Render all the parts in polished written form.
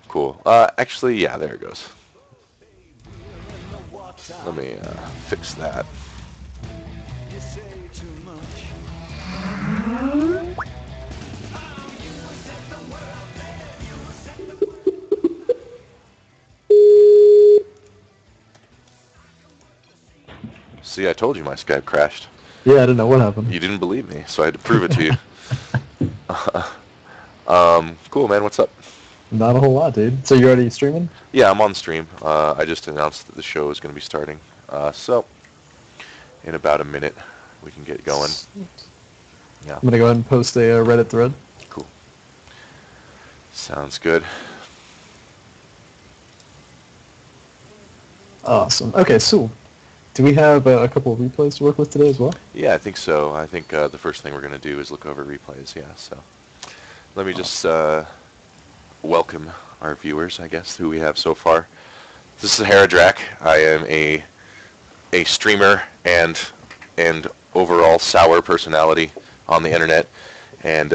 Cool. Actually, yeah, there it goes. Let me fix that. See, I told you my Skype crashed. Yeah, I didn't know what happened. You didn't believe me, so I had to prove it to you. Cool, man. What's up? Not a whole lot, dude. So you're already streaming? Yeah, I'm on stream. I just announced that the show is going to be starting. So, in about a minute, we can get going. Yeah. I'm gonna go ahead and post a Reddit thread. Cool. Sounds good. Awesome. Okay, so do we have a couple of replays to work with today as well? Yeah, I think so. I think the first thing we're going to do is look over replays. Yeah, so let me just welcome our viewers, I guess, who we have so far. This is SaharaDrac. I am a streamer and overall sour personality on the internet, and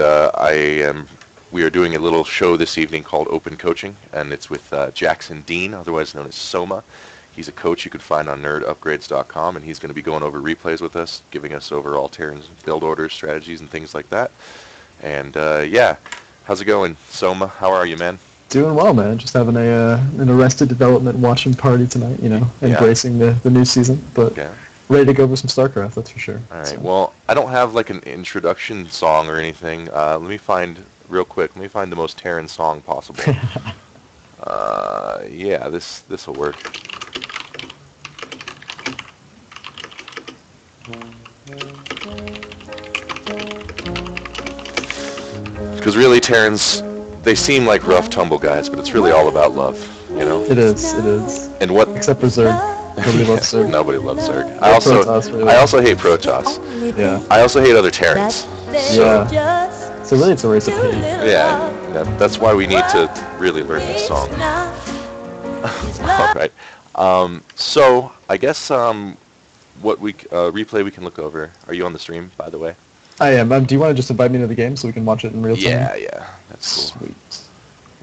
we are doing a little show this evening called Open Coaching, and it's with Jackson Dean, otherwise known as Soma. He's a coach you can find on nerdupgrades.com, and he's going to be going over replays with us, giving us overall Terran's build orders, strategies, and things like that. And yeah, how's it going, Soma? How are you, man? Doing well, man. Just having an Arrested Development watching party tonight, embracing the new season, but ready to go over some StarCraft, that's for sure. All right, well, I don't have like an introduction song or anything. Let me find the most Terran song possible. Yeah, this will work. Because really, Terrans, they seem like rough tumble guys, but it's really all about love, It is. And what? Except for Zerg. Nobody loves Zerg. Nobody loves Zerg. I also hate Protoss. Yeah. I also hate other Terrans. Yeah. So really, it's a race of hate. Yeah. That's why we need to really learn this song. All right. So I guess what replay we can look over. Are you on the stream, by the way? I am. Do you want to just invite me to the game so we can watch it in real time? Yeah, that's cool. Sweet.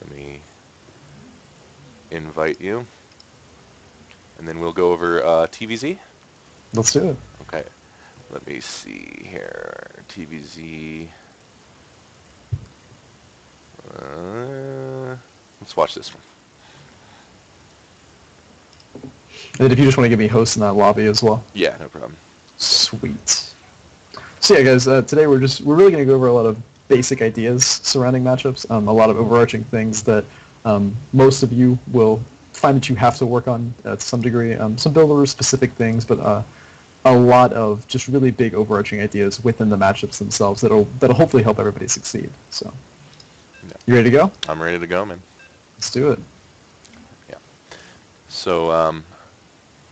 Let me invite you, and then we'll go over TVZ. Let's do it. Okay. Let me see here. TVZ. Let's watch this one. And if you just want to give me host in that lobby as well. Yeah, no problem. Sweet. So yeah, guys, today we're really going to go over a lot of basic ideas surrounding matchups, a lot of overarching things that most of you will find that you have to work on to some degree, some builder-specific things, but a lot of just really big overarching ideas within the matchups themselves that'll hopefully help everybody succeed. So, you ready to go? I'm ready to go, man. Let's do it. Yeah. So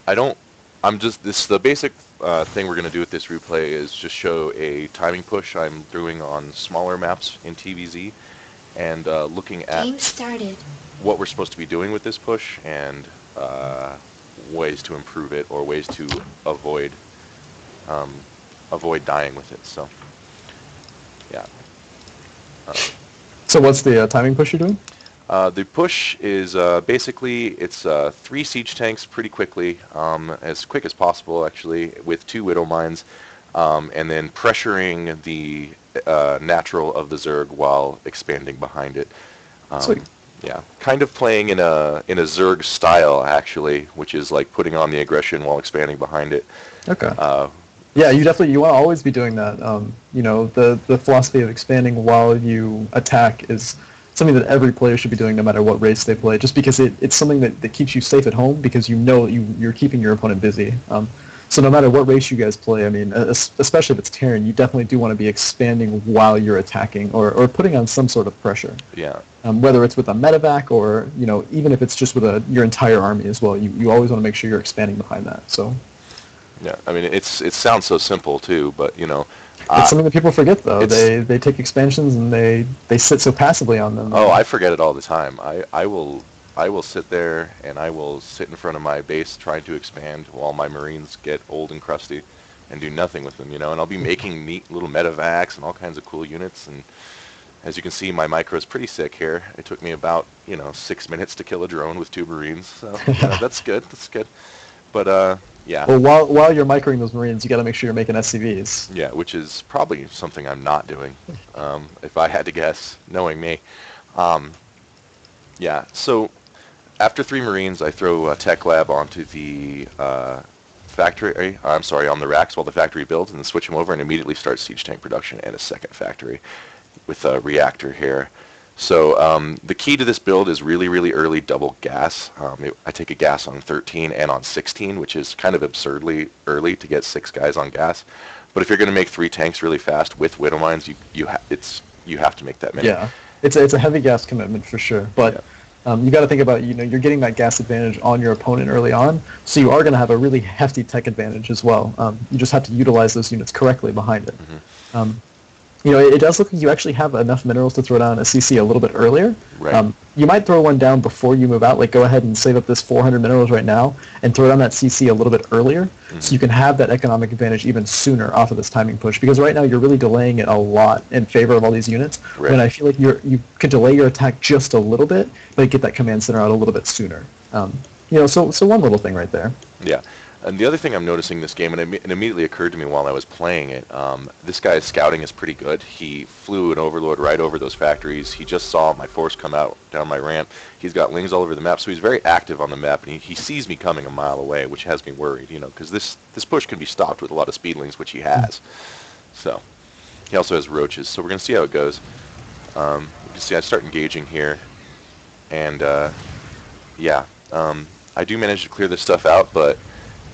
the basic thing we're going to do with this replay is just show a timing push I'm doing on smaller maps in TVZ, and looking at what we're supposed to be doing with this push, and ways to improve it, or ways to avoid dying with it. So, yeah. So what's the timing push you're doing? The push is basically, it's 3 siege tanks pretty quickly, as quick as possible actually, with 2 Widow Mines, and then pressuring the natural of the Zerg while expanding behind it. Sweet. Yeah, kind of playing in a Zerg style actually, which is like putting on the aggression while expanding behind it. Okay. Yeah, you want to always be doing that. The philosophy of expanding while you attack is something that every player should be doing no matter what race they play, just because it's something that keeps you safe at home, because you're keeping your opponent busy. So no matter what race you guys play, I mean, especially if it's Terran, you definitely do want to be expanding while you're attacking, or putting on some sort of pressure. Yeah. Whether it's with a medevac, or even if it's just with your entire army as well, you always want to make sure you're expanding behind that. So. Yeah, I mean, it sounds so simple too, but it's something that people forget, though. They take expansions and they sit so passively on them. Oh, I forget it all the time. I will sit there and I will sit in front of my base trying to expand while my Marines get old and crusty and do nothing with them, and I'll be making neat little medevacs and all kinds of cool units, and As you can see, my micro is pretty sick here. It took me about, 6 minutes to kill a drone with 2 Marines, so that's good. That's good. But yeah. Well, while you're microing those Marines, you got to make sure you're making SCVs. Yeah, which is probably something I'm not doing, if I had to guess, knowing me. Yeah. So after 3 Marines, I throw a tech lab onto the factory. I'm sorry, on the racks while the factory builds, and then switch them over and immediately start siege tank production and a second factory with a reactor here. So the key to this build is really, really early double gas. I take a gas on 13 and on 16, which is kind of absurdly early to get 6 guys on gas. But if you're going to make 3 tanks really fast with widow mines, you have to make that many. Yeah, it's a heavy gas commitment for sure. But you got to think about, you're getting that gas advantage on your opponent early on, so you are going to have a really hefty tech advantage as well. You just have to utilize those units correctly behind it. Mm-hmm. It does look like you actually have enough minerals to throw down a CC a little bit earlier. Right. You might throw one down before you move out, like go ahead and save up this 400 minerals right now and throw down that CC a little bit earlier, so you can have that economic advantage even sooner off of this timing push, because right now you're really delaying it a lot in favor of all these units, when I feel like you could delay your attack just a little bit, but get that command center out a little bit sooner. So one little thing right there. Yeah. And the other thing I'm noticing this game, and it immediately occurred to me while I was playing it, this guy's scouting is pretty good. He flew an overlord right over those factories. He just saw my force come out down my ramp. He's got lings all over the map, so he's very active on the map, and he sees me coming a mile away, which has me worried, because this push can be stopped with a lot of speedlings, which he has. So he also has roaches, so we're going to see how it goes. You can see I start engaging here, and yeah, I do manage to clear this stuff out,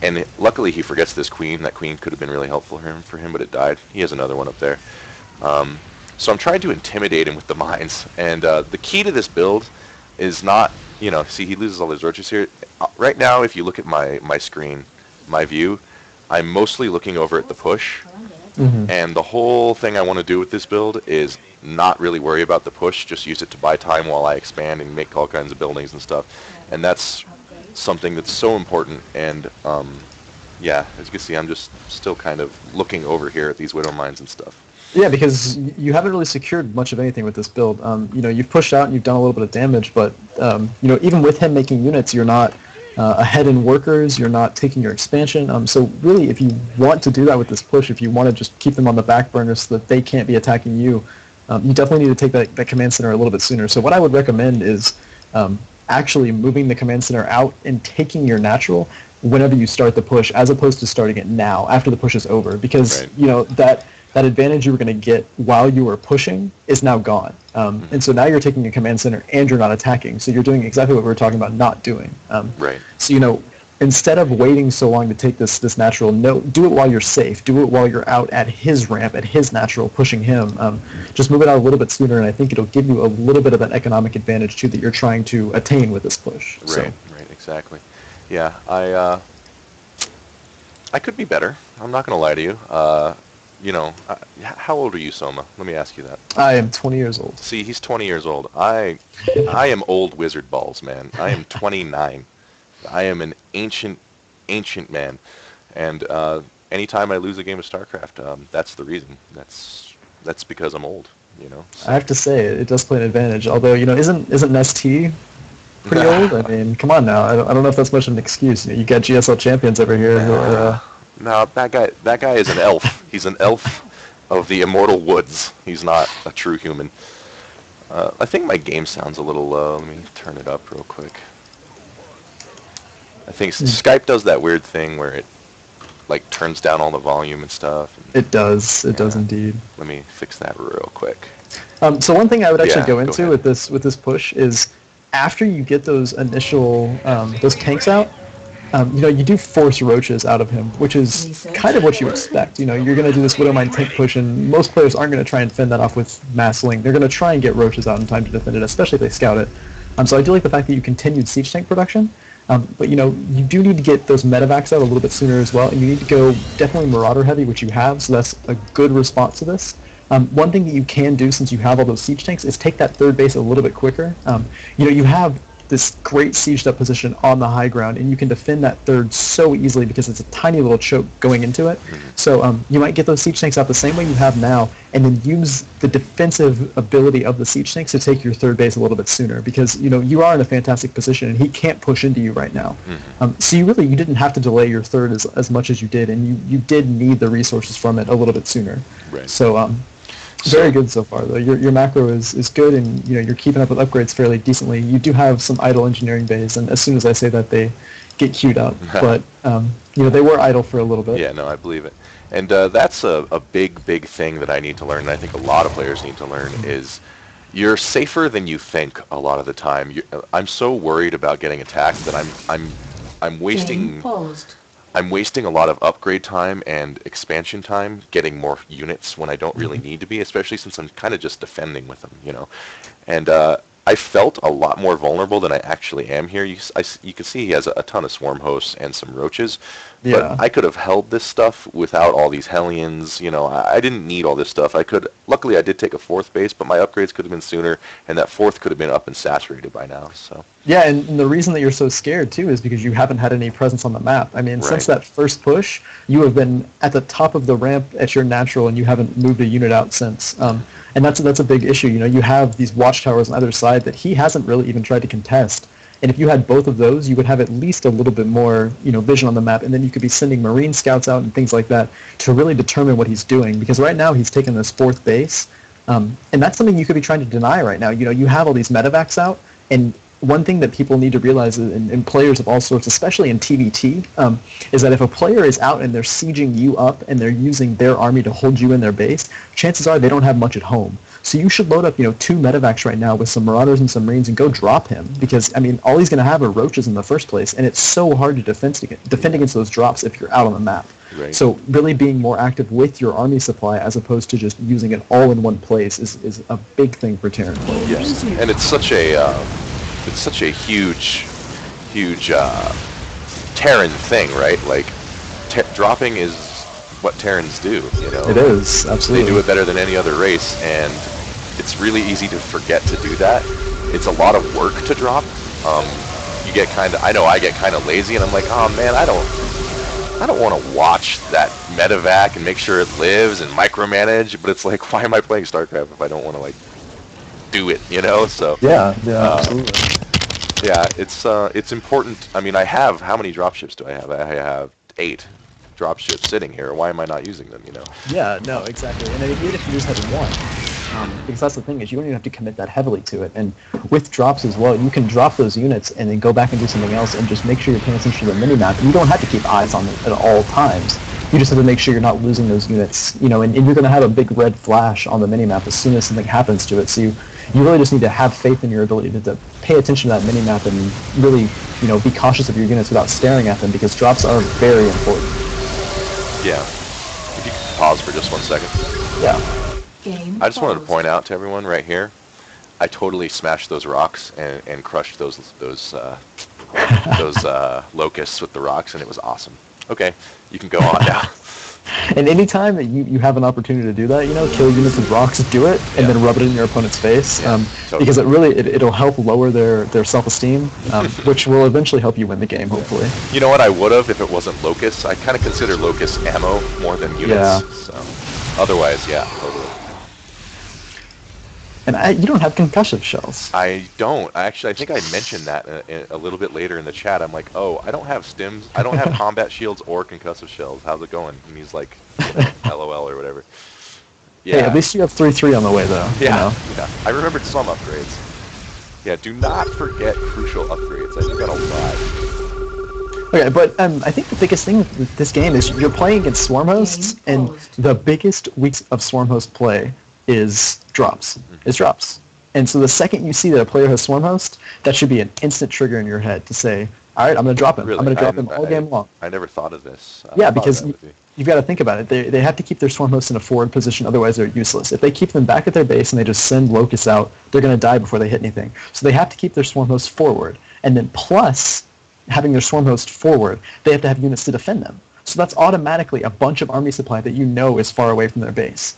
and luckily he forgets this queen. That queen could have been really helpful for him, but it died. He has another one up there. So I'm trying to intimidate him with the mines. And the key to this build is not, see, he loses all his roaches here. Right now, if you look at my screen, my view, I'm mostly looking over at the push. Mm-hmm. And the whole thing I want to do with this build is not really worry about the push, just use it to buy time while I expand and make all kinds of buildings and stuff. And that's something that's so important, and yeah, as you can see, I'm just still kind of looking over here at these widow mines and stuff. Yeah, because you haven't really secured much of anything with this build. You've pushed out and you've done a little bit of damage, but even with him making units, you're not ahead in workers, you're not taking your expansion. So really, if you want to do that with this push, if you want to just keep them on the back burner so that they can't be attacking you, you definitely need to take that command center a little bit sooner. So what I would recommend is actually moving the command center out and taking your natural whenever you start the push, as opposed to starting it now after the push is over, because that advantage you were going to get while you were pushing is now gone, and so now you're taking a command center and you're not attacking, so you're doing exactly what we were talking about not doing. Right. So instead of waiting so long to take this natural, do it while you're safe. Do it while you're out at his ramp, at his natural, pushing him. Just move it out a little bit sooner, and I think it'll give you a little bit of an economic advantage, too, that you're trying to attain with this push. Right, right, exactly. Yeah, I could be better. I'm not going to lie to you. How old are you, Soma? Let me ask you that. I am 20 years old. See, he's 20 years old. I am old wizard balls, man. I am 29. I am an ancient man, and anytime I lose a game of StarCraft, that's the reason. That's because I'm old, So. I have to say, it does play an advantage. Although, isn't NST pretty old? I mean, come on now. I don't know if that's much of an excuse. You got GSL champions over here who are. No, that guy is an elf. He's an elf of the immortal woods. He's not a true human. I think my game sounds a little low. Let me turn it up real quick. I think Skype does that weird thing where it turns down all the volume and stuff. It does. It does indeed. Let me fix that real quick. So one thing I would actually go into with this push is, after you get those initial those tanks out, you do force roaches out of him, which is kind of what you expect. You're going to do this Widowmine tank push, and most players aren't going to try and fend that off with mass link. They're going to try and get roaches out in time to defend it, especially if they scout it. So I do like the fact that you continued siege tank production. But you do need to get those medevacs out a little bit sooner as well, and you need to go definitely Marauder heavy, which you have, so that's a good response to this. One thing that you can do, since you have all those siege tanks, is take that third base a little bit quicker. You have this great sieged up position on the high ground, and you can defend that third so easily because it's a tiny little choke going into it. So you might get those siege tanks out the same way you have now, and then use the defensive ability of the siege tanks to take your third base a little bit sooner, because you are in a fantastic position and he can't push into you right now. So you didn't have to delay your third as much as you did, and you did need the resources from it a little bit sooner. Right. So very good so far, though. Your macro is good, and you're keeping up with upgrades fairly decently. You do have some idle engineering bays, and as soon as I say that, they get queued up. But they were idle for a little bit. Yeah, no, I believe it. And that's a big thing that I need to learn, and I think a lot of players need to learn, is you're safer than you think a lot of the time. I'm so worried about getting attacked that I'm wasting a lot of upgrade time and expansion time getting more units when I don't really need to be, especially since I'm kind of just defending with them, And I felt a lot more vulnerable than I actually am here. You can see he has a ton of swarm hosts and some roaches, but I could have held this stuff without all these Hellions. I didn't need all this stuff. Luckily I did take a fourth base, but my upgrades could have been sooner, and that fourth could have been up and saturated by now. So. Yeah, and the reason that you're so scared too is because you haven't had any presence on the map. I mean, since that first push, you have been at the top of the ramp at your natural, and you haven't moved a unit out since. And that's a big issue. You have these watchtowers on either side that he hasn't really even tried to contest. And if you had both of those, you would have at least a little bit more, vision on the map, and then you could be sending Marine scouts out and things like that to really determine what he's doing. Because right now he's taken this fourth base, and that's something you could be trying to deny right now. You have all these medevacs out, and one thing that people need to realize, and players of all sorts, especially in TVT, is that if a player is out and they're sieging you up and they're using their army to hold you in their base, chances are they don't have much at home. So you should load up, 2 medevacs right now with some Marauders and some Marines and go drop him, because, all he's going to have are roaches in the first place, and it's so hard to defend against those drops if you're out on the map. Right. So really being more active with your army supply as opposed to just using it all in one place is a big thing for Terran players. Yes, and it's such a huge Terran thing, right? Like, dropping is what Terrans do, It is, absolutely. They do it better than any other race, and it's really easy to forget to do that. It's a lot of work to drop. I get kind of lazy, and I'm like, oh man, I don't want to watch that medevac and make sure it lives and micromanage, but it's like, why am I playing StarCraft if I don't want to, do it, So yeah, absolutely. Yeah, it's important. I have, how many dropships do I have? I have 8 dropships sitting here. Why am I not using them, Yeah, no, exactly. And even if you just had one, because that's the thing, is you don't even have to commit that heavily to it. And with drops as well, you can drop those units and then go back and do something else and just make sure you're paying attention to the mini-map. You don't have to keep eyes on it at all times. You just have to make sure you're not losing those units, and you're going to have a big red flash on the mini-map as soon as something happens to it. So you really just need to have faith in your ability to pay attention to that mini-map and really, be cautious of your units without staring at them, because drops are very important. Yeah. If you could pause for just 1 second. Yeah. I just wanted to point out to everyone right here, I totally smashed those rocks and crushed those locusts with the rocks, and it was awesome. Okay, you can go on now. And anytime that you have an opportunity to do that, kill units with rocks, do it, and then rub it in your opponent's face, totally. Because it'll help lower their self-esteem, which will eventually help you win the game, hopefully. You know what I would have if it wasn't locusts? I kind of consider locusts ammo more than units. Yeah. So, otherwise, yeah, totally. And you don't have concussive shells. I don't. I think I mentioned that a little bit later in the chat. I'm like, oh, I don't have stims. I don't have combat shields or concussive shells. How's it going? And he's like, LOL or whatever. Yeah. Hey, at least you have 3-3 on the way, though. Yeah. Yeah. I remembered some upgrades. Yeah, do not forget crucial upgrades. I think that'll lie. Okay, but I think the biggest thing with this game is you're playing against swarm hosts, and the biggest weeks of swarm host play is drops. And so the second you see that a player has swarm host, that should be an instant trigger in your head to say, all right, I'm going to drop him. Really? I'm going to drop him all game long. I never thought of this. Yeah, because you've got to think about it. They have to keep their swarm hosts in a forward position, otherwise they're useless. If they keep them back at their base and they just send locusts out, they're going to die before they hit anything. So they have to keep their swarm hosts forward. And then plus having their swarm host forward, they have to have units to defend them. So that's automatically a bunch of army supply that is far away from their base.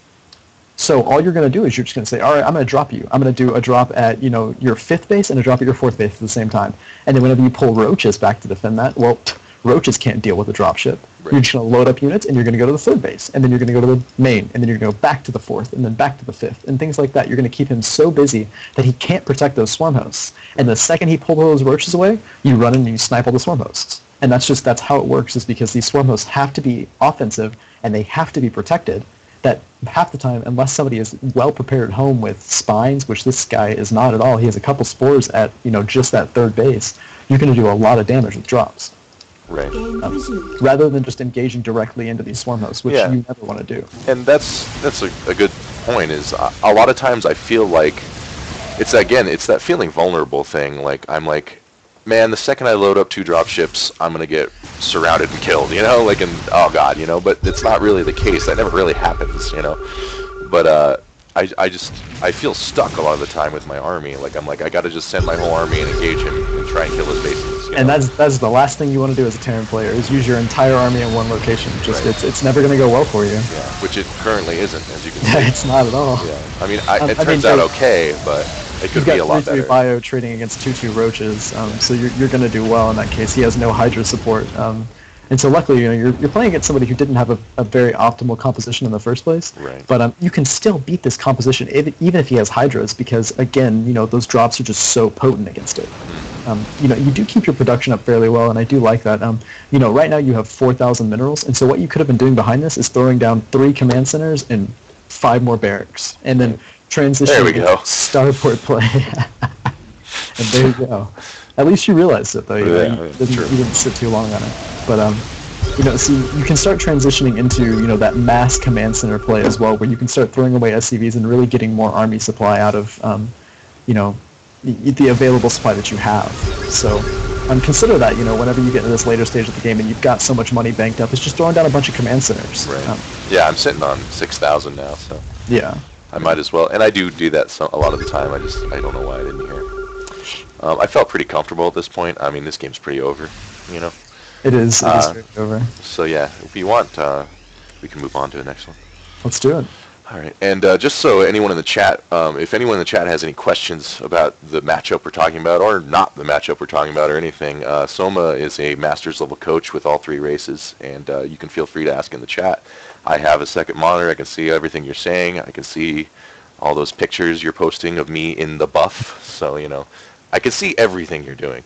So all you're going to do is you're just going to say, all right, I'm going to drop you. I'm going to do a drop at, you know, your 5th base and a drop at your 4th base at the same time. And then whenever you pull roaches back to defend that, well, roaches can't deal with a dropship. Right. You're just going to load up units, and you're going to go to the 3rd base, and then you're going to go to the main, and then you're going to go back to the 4th, and then back to the 5th, and things like that. You're going to keep him so busy that he can't protect those swarm hosts. And the second he pulls those roaches away, you run in and you snipe all the swarm hosts. And that's how it works, is because these swarm hosts have to be offensive, and they have to be protected. That half the time, unless somebody is well prepared at home with spines, which this guy is not at all, he has a couple spores at, you know, just that 3rd base, you're going to do a lot of damage with drops. Right. Rather than just engaging directly into these swarm hosts, which you never want to do. And that's a good point, is a lot of times I feel like it's that feeling vulnerable thing. Like, I'm like, man, the second I load up 2 drop ships, I'm going to get surrounded and killed, you know? Like, and oh god, you know? But it's not really the case. That never really happens, you know? But I feel stuck a lot of the time with my army. Like, I'm like, I got to just send my whole army and engage him and try and kill his bases. You know? And that's the last thing you want to do as a Terran player, is use your entire army in one location. Just it's never going to go well for you. Yeah, which it currently isn't, as you can see. Yeah, it's not at all. Yeah, I mean, it turns out okay, but it could be a lot better. You've got 3-3 bio trading against 2-2 roaches, so you're going to do well in that case. He has no Hydra support. And so luckily, you know, you're playing against somebody who didn't have a very optimal composition in the first place. Right. But you can still beat this composition even if he has Hydras, because again, you know, those drops are just so potent against it. You know, you do keep your production up fairly well, and I do like that. You know, right now you have 4,000 minerals, and so what you could have been doing behind this is throwing down 3 command centers and 5 more barracks, and then transitioning to starport play. And there you go. At least you realized it, though. You didn't sit too long on it. But you know, so you can start transitioning into, you know, that mass command center play as well, where you can start throwing away SCVs and really getting more army supply out of, you know, the available supply that you have. So consider that, you know, whenever you get to this later stage of the game and you've got so much money banked up, it's just throwing down a bunch of command centers. Right. Yeah, I'm sitting on 6,000 now, so yeah, I might as well. And I do that a lot of the time. I don't know why I didn't hear. I felt pretty comfortable at this point. I mean, this game's pretty over, you know. It is pretty over. So yeah, if you want, we can move on to the next one. Let's do it. All right, and just so anyone in the chat, if anyone in the chat has any questions about the matchup we're talking about, or not the matchup we're talking about, or anything, Soma is a Masters level coach with all 3 races, and you can feel free to ask in the chat. I have a second monitor. I can see everything you're saying. I can see all those pictures you're posting of me in the buff. So, you know, I can see everything you're doing.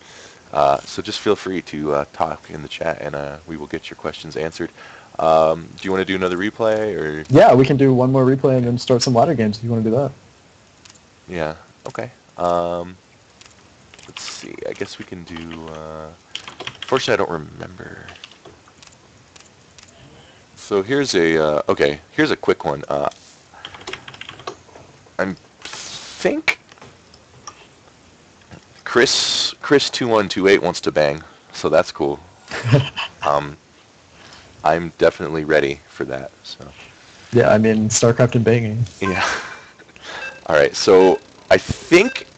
So just feel free to talk in the chat, and we will get your questions answered. Do you want to do another replay, or? Yeah, we can do one more replay and then start some ladder games if you want to do that. Yeah. Okay. Let's see. I guess we can do. Fortunately, I don't remember. So here's a here's a quick one. I think Chris 2128 wants to bang, so that's cool. I'm definitely ready for that. So. Yeah, I mean, StarCraft and banging. Yeah. All right, so I think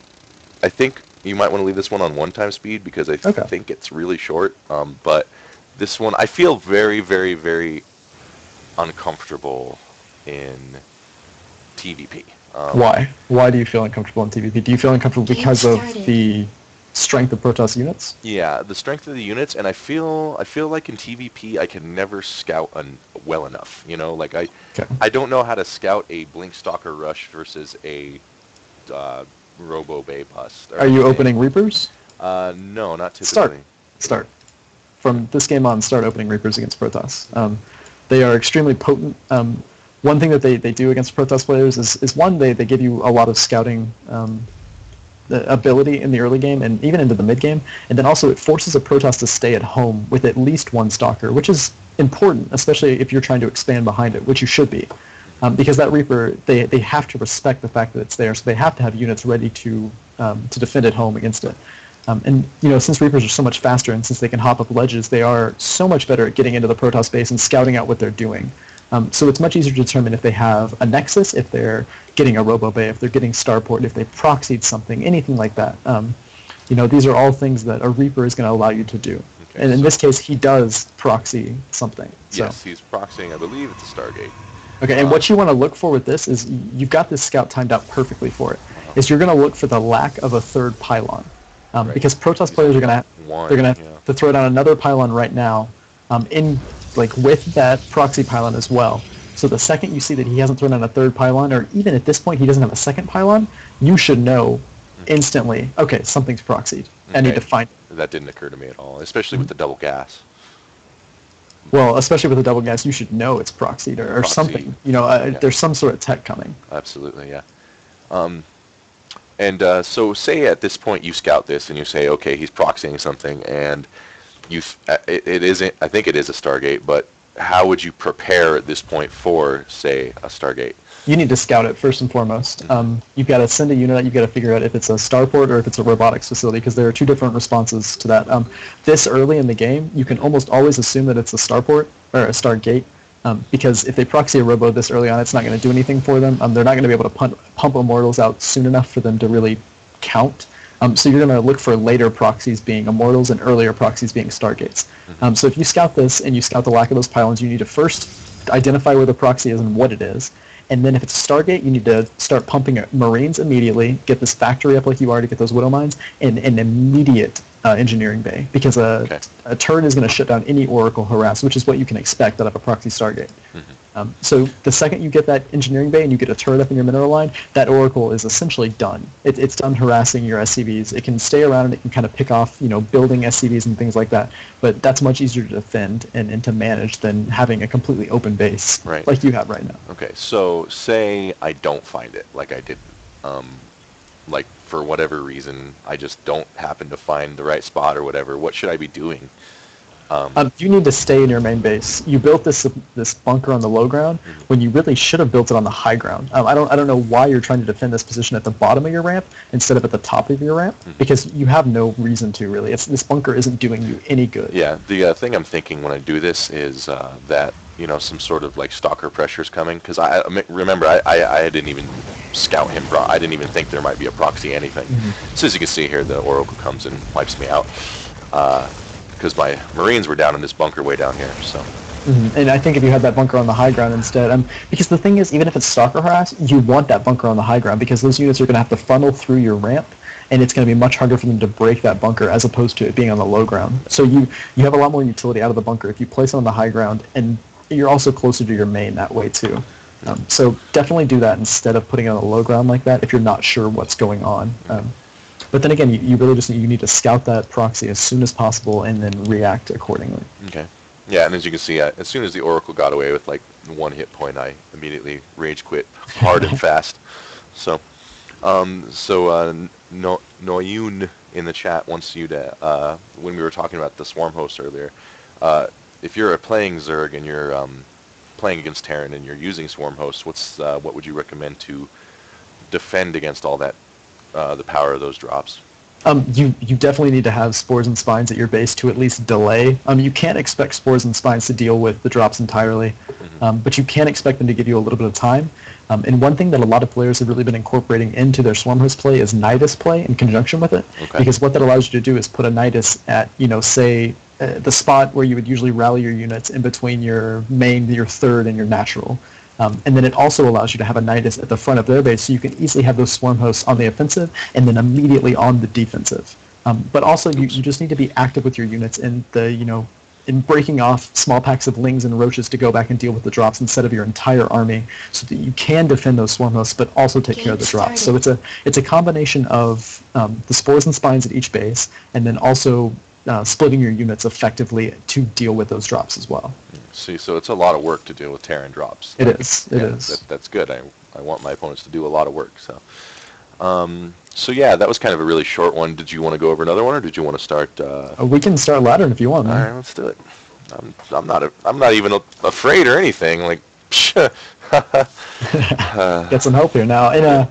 you might want to leave this one on 1x speed because I think it's really short. But this one, I feel very, very, very uncomfortable in TVP. Why? Why do you feel uncomfortable in TVP? Do you feel uncomfortable because of the strength of Protoss units? Yeah, the strength of the units, and I feel like in TVP I can never scout well enough. You know, like I don't know how to scout a Blink Stalker Rush versus a Robo Bay Bust. Are you opening Reapers? No, not typically. Start. From this game on, start opening Reapers against Protoss. They are extremely potent. One thing that they do against Protoss players is one, they give you a lot of scouting ability in the early game and even into the mid game, and then also it forces a Protoss to stay at home with at least 1 Stalker, which is important, especially if you're trying to expand behind it, which you should be, because that Reaper, they have to respect the fact that it's there, so they have to have units ready to defend at home against it. And you know, since Reapers are so much faster and since they can hop up ledges, they are so much better at getting into the Protoss base and scouting out what they're doing. So it's much easier to determine if they have a Nexus, if they're getting a Robo Bay, if they're getting Starport, if they proxied something, anything like that. You know, these are all things that a Reaper is going to allow you to do. Okay, and in this case, he does proxy something. Yes, he's proxying, I believe, it's a Stargate. Okay, and what you want to look for with this is you've got this scout timed out perfectly for it. Is you're going to look for the lack of a third pylon, because Protoss players are going to have to throw down another pylon right now, with that proxy pylon as well. So the second you see that he hasn't thrown down a third pylon, or even at this point he doesn't have a second pylon, you should know instantly. Okay, something's proxied. I need to find it. That didn't occur to me at all, especially with the double gas. Well, especially with the double gas, you should know it's proxied or something. There's some sort of tech coming. Absolutely, yeah. So say at this point you scout this and you say, okay, he's proxying something, and it isn't. I think it is a Stargate, but how would you prepare at this point for, say, a Stargate? You need to scout it first and foremost. You've got to send a unit out. You've got to figure out if it's a starport or if it's a robotics facility, because there are two different responses to that. This early in the game, you can almost always assume that it's a starport or a Stargate, because if they proxy a robo this early on, it's not going to do anything for them. They're not going to be able to pump immortals out soon enough for them to really count. So you're going to look for later proxies being immortals and earlier proxies being Stargates. So if you scout this and you scout the lack of those pylons, you need to first identify where the proxy is and what it is. And then if it's a Stargate, you need to start pumping Marines immediately, get this factory up like you are to get those Widow Mines, and an immediate engineering bay, because a turret is going to shut down any Oracle harass, which is what you can expect out of a proxy Stargate. So the second you get that engineering bay and you get a turret up in your mineral line, that Oracle is essentially done. It's done harassing your SCVs. It can stay around and it can kind of pick off, building SCVs and things like that. But that's much easier to defend and to manage than having a completely open base like you have right now. Okay, so say I don't find it, like I did, for whatever reason, I just don't happen to find the right spot or whatever. What should I be doing? You need to stay in your main base. You built this bunker on the low ground when you really should have built it on the high ground. I don't know why you're trying to defend this position at the bottom of your ramp instead of at the top of your ramp, because you have no reason to, really. This bunker isn't doing you any good. Yeah, the thing I'm thinking when I do this is that some sort of stalker pressure is coming, because I didn't even scout him. I didn't even think there might be a proxy anything. So as you can see here, the Oracle comes and wipes me out. Because my Marines were down in this bunker way down here, so. And I think if you had that bunker on the high ground instead, because the thing is, even if it's stalker harass, you want that bunker on the high ground, because those units are going to have to funnel through your ramp, and it's going to be much harder for them to break that bunker as opposed to it being on the low ground. So you have a lot more utility out of the bunker if you place it on the high ground, and you're also closer to your main that way too. So definitely do that instead of putting it on the low ground like that if you're not sure what's going on. But then again, you really just need to scout that proxy as soon as possible and then react accordingly. Okay. Yeah, and as you can see, as soon as the Oracle got away with 1 hit point, I immediately rage quit hard and fast. So, Noyun in the chat wants you to, when we were talking about the swarm host earlier, if you're playing Zerg and you're playing against Terran and you're using swarm hosts, what would you recommend to defend against all that? The power of those drops? You definitely need to have Spores and Spines at your base to at least delay. You can't expect Spores and Spines to deal with the drops entirely, but you can expect them to give you a little bit of time. And one thing that a lot of players have really been incorporating into their Swarm Host play is Nidus play in conjunction with it, because what that allows you to do is put a Nidus at, say, the spot where you would usually rally your units in between your main, your third, and your natural. And then it also allows you to have a Nidus at the front of their base, so you can easily have those swarm hosts on the offensive and then immediately on the defensive. But also, you just need to be active with your units in in breaking off small packs of lings and roaches to go back and deal with the drops instead of your entire army, so that you can defend those swarm hosts but also take care of the drops. So it's a combination of the Spores and Spines at each base, and then also splitting your units effectively to deal with those drops as well. See, so it's a lot of work to deal with Terran drops. It is. That's good. I want my opponents to do a lot of work. So, so yeah, that was kind of a really short one. Did you want to go over another one, or did you want to start? We can start laddering if you want. All right, let's do it. I'm not even afraid or anything. Get some help here now. And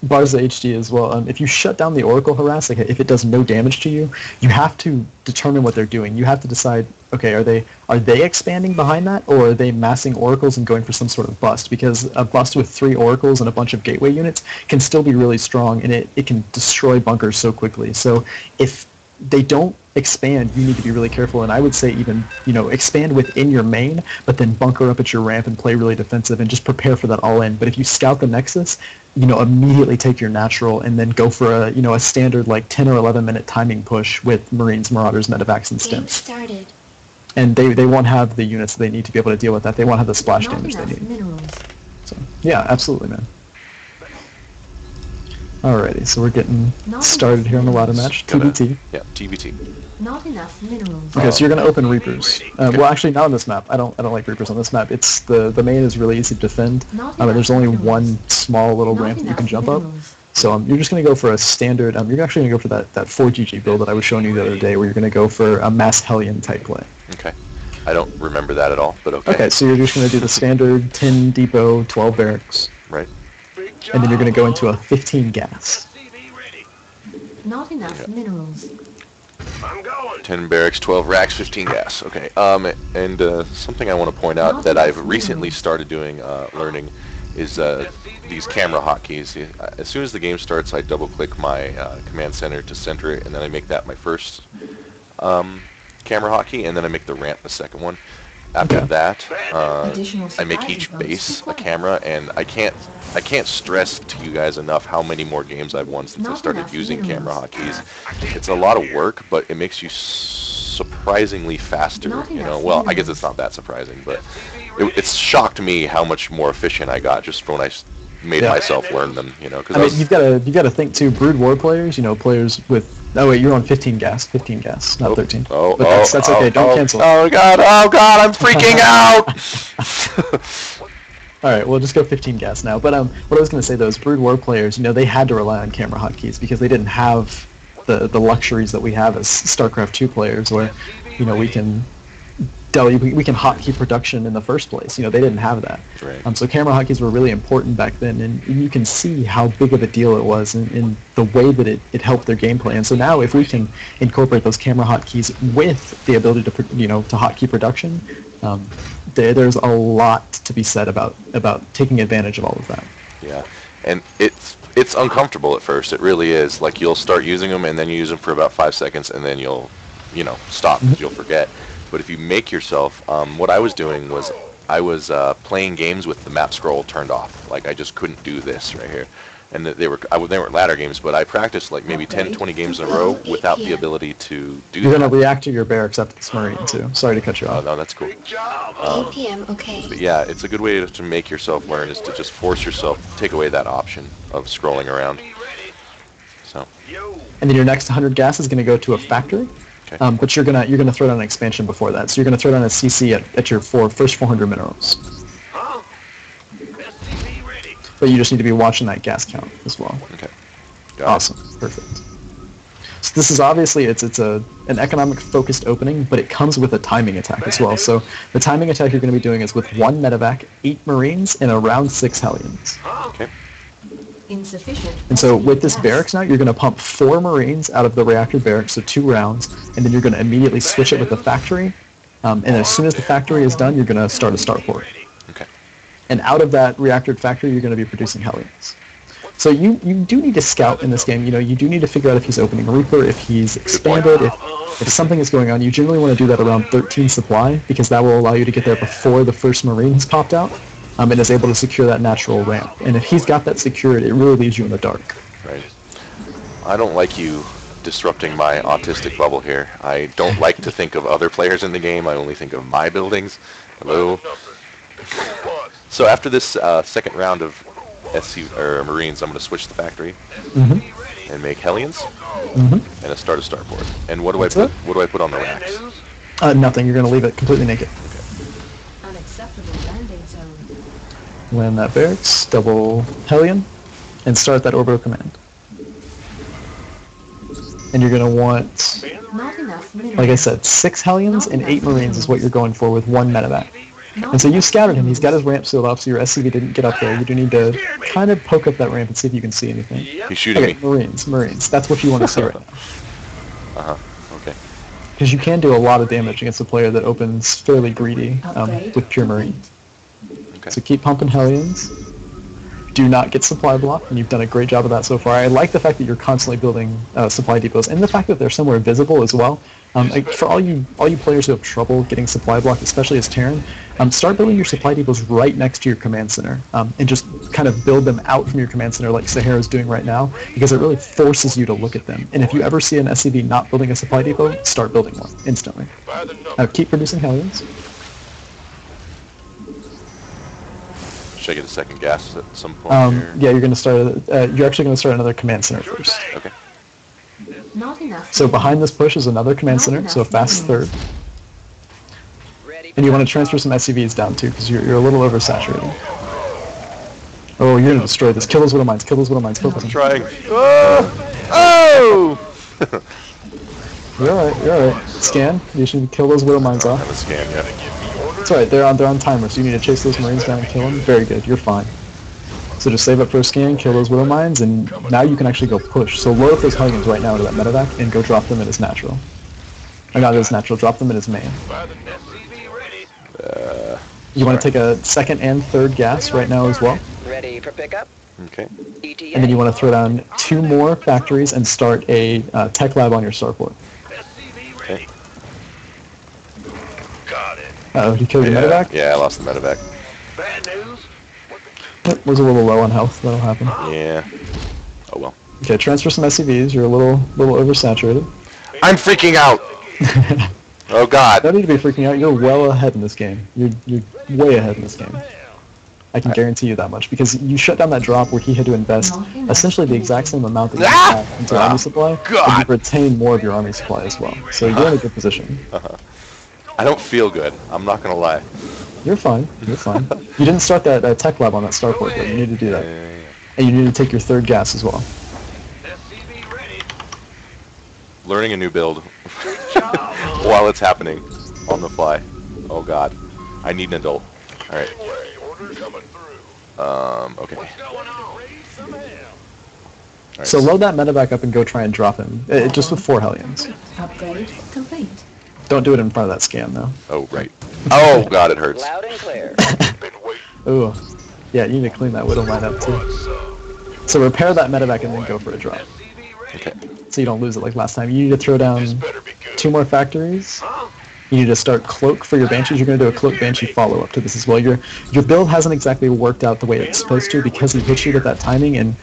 Barza HD as well. If you shut down the Oracle harass, if it does no damage to you, you have to determine what they're doing. You have to decide, okay, are they expanding behind that, or are they massing Oracles and going for some sort of bust? Because a bust with 3 Oracles and a bunch of gateway units can still be really strong, and it can destroy bunkers so quickly. So if they don't expand, you need to be really careful. And I would say even, expand within your main, but then bunker up at your ramp and play really defensive and just prepare for that all in. But if you scout the Nexus, immediately take your natural and then go for a standard like 10 or 11 minute timing push with Marines, Marauders, Medevacs, and Game Stimps. started. And they won't have the units they need to be able to deal with that. They won't have the splash Not damage they enough need. minerals. So, yeah, absolutely, man. Alrighty, so we're getting Not started here on the ladder enough match. Gotta- TBT. Yeah, TBT. Not enough minerals. Okay, so you're going to open Reapers. Well, actually, not on this map. I don't like Reapers on this map. It's the main is really easy to defend. Not And there's enough only minerals. one small little Not ramp that you can enough jump up. minerals. So you're just going to go for a standard. You're actually going to go for that 4GG build that I was showing you the other day, where you're going to go for a mass Hellion type play. Okay. I don't remember that at all, but okay. Okay, so you're just going to do the standard 10 depot, 12 barracks, Right. and then you're going to go into a 15 gas. Not enough minerals. 10 barracks, 12 racks, 15 gas. Okay. And something I want to point out that I've recently started doing, learning, is these camera hotkeys. As soon as the game starts, I double-click my command center to center it, and then I make that my first camera hotkey, and then I make the ramp the second one. After Okay. that, Additional I make supply each depots base a required. camera, and I can't stress to you guys enough how many more games I've won since I Not started enough using camera minerals. hotkeys. It's a lot of work, but it makes you surprisingly faster. Not enough Well, I guess minerals. it's not that surprising, but it's shocked me how much more efficient I got just when I made Yeah. myself learn them. Because I mean, you've got to think too. Brood War players, players with. Oh wait, you're on 15 gas, not 13. Oh, but that's okay. Don't cancel. Oh god! I'm freaking out. All right, we'll just go 15 gas now. But what I was going to say though is Brood War players, they had to rely on camera hotkeys because they didn't have the luxuries that we have as StarCraft 2 players, where we can hotkey production in the first place. They didn't have that. Right. So camera hotkeys were really important back then, and you can see how big of a deal it was in the way that it helped their gameplay. And so now, if we can incorporate those camera hotkeys with the ability to to hotkey production, there's a lot to be said about taking advantage of all of that. Yeah, and it's uncomfortable at first. It really is. Like, you'll start using them, and then you use them for about 5 seconds, and then you'll stop because you'll forget. But if you make yourself, what I was doing was I was playing games with the map scroll turned off. Like, I just couldn't do this right here. And they weren't ladder games, but I practiced like maybe 10, 20 games in a row without the ability to do You're that. going to react to your barracks after this Marine too. Sorry to cut you Oh, off. no, that's cool. 8 p.m. Okay. But yeah, it's a good way to make yourself learn, is to just force yourself, take away that option of scrolling around. So, And then your next 100 gas is going to go to a factory. okay. But you're gonna throw down an expansion before that. So you're gonna throw down a CC at your first 400 minerals. But you just need to be watching that gas count as well. Okay. Got it. Awesome, perfect. So this is obviously it's an economic focused opening, but it comes with a timing attack as well. So the timing attack you're going to be doing is with 1 medevac, 8 marines, and around 6 hellions. Okay. Insufficient. And so with this gas. barracks now, you're going to pump 4 marines out of the reactor barracks, so 2 rounds, and then you're going to immediately switch it with the factory. And as soon as the factory is done, you're going to start a starport. Okay. And out of that reactor factory, you're going to be producing Hellions. So you do need to scout in this game. You do need to figure out if he's opening a Reaper, if he's expanded, if something is going on. You generally want to do that around 13 supply, because that will allow you to get there before the first Marine has popped out, and is able to secure that natural ramp. And if he's got that secured, it really leaves you in the dark. Right. I don't like you disrupting my autistic bubble here. I don't like to think of other players in the game. I only think of my buildings. Hello. So after this second round of Marines, I'm going to switch the factory and make Hellions and start a starport. And what do I put? What do I put on the racks? Nothing. You're going to leave it completely naked. Unacceptable landing zone. Land that barracks, double Hellion, and start that orbital command. And you're going to want, Not enough minerals. like I said, 6 Hellions and 8 Marines is what you're going for with 1 medevac. And so you scouted him. He's got his ramp sealed off, so your SCV didn't get up there. You do need to kind of poke up that ramp and see if you can see anything. He's shooting Okay, me. Marines. That's what you want to see right now. Okay. Because you can do a lot of damage against a player that opens fairly greedy Upgrade with pure complete. Marines. Okay. So keep pumping Hellions. do not get supply block, and you've done a great job of that so far. I like the fact that you're constantly building supply depots, and the fact that they're somewhere visible as well. Like for all you players who have trouble getting supply block, especially as Terran, start building your supply depots right next to your command center, and just kind of build them out from your command center like Sahara's doing right now, because it really forces you to look at them. And if you ever see an SCV not building a supply depot, start building one instantly. Keep producing Hellions. Should I get a second gas at some point here? Yeah, you're going to start. You're actually going to start another command center first. Okay. Not enough. So behind this push is another command center, so a fast third. And you want to transfer some SCVs down too, because you're a little oversaturated. Oh, you're going to destroy this. Kill those Widow Mines. Kill those Widow Mines. Kill them. I'm trying. Oh! You're alright. Scan. You should kill those Widow Mines I off. have a scan, yeah. That's alright. They're on timer, so you need to chase those Marines down and kill them. Very good. You're fine. So just save up for a scan, kill those Widow Mines, and now you can actually go push. So load up those Hellions right now into that medevac and go drop them in his natural. Or not his natural, drop them in his main. You want to take a second and third gas right now as well. Ready for pickup? Okay. And then you want to throw down 2 more factories and start a tech lab on your starport. Okay. Uh-oh, you killed your medevac? Yeah, I lost the medevac. Bad news? Was a little low on health, that'll happen. Yeah. Oh well. Okay, transfer some SCVs, you're a little oversaturated. I'm freaking out! Oh god. Don't need to be freaking out, you're well ahead in this game. You're way ahead in this game. I can guarantee you that much, because you shut down that drop where he had to invest essentially the exact same amount that you have into army supply, and you retain more of your army supply as well. So you're in a good position. I don't feel good. I'm not gonna lie. You're fine. You're fine. You didn't start that tech lab on that starport yet. You need to do that. Yeah. And you need to take your third gas as well. SCV ready. Learning a new build while it's happening on the fly. Oh god. I need an adult. Alright. Order coming through. Okay. What's going on? Raise some hell. Alright. So load that medevac up and go try and drop him. Just with 4 Hellions. Upgrade complete. Don't do it in front of that scan though. Oh, right. Oh god, it hurts. Loud and clear. Been waiting. Ooh. Yeah, you need to clean that Widow line up too. So repair that medevac and then go for a drop. SCV ready. Okay. So you don't lose it like last time. You need to throw down Better be good. 2 more factories. Huh? You need to start Cloak for your Banshees. You're going to do a Cloak Banshee follow-up to this as well. Your build hasn't exactly worked out the way it's supposed to because he hit you with that timing, and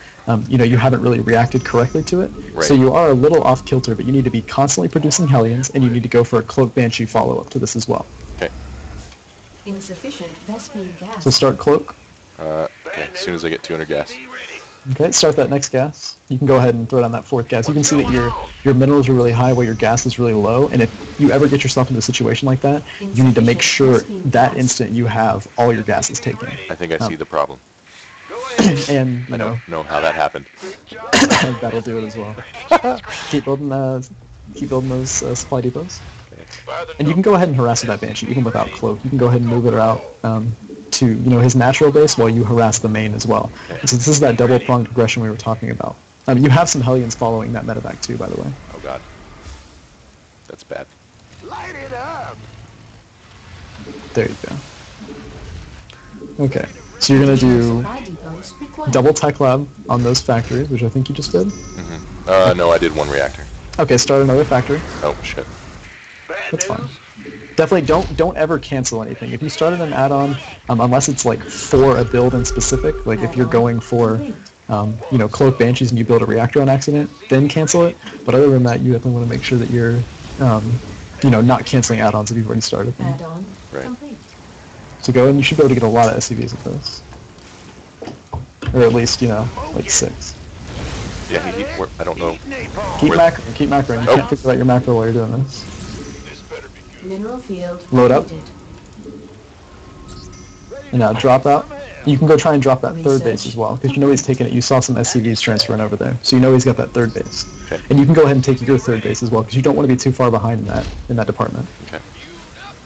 you haven't really reacted correctly to it. Right. So you are a little off kilter, but you need to be constantly producing Hellions, and you need to go for a Cloak Banshee follow-up to this as well. Okay. Insufficient Vespene gas. So start Cloak. Okay. As soon as I get 200 gas. SCV ready. Okay, start that next gas. You can go ahead and throw down that 4th gas. You can see that your minerals are really high while your gas is really low, and if you ever get yourself into a situation like that, you need to make sure that instant you have all your gases taken. I think I see the problem. Go ahead. And, I don't know how that happened. that'll do it as well. Keep building those supply depots. By the And you can go ahead and harass that Banshee, even without Cloak. You can go ahead and move it out to his natural base while you harass the main as well. And so this is that double-pronged aggression we were talking about. You have some Hellions following that medevac too, by the way. Oh god. That's bad. light it up. There you go. Okay, so you're going to do Supply depots required. double tech lab on those factories, which I think you just did. No, I did 1 reactor. Okay, start another factory. Oh shit. Bad That's fine. news. Definitely don't ever cancel anything. If you started an add-on, unless it's like for a build in specific, like if you're going for, Cloak Banshees and you build a reactor on accident, then cancel it. But other than that, you definitely want to make sure that you're, not canceling add-ons if you've already started them. Add-on Right. complete. So go and you should be able to get a lot of SCVs with this. Or at least, like 6. Yeah, I don't know. Keep Where- macroing. You Oh. can't figure out your macro while you're doing this. This better be good. Mineral field Load up. completed. And now drop out. You can go try and drop that 3rd base as well, because he's taking it. You saw some SCVs transferring over there, so he's got that 3rd base. Okay. And you can go ahead and take your 3rd base as well, because you don't want to be too far behind in that department. Okay.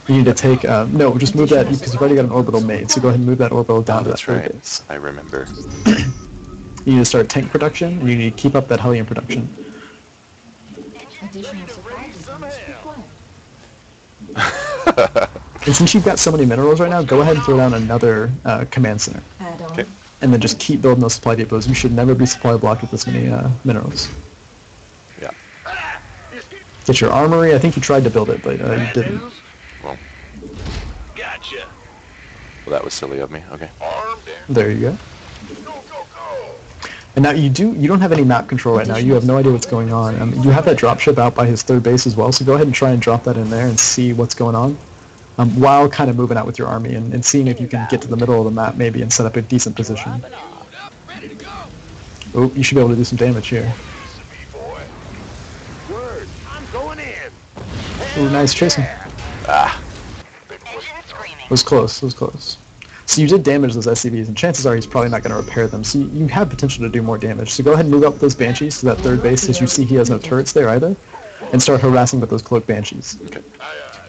You need to take no, just move that because you've already got an orbital made. So go ahead and move that orbital down to that That's 3rd right. base. I remember. You need to start tank production, and you need to keep up that Hellion production. Additional supply depots required. And since you've got so many minerals right now, go ahead and throw down another command center. Add-on Okay. and then just keep building those supply depots. You should never be supply blocked with this many minerals. Yeah. Get your armory. I think you tried to build it, but you didn't. Well, Gotcha. well, that was silly of me. Okay. Armed and There you go. go, go, go. And now you don't have any map control right now. You have no idea what's going on. You have that dropship out by his third base as well, so go ahead and try and drop that in there and see what's going on. While kind of moving out with your army and seeing if you can get to the middle of the map maybe and set up a decent position. Oh, you should be able to do some damage here. Piece of me, boy. Word. I'm going in. Ooh, nice chasing. Ah. It was close, it was close. So you did damage those SCVs, and chances are he's probably not going to repair them, so you have potential to do more damage. So go ahead and move up those Banshees to that third base, since you see he has no turrets there either, and start harassing with those Cloak Banshees. Okay.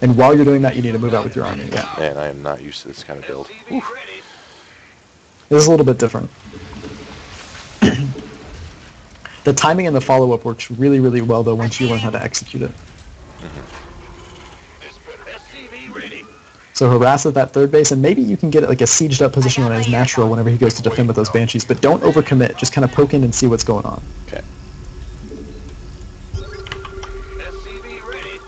And while you're doing that, you need to move out with your army, yeah. Man, I am not used to this kind of build. SCV ready. This is a little bit different. The timing and the follow-up works really, really well, though, once you learn how to execute it. This better. SCV ready. So harass at that third base, and maybe you can get like a sieged up position on his natural whenever he goes to defend with those Banshees, but don't overcommit. Just kind of poke in and see what's going on. Okay. SCV ready.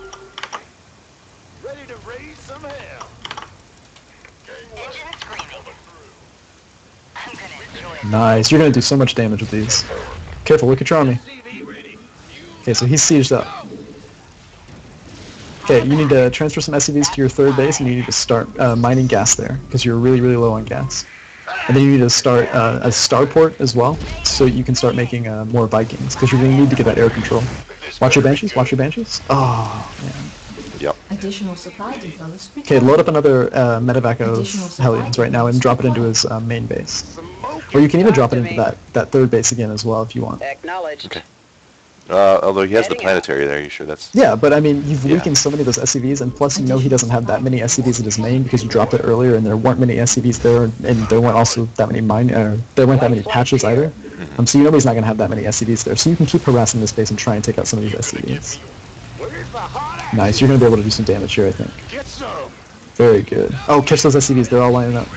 Ready to raise some hell. Engine screaming. I'm gonna enjoy it. Nice. You're going to do so much damage with these. Careful, look at your army. SCV ready. Okay, so he's sieged up. Okay, you need to transfer some SCVs to your third base, and you need to start mining gas there, because you're really, really low on gas. And then you need to start a starport as well, so you can start making more Vikings, because you're going to need to get that air control. Watch your Banshees, watch your Banshees. Oh, man. Yep. Additional supply depots. Okay, load up another medevac of Hellions right now and drop it into his main base. Or you can even drop it into that third base again as well if you want. Acknowledged. Okay. Although he has the planetary there, you sure that's... Yeah, but I mean, you've Yeah. weakened so many of those SCVs, and plus you know he doesn't have that many SCVs in his main because you dropped it earlier, and there weren't many SCVs there, and there weren't also that many there weren't that many patches either. So you know he's not going to have that many SCVs there, so you can keep harassing this base and try and take out some of these SCVs. Where's the hot action? Nice, you're going to be able to do some damage here, I think. Get some. Very good. Oh, catch those SCVs, they're all lining up.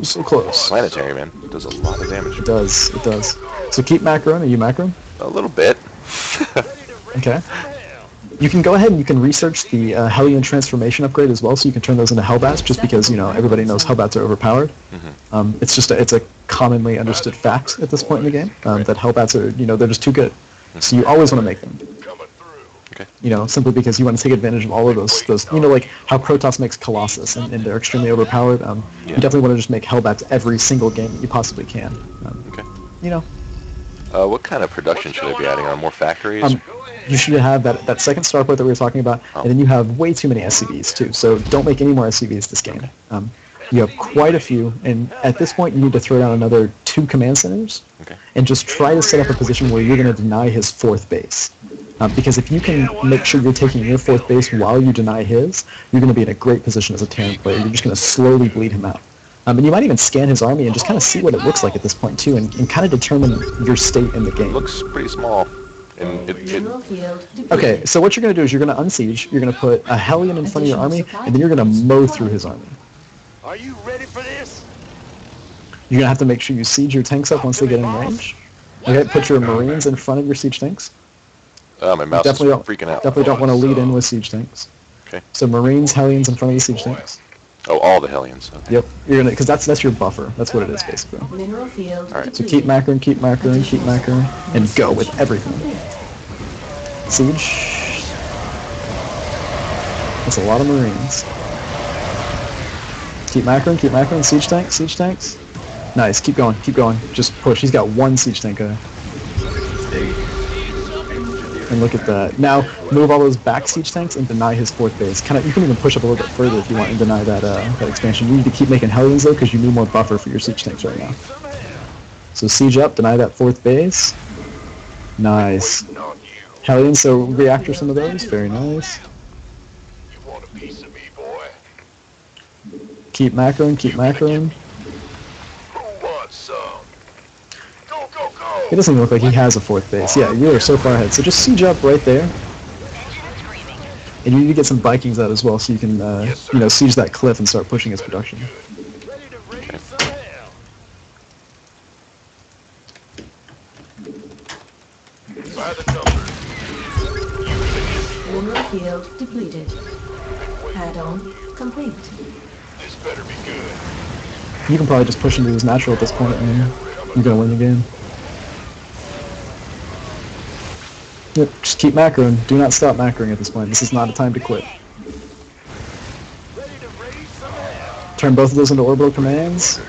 So close. Planetary, man. It does a lot of damage. It does, it does. So keep macroing, are you macroing? A little bit. Okay. You can go ahead and you can research the Hellion transformation upgrade as well, so you can turn those into Hellbats, just because, you know, everybody knows Hellbats are overpowered. It's just it's a commonly understood fact at this point in the game, that Hellbats are, you know, they're just too good. So you always want to make them. Coming through. Okay. You know, simply because you want to take advantage of all of those, you know, like how Protoss makes Colossus, and they're extremely overpowered. You definitely want to just make Hellbats every single game that you possibly can. Okay. You know, What kind of production should I be adding on? More factories? you should have that second starport that we were talking about, and then you have way too many SCVs too, so don't make any more SCVs this game. You have quite a few, and at this point you need to throw down another 2 command centers, Okay. and just try to set up a position where you're going to deny his 4th base. Because if you can make sure you're taking your 4th base while you deny his, you're going to be in a great position as a Terran player. You're just going to slowly bleed him out. And you might even scan his army and just kind of see what it looks like at this point too, and kind of determine your state in the game. Looks pretty small. And Mineral field depleted. Okay, so what you're going to do is you're going to unsiege, you're going to put a Hellion in front of your army, and then you're going to mow through his army. Are you ready for this? You're going to have to make sure you siege your tanks up once they get in range. Okay, put your Marines in front of your siege tanks. my mouse is Definitely don't, freaking out. definitely don't want to lead in with siege tanks. Okay. So Marines, Hellions in front of your siege tanks. Oh, all the Hellions. Okay. Yep, you're gonna, because that's your buffer. That's what it is basically. Mineral field All right, So depleted. keep macroing, keep macroing, keep macroing, and go with everything. Siege. That's a lot of Marines. Keep macroing, siege tanks, siege tanks. Nice, keep going, keep going. Just push. He's got 1 siege tank. And look at that. Now move all those back siege tanks and deny his 4th base. Kind of, you can even push up a little bit further if you want and deny that that expansion. You need to keep making Hellions though, because you need more buffer for your siege tanks right now. So siege up, deny that 4th base. Nice. Waiting on you. Hellions, so reactor some of those. Very nice. You want a piece of me, boy? Keep macroing, keep macroing. Who wants some? Go, go, go! It doesn't even look like he has a 4th base. Yeah, you are so far ahead. So just siege up right there. And you need to get some Vikings out as well, so you can, you know, siege that cliff and start pushing his production. Ready to raise some hell. Mineral field depleted. Add-on complete. This better be good. You can probably just push into his natural at this point, and you're gonna win the game. Yep, just keep macroing. Do not stop macroing at this point. This is not a time to quit. Ready to raise some hell. Turn both of those into orbital commands.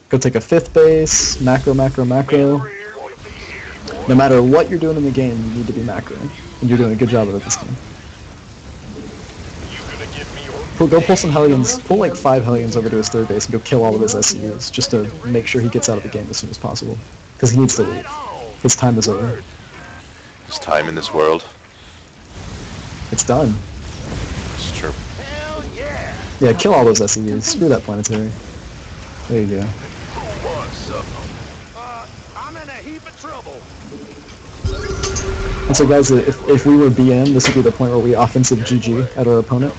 Go take a 5th base. Macro, macro, macro. No matter what you're doing in the game, you need to be macroing. And you're doing a good job of it this game. You gonna give me Go pull some Hellions. Pull like 5 Hellions over to his 3rd base and go kill all of his SCUs, just to make sure he gets out of the game as soon as possible. Because he needs to leave. His time is over. There's time in this world. It's done. It's true. Hell yeah! Yeah, kill all those SCUs. Screw that planetary. There you go. Who wants some? I'm in a heap of trouble. And so guys, if we were BM, this would be the point where we offensive GG at our opponent.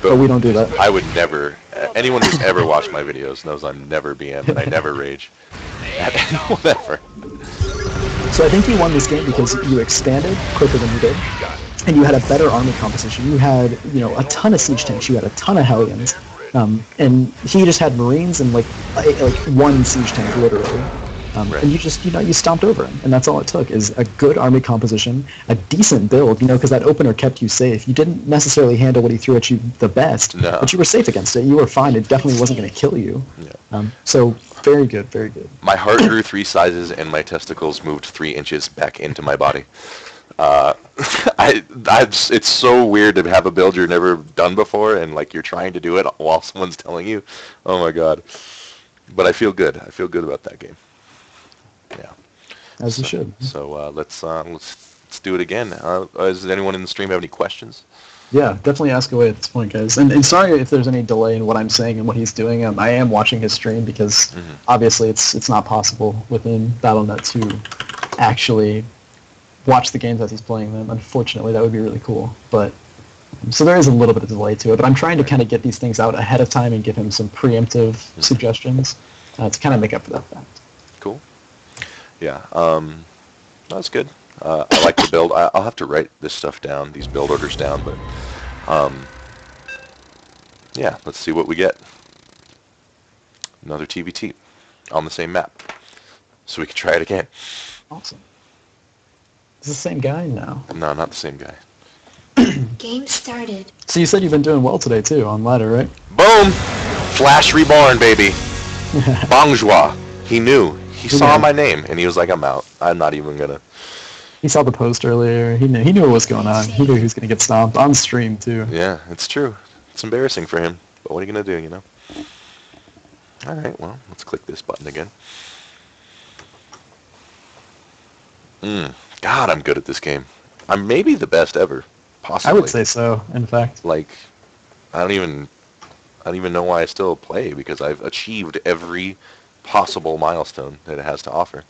But we don't do that. I would never. Anyone who's ever watched my videos knows I'm never BM and I never rage at anyone ever. So I think you won this game because you expanded quicker than you did, and you had a better army composition. You had, you know, a ton of siege tanks. You had a ton of Hellions, and he just had Marines and like 1 siege tank literally. Right. And you just, you know, you stomped over him, and that's all it took, is a good army composition, a decent build, you know, because that opener kept you safe. You didn't necessarily handle what he threw at you the best, No. but you were safe against it. You were fine. It definitely wasn't going to kill you. Yeah. So very good, very good. My heart grew 3 sizes and my testicles moved 3 inches back into my body. It's so weird to have a build you've never done before, and like you're trying to do it while someone's telling you. Oh my god! But I feel good. I feel good about that game. Yeah. As you should. So let's do it again. Does anyone in the stream have any questions? Yeah, definitely ask away at this point, guys. And sorry if there's any delay in what I'm saying and what he's doing. I am watching his stream because obviously it's not possible within BattleNet to actually watch the games as he's playing them. Unfortunately, that would be really cool. But so there is a little bit of delay to it. But I'm trying to kind of get these things out ahead of time and give him some preemptive suggestions to kind of make up for that fact. Cool. Yeah. That's good. I like the build. I'll have to write this stuff down, these build orders down, but yeah, let's see what we get. Another TVT on the same map, so we can try it again. Awesome. Is this the same guy? No. No, not the same guy. Game started. So you said you've been doing well today, too, on ladder, right? Boom! Flash reborn, baby. Bonjour. He knew. He saw my name, and he was like, I'm out. I'm not even gonna... He saw the post earlier. He knew what was going on. He knew he was going to get stomped on stream, too. Yeah, it's true. It's embarrassing for him, but what are you going to do, you know? Alright, well, let's click this button again. God, I'm good at this game. I'm maybe the best ever, possibly. I would say so, in fact. Like, I don't even know why I still play, because I've achieved every possible milestone that it has to offer.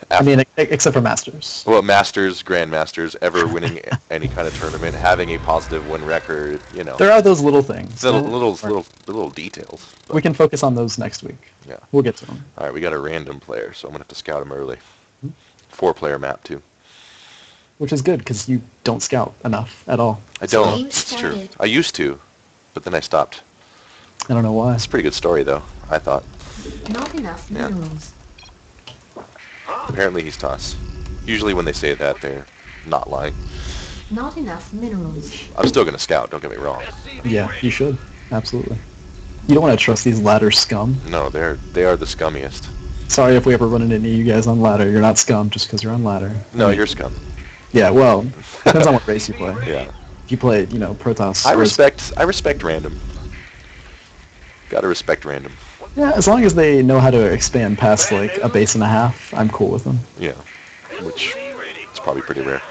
I mean, except for Masters. Well, Masters, Grandmasters, ever winning any kind of tournament, having a positive win record, you know. There are those little things. Little details. But we can focus on those next week. Yeah. We'll get to them. All right, we got a random player, so I'm going to have to scout him early. 4-player map, too. Which is good, because you don't scout enough at all. I don't. Game It's true. started. I used to, but then I stopped. I don't know why. It's a pretty good story, though, I thought. Not enough Yeah. minerals. Apparently he's toss. Usually when they say that, they're not lying. Not enough minerals. I'm still going to scout, don't get me wrong. Yeah, you should. Absolutely. You don't want to trust these ladder scum. No, they are the scummiest. Sorry if we ever run into you guys on ladder. You're not scum just because you're on ladder. No, you're scum. Yeah, well, depends on what race you play. Yeah. If you play, you know, Protoss. I respect random. Gotta respect random. Yeah, as long as they know how to expand past, like, a base and a half, I'm cool with them. Yeah. Which is probably pretty rare.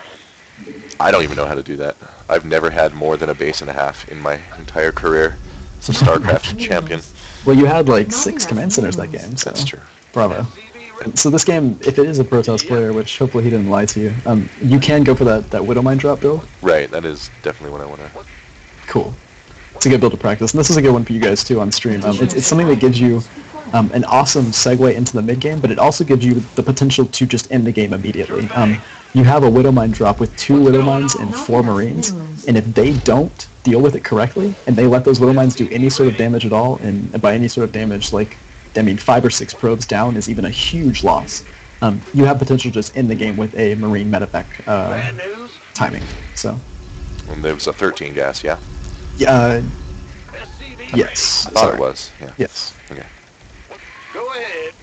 I don't even know how to do that. I've never had more than a base and a half in my entire career as a StarCraft champion. Well, you had, like, 6 command centers that game, so... That's true. Bravo. So this game, if it is a Protoss player, which hopefully he didn't lie to you, you can go for that Widowmine drop build. Right, that is definitely what I want to... Cool. It's a good build to practice, and this is a good one for you guys too on stream. It's something that gives you an awesome segue into the mid game, but it also gives you the potential to just end the game immediately. you have a Widow Mine drop with 2 Widow Mines and 4 Marines, and if they don't deal with it correctly, and they let those Widow Mines do any sort of damage at all, and by any sort of damage, like, I mean, 5 or 6 probes down is even a huge loss. You have potential just in the game with a Marine medevac timing. So. And there was a 13 gas, yeah? Yes. I thought it was, yeah. Yes. Okay. Go ahead.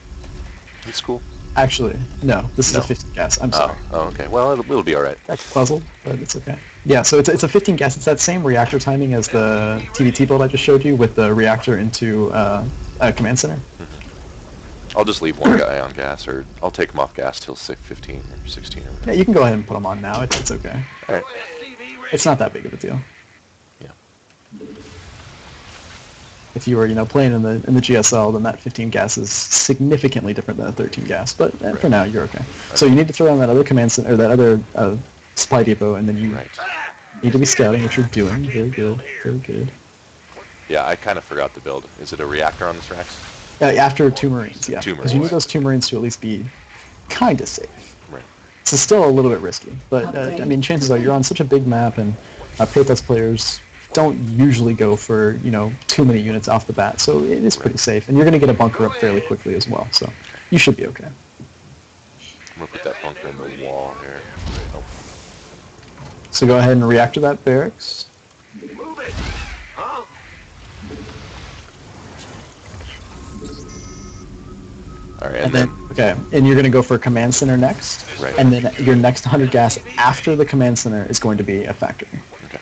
It's cool. Actually, no. This is a 15 gas. I'm sorry. Oh, okay. Well, it'll be all right. That's puzzled, but it's okay. Yeah, so it's a 15 gas. It's that same reactor timing as the TVT build I just showed you with the reactor into a command center. I'll just leave one guy on gas, or I'll take him off gas till 15 or 16 or whatever. Yeah, you can go ahead and put them on now. It's okay. All right. It's not that big of a deal. Yeah. If you were, playing in the GSL, then that 15 gas is significantly different than a 13 gas. But for now, you're okay. So you need to throw on that other command center, or that other supply depot, and then you need to be scouting, which you're doing. Very good. Very good. Yeah, I kind of forgot the build. Is it a reactor on this Rex? After 2 Marines, yeah. 2 Because you need Marines. those 2 Marines to at least be kind of safe. Right. So still a little bit risky, but I mean, chances are you're on such a big map, and Pathos players don't usually go for too many units off the bat, so it is pretty safe, and you're going to get a bunker up fairly quickly as well, so you should be okay. I'm gonna put that bunker in the wall here. Oh. So go ahead and reactor that barracks. Move it. Huh? All right, And then, okay, and you're going to go for a command center next, Right. and then your next 100 gas after the command center is going to be a factory. Okay.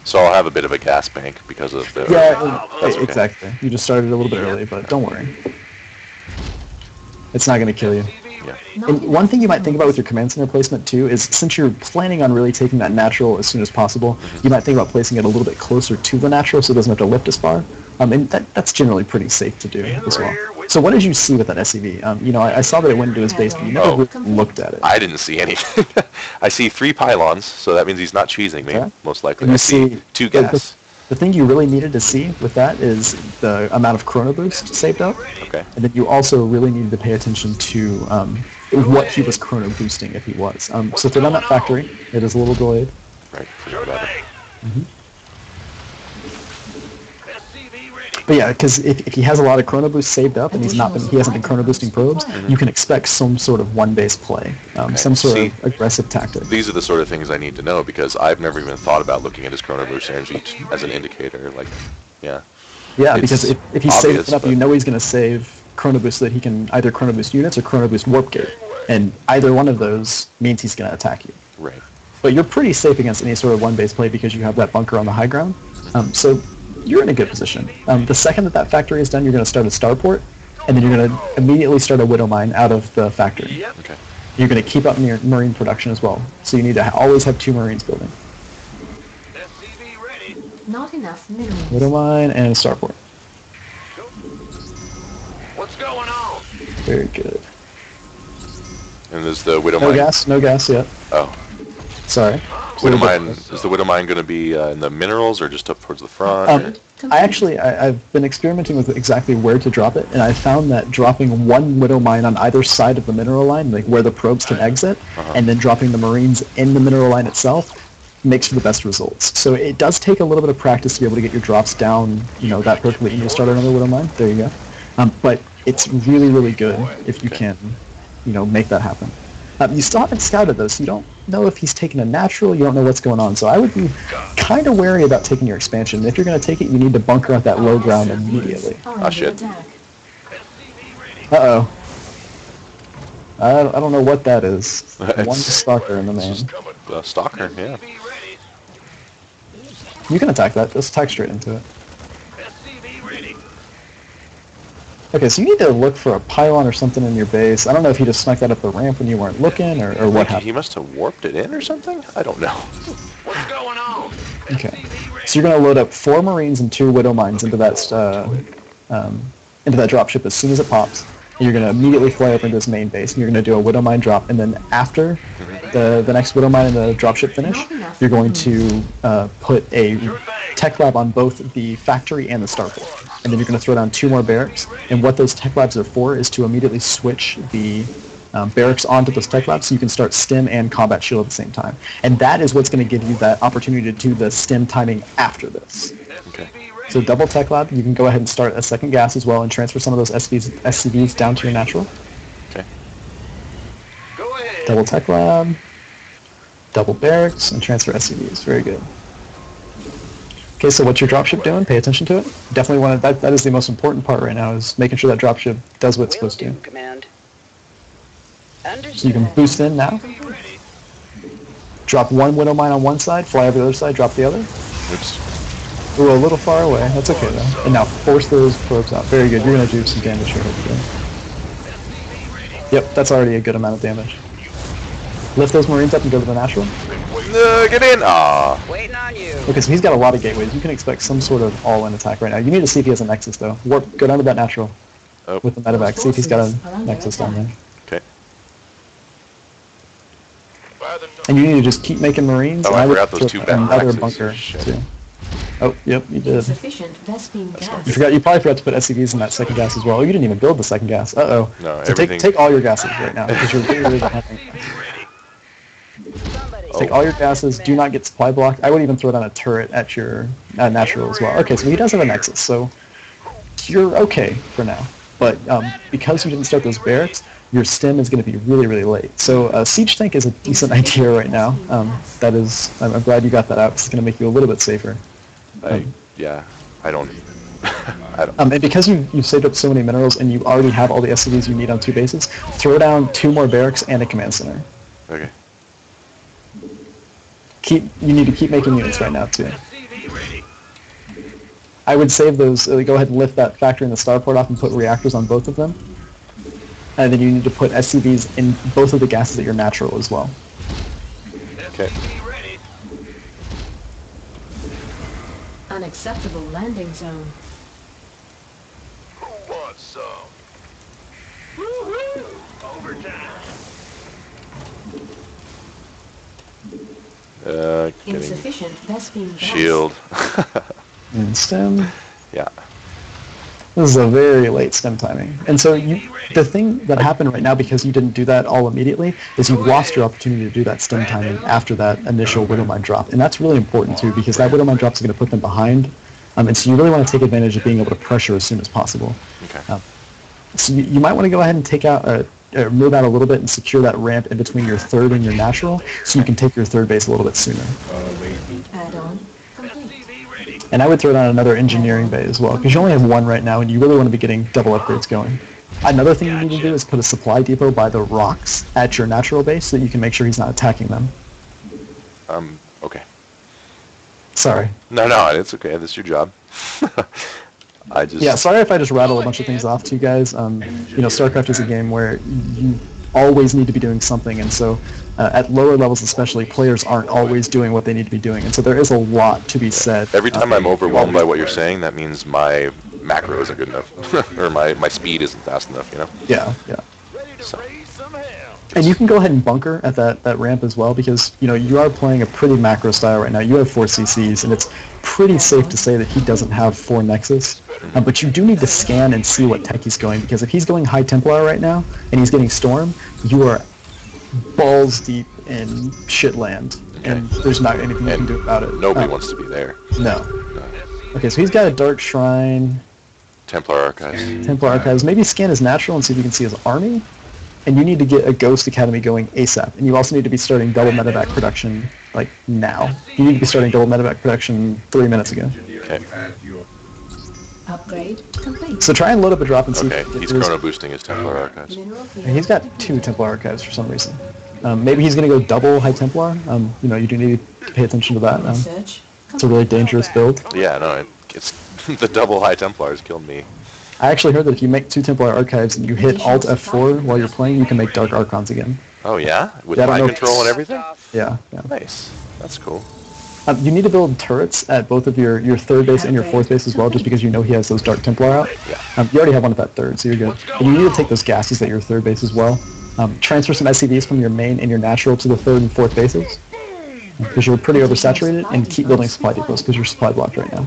So I'll have a bit of a gas bank because of the... Yeah, That's okay. exactly. You just started a little bit early, but don't worry. It's not going to kill you. Yeah. And one thing you might think about with your command center placement too is, since you're planning on really taking that natural as soon as possible, you might think about placing it a little bit closer to the natural so it doesn't have to lift as far. And that's generally pretty safe to do as well. So what did you see with that SCV? I saw that it went into his base, but you never really looked at it. I didn't see anything. I see 3 pylons, so that means he's not cheesing me, Okay. most likely. And I you see 2 gas. The thing you really needed to see with that is the amount of chrono boost saved up. Okay. And then you also really needed to pay attention to what he was chrono boosting if he was. So throw down that factory. It is a little delayed. Right, forgot about it. SCV ready. But yeah, because if he has a lot of chrono boost saved up and he hasn't been chrono boosting probes, you can expect some sort of one-base play, some sort of aggressive tactic. These are the sort of things I need to know because I've never even thought about looking at his chrono boost energy as an indicator. Like, yeah. Yeah, It's because if he obvious, saves it up, but- you know he's going to save chrono boost so that he can either chrono boost units or chrono boost warp gate, and either one of those means he's going to attack you. Right. But you're pretty safe against any sort of one-base play because you have that bunker on the high ground. So you're in a good position. The second that factory is done, you're going to start a starport, and then you're going to immediately start a Widow Mine out of the factory. Yep. Okay. You're going to keep up your Marine production as well. So you need to always have 2 Marines building. SCV ready. Not enough minerals. Widow Mine and a starport. What's going on? Very good. And is the Widow No Mine... gas? No gas yet. Oh. Sorry. Widow Mine... Is the Widow Mine going to be in the minerals or just up towards the front? or- I've been experimenting with exactly where to drop it, and I found that dropping 1 Widow Mine on either side of the mineral line, like where the probes can exit, and then dropping the Marines in the mineral line itself, makes for the best results. So it does take a little bit of practice to be able to get your drops down, that perfectly, and you'll start another Widow Mine. There you go. But it's really, really good if you can, make that happen. You still haven't scouted though, so you don't know if he's taking a natural, you don't know what's going on. So I would be kind of wary about taking your expansion. If you're going to take it, you need to bunker out that low ground immediately. Under shit. attack. SCV ready. Uh-oh. I don't know what that is. One stalker in the main. The Stalker, yeah. SCV ready. You can attack that. Just attack straight into it. SCV ready. Okay, so you need to look for a pylon or something in your base. I don't know if he just snuck that up the ramp when you weren't looking, or what Like, happened. he must have warped it in or something? I don't know. What's going on? Okay. SCV ready. So you're going to load up 4 Marines and 2 Widow Mines into that dropship as soon as it pops. And you're going to immediately fly up into his main base, and you're going to do a Widow Mine drop. And then after the next Widow Mine and the dropship finish, you're going to put a tech lab on both the factory and the starport. And then you're going to throw down 2 more barracks. And what those tech labs are for is to immediately switch the barracks onto those tech labs so you can start stim and combat shield at the same time. And that is what's going to give you that opportunity to do the stim timing after this. Okay. So double tech lab, you can go ahead and start a second gas as well and transfer some of those SCVs down to your natural. Okay. Go ahead. Double tech lab, double barracks, and transfer SCVs. Very good. Okay, so what's your dropship doing? Pay attention to it. Definitely want to, that is the most important part right now, is making sure that dropship does what it's supposed to do. Command. So you can boost in now. Drop one Widow Mine on one side, fly over the other side, drop the other. Oops. Ooh, a little far away. That's okay though. And now force those probes out. Very good. You're going to do some damage here. Yep, that's already a good amount of damage. Lift those Marines up and go to the natural. Get in! Ah. Waiting on you. Okay, so he's got a lot of gateways. You can expect some sort of all-in attack right now. You need to see if he has a Nexus though. Warp, go down to that natural Oh. with the medevac. See if he's got a Nexus down there. Okay. And you need to just keep making Marines. Oh, and I would forgot those put two another Nexus. bunker Shit. too. Oh, yep, you did. Insufficient Vespene gas. You probably forgot to put SCVs in that second gas as well. Oh, you didn't even build the second gas. Uh-oh. No, So everything- take all your gases right now, because you're really behind. Take all your gases, do not get supply blocked. I would even throw down a turret at your natural as well. Okay, so he does have a Nexus, so you're okay for now. But because you didn't start those barracks, your stim is going to be really, really late. So siege tank is a decent idea right now. That is, I'm glad you got that out, because it's going to make you a little bit safer. Yeah, I don't. I don't. And because you've saved up so many minerals and you already have all the SCVs you need on 2 bases, throw down 2 more barracks and a command center. Okay. You need to keep making units right now too. I would save those. Go ahead and lift that factory and the starport off and put reactors on both of them. And then you need to put SCVs in both of the gases at your natural as well. Okay. Unacceptable landing zone. Who wants some? Woo-hoo! Overtime. Getting Insufficient Vespene gas. shield. And stem. Yeah. This is a very late stem timing. And so the thing that happened right now, because you didn't do that all immediately, is you lost your opportunity to do that stem timing after that initial Widow Mine drop. And that's really important too, because that Widow Mine drop is going to put them behind. And so you really want to take advantage of being able to pressure as soon as possible. Okay. So you might want to go ahead and take out, move out a little bit and secure that ramp in between your third and your natural, so you can take your third base a little bit sooner. Add-on complete. And I would throw down another engineering bay as well, because you only have 1 right now, and you really want to be getting double upgrades going. Another thing you need to do is put a supply depot by the rocks at your natural base, so that you can make sure he's not attacking them. Okay. Sorry. No, it's okay. That's your job. I just. Yeah, sorry if I just rattle a bunch of things off to you guys. StarCraft is a game where you always need to be doing something, and so at lower levels especially, players aren't always doing what they need to be doing, and so there is a lot to be said. Every time I'm overwhelmed by what you're saying, that means my macro isn't good enough, or my speed isn't fast enough, you know? Yeah. Ready to raise some hell. And you can go ahead and bunker at that ramp as well, because you are playing a pretty macro style right now. You have 4 CCs, and it's pretty safe to say that he doesn't have 4 Nexus. But you do need to scan and see what tech he's going, because if he's going High Templar right now and he's getting Storm, you are balls deep in shit land, and there's not anything you can do about it. Nobody wants to be there. No. Okay, so he's got a Dark Shrine, Templar Archives. Templar Archives. Maybe scan his natural and see if you can see his army. And you need to get a Ghost Academy going ASAP. And you also need to be starting double medevac production, like, now. You need to be starting double medevac production 3 minutes ago. Okay. Upgrade complete. So try and load up a drop and see Okay, if he's there's... chrono boosting his Templar Archives. Mineral field. He's got 2 Templar Archives for some reason. Maybe he's going to go double High Templar. You do need to pay attention to that. Research It's a really dangerous build. Yeah, no, it's the double High Templars killed me. I actually heard that if you make 2 Templar Archives and you hit Alt F4 while you're playing, you can make Dark Archons again. Oh yeah? With Yeah, I don't mind know if control and everything? Yeah. Nice. That's cool. You need to build turrets at both of your 3rd base and your 4th base as well, just because you know he has those Dark Templar out. Yeah. You already have one at that 3rd, so you're good. And you need to take those gases at your 3rd base as well. Transfer some SCVs from your main and your natural to the 3rd and 4th bases, because you're pretty oversaturated, and keep building supply depots, because you're supply blocked right now.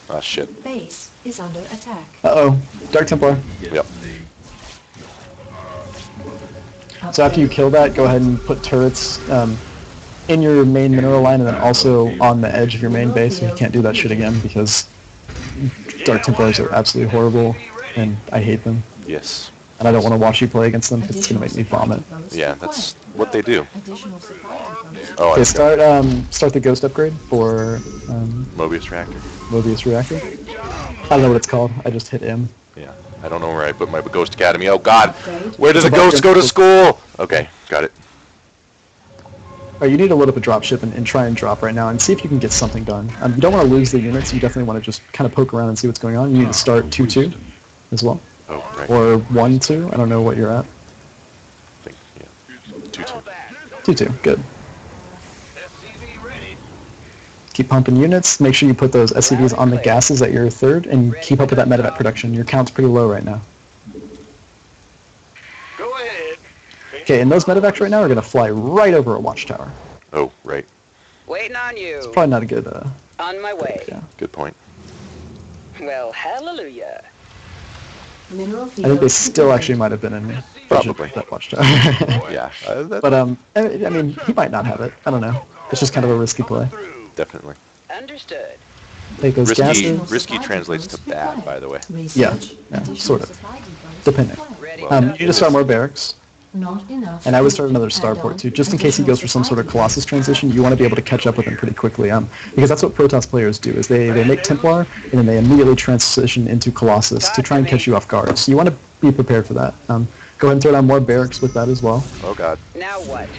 Ah, shit. base is under attack. Uh-oh. Dark Templar. Yep. So after you kill that, go ahead and put turrets in your main mineral line and then also on the edge of your main base. You can't do that shit again because Dark Templars are absolutely horrible and I hate them. Yes. And I don't want to watch you play against them because it's going to make me vomit. Yeah, that's what they do. Additional supply depots. Oh, Okay, start the ghost upgrade for Mobius reactor. Mobius Reactor. I don't know what it's called. I just hit M. Yeah, I don't know where I put my Ghost Academy. Oh God, where does It's a above ghost your- go to school? Okay, got it. Or you need to load up a dropship and try and drop right now and see if you can get something done. You don't want to lose the units. You definitely want to just kind of poke around and see what's going on. You need to start 2-2 as well. Oh, right. Or 1-2. I don't know what you're at. I think, yeah. 2-2. 2-2. Good. SCV ready. Keep pumping units. Make sure you put those SCVs on the gases at your third and keep up with that medevac production. Your count's pretty low right now. Go ahead. Okay, and those medevacs right now are going to fly right over a watchtower. Oh, right. Waiting on you. Probably not a good, On my way. yeah. Good point. Well, hallelujah. Mineral I think they field still depleted. actually might have been in Probably. that watchtower. Yeah, But, I mean, he might not have it. I don't know. It's just kind of a risky play. definitely. Understood. Take those Risky, gases. risky translates to bad, by the way. Research, Yeah, additional sort of. supply depots Depending. required. Ready. Well, You need to start more barracks. Not enough. And I would start another starport too, just in case he goes for some sort of Colossus transition. You want to be able to catch up with him pretty quickly, because that's what Protoss players do. Is they make Templar and then they immediately transition into Colossus to try and catch you off guard. So you want to be prepared for that. Go ahead and throw down more barracks with that as well. Oh God. Now what?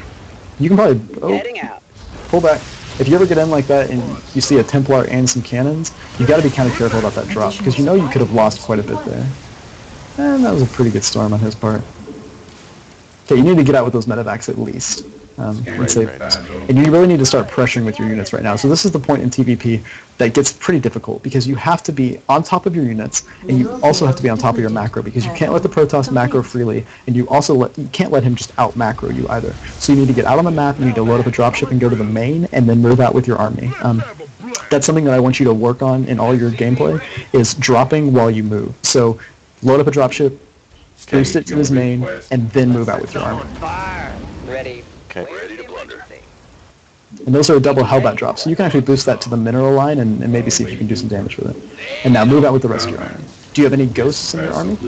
You can probably Heading out. pull back. If you ever get in like that and you see a Templar and some cannons, you got to be kind of careful about that drop because you know you could have lost quite a bit there. And that was a pretty good storm on his part. Okay, you need to get out with those medevacs at least. And you really need to start pressuring with your units right now. So this is the point in TVP that gets pretty difficult because you have to be on top of your units and you also have to be on top of your macro because you can't let the Protoss macro freely and you can't let him just out macro you either. So you need to get out on the map, you need to load up a dropship and go to the main and then move out with your army. That's something that I want you to work on in all your gameplay is dropping while you move. So load up a dropship, boost it to his main, and then move out with your army. Fire. Ready. Okay. Ready to plunder. And those are a double Hellbat drop, so you can actually boost that to the mineral line and maybe see if you can do some damage with it. And now move out with the rest of your army. Do you have any ghosts in your army?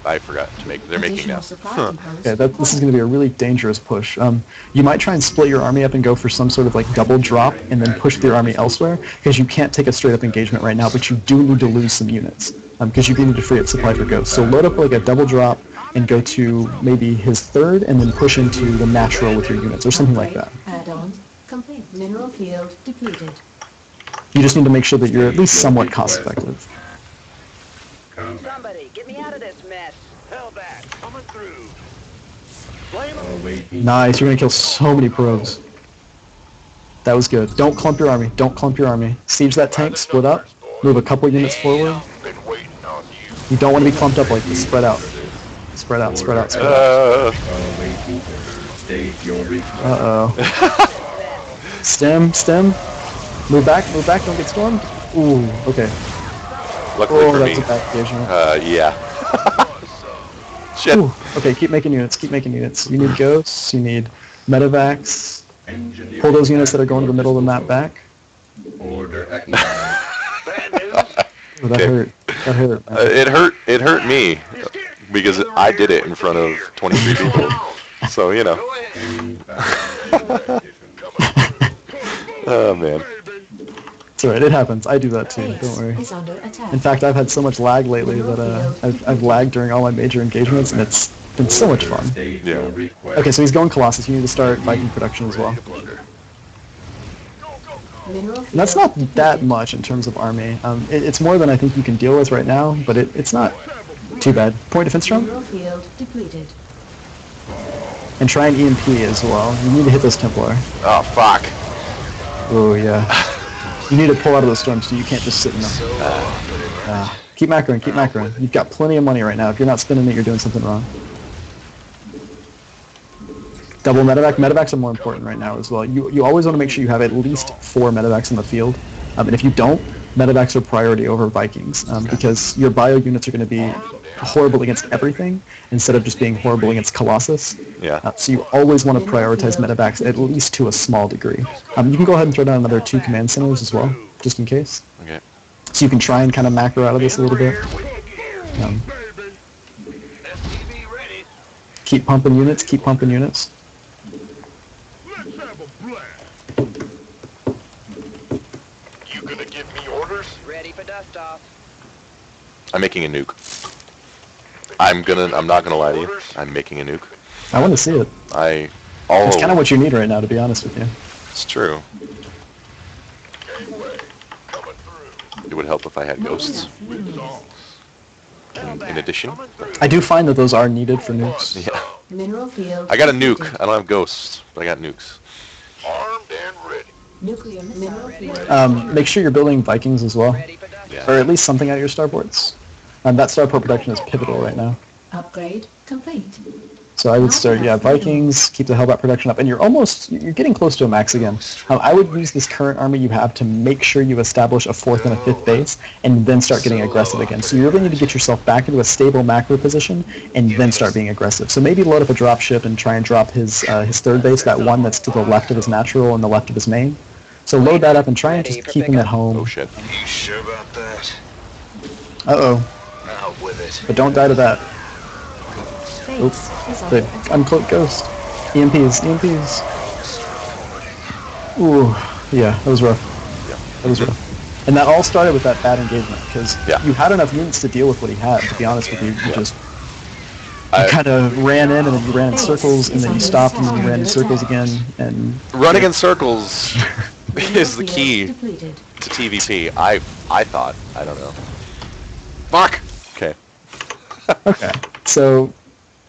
I forgot to make. They're making now. Additional supply depots Okay, this is going to be a really dangerous push. You might try and split your army up and go for some sort of like double drop and then push your army elsewhere because you can't take a straight up engagement right now, but you do need to lose some units because you do need to free up supply for ghosts. So load up like a double drop and go to maybe his third and then push into the natural with your units or something like that. Add-on complete. Mineral field depleted. You just need to make sure that you're at least somewhat cost effective. Somebody, get me out of this mess. Hellbat coming through. Flame 'em. Nice, you're going to kill so many probes. That was good. Don't clump your army. Don't clump your army. Siege that tank, split up, move a couple units forward. Been waiting on you. You don't want to be clumped up like this. Spread out. Spread out, spread out, spread out. Uh-oh. Stem. Move back, don't get stormed. Ooh, okay. Luckily Oh, for that's me. a bad engagement. Yeah. Shit. Ooh, okay, keep making units, You need ghosts, you need medevacs. Pull those units that are going to the middle of the map back. Bad news. Oh, that hurt. That hurt. man. It hurt me because I did it in front of 23 people. So you know. Go ahead. Oh man. It's alright, it happens. I do that too, don't Base worry. is under attack. In fact, I've had so much lag lately that I've lagged during all my major engagements, and it's been so much fun. Yeah. Okay, so he's going Colossus. You need to start Viking production as well. Mineral And that's field not that much in terms of army. It's more than I think you can deal with right now, but it's not too bad. Point defense strong, Mineral field depleted. and try an EMP as well. You need to hit those Templar. Oh fuck. Oh yeah. You need to pull out of those storms, so you can't just sit in them. Keep macroing, keep macroing. You've got plenty of money right now. If you're not spending it, you're doing something wrong. Double medevac. Medevacs are more important right now as well. You always want to make sure you have at least 4 medevacs in the field. And if you don't, medevacs are priority over Vikings because your bio units are going to be horrible against everything instead of just being horrible against Colossus. Yeah. So you always want to prioritize medevacs at least to a small degree. You can go ahead and throw down another 2 command centers as well, just in case. Okay. So you can try and kind of macro out of this a little bit. SCV ready. Keep pumping units, keep pumping units. Let's have a blast. You gonna give me orders? Ready for dust off. I'm making a nuke. I'm not gonna lie to you. I'm making a nuke. I want to see it. It's kind of what you need right now, to be honest with you. It's true. Gateway coming through. It would help if I had ghosts. Results. In addition. I do find that those are needed for nukes. Yeah. Mineral field. I got a nuke. depleted. I don't have ghosts, but I got nukes. Armed and ready. Nuclear mineral field. Make sure you're building Vikings as well, Ready for dust Yeah. or at least something out of your starports. That starport production is pivotal right now. Upgrade complete. So I would start, Vikings, keep the Hellbat production up, and you're getting close to a max again. I would use this current army you have to make sure you establish a 4th and a 5th base, and then start getting aggressive again. So you really need to get yourself back into a stable macro position, and then start being aggressive. So maybe load up a drop ship and try and drop his 3rd base, that one that's to the left of his natural and the left of his main. So load that up and try and just keep him at home. Oh shit. You sure about that? Uh-oh, Out with it. but don't die to that. Base Oops, is the under attack. uncloaked ghost. EMPs. Ooh, yeah, that was rough. That was rough. And that all started with that bad engagement, because Yeah. you had enough units to deal with what he had, to be honest with you. You just I- kind of ran in, and then you ran in circles, and then you stopped, and then you ran in circles again, and... Running in circles is the Mineral key field depleted. to TVP. I thought. I don't know. Fuck! Okay. Okay, so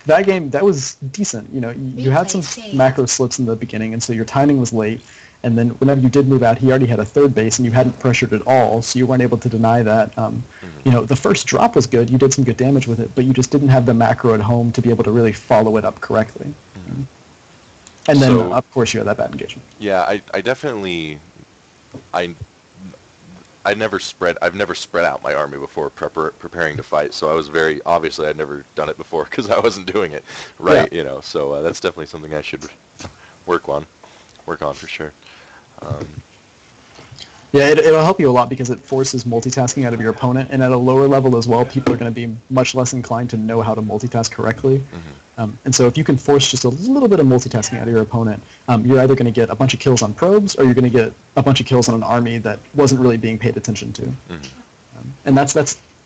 that game, that was decent. You know, you had some macro slips in the beginning, and so your timing was late. And then whenever you did move out, he already had a 3rd base, and you hadn't pressured at all, so you weren't able to deny that. You know, the first drop was good. You did some good damage with it, but you just didn't have the macro at home to be able to really follow it up correctly. And then, So- of course, you had that bad engagement. Yeah, I definitely, I've never spread out my army before preparing to fight. So I was obviously I'd never done it before because I wasn't doing it right, Yeah. you know. So that's definitely something I should work on for sure. Yeah, it'll help you a lot because it forces multitasking out of your opponent, and at a lower level as well, people are going to be much less inclined to know how to multitask correctly. And so if you can force just a little bit of multitasking out of your opponent, you're either going to get a bunch of kills on probes, or you're going to get a bunch of kills on an army that wasn't really being paid attention to. And that's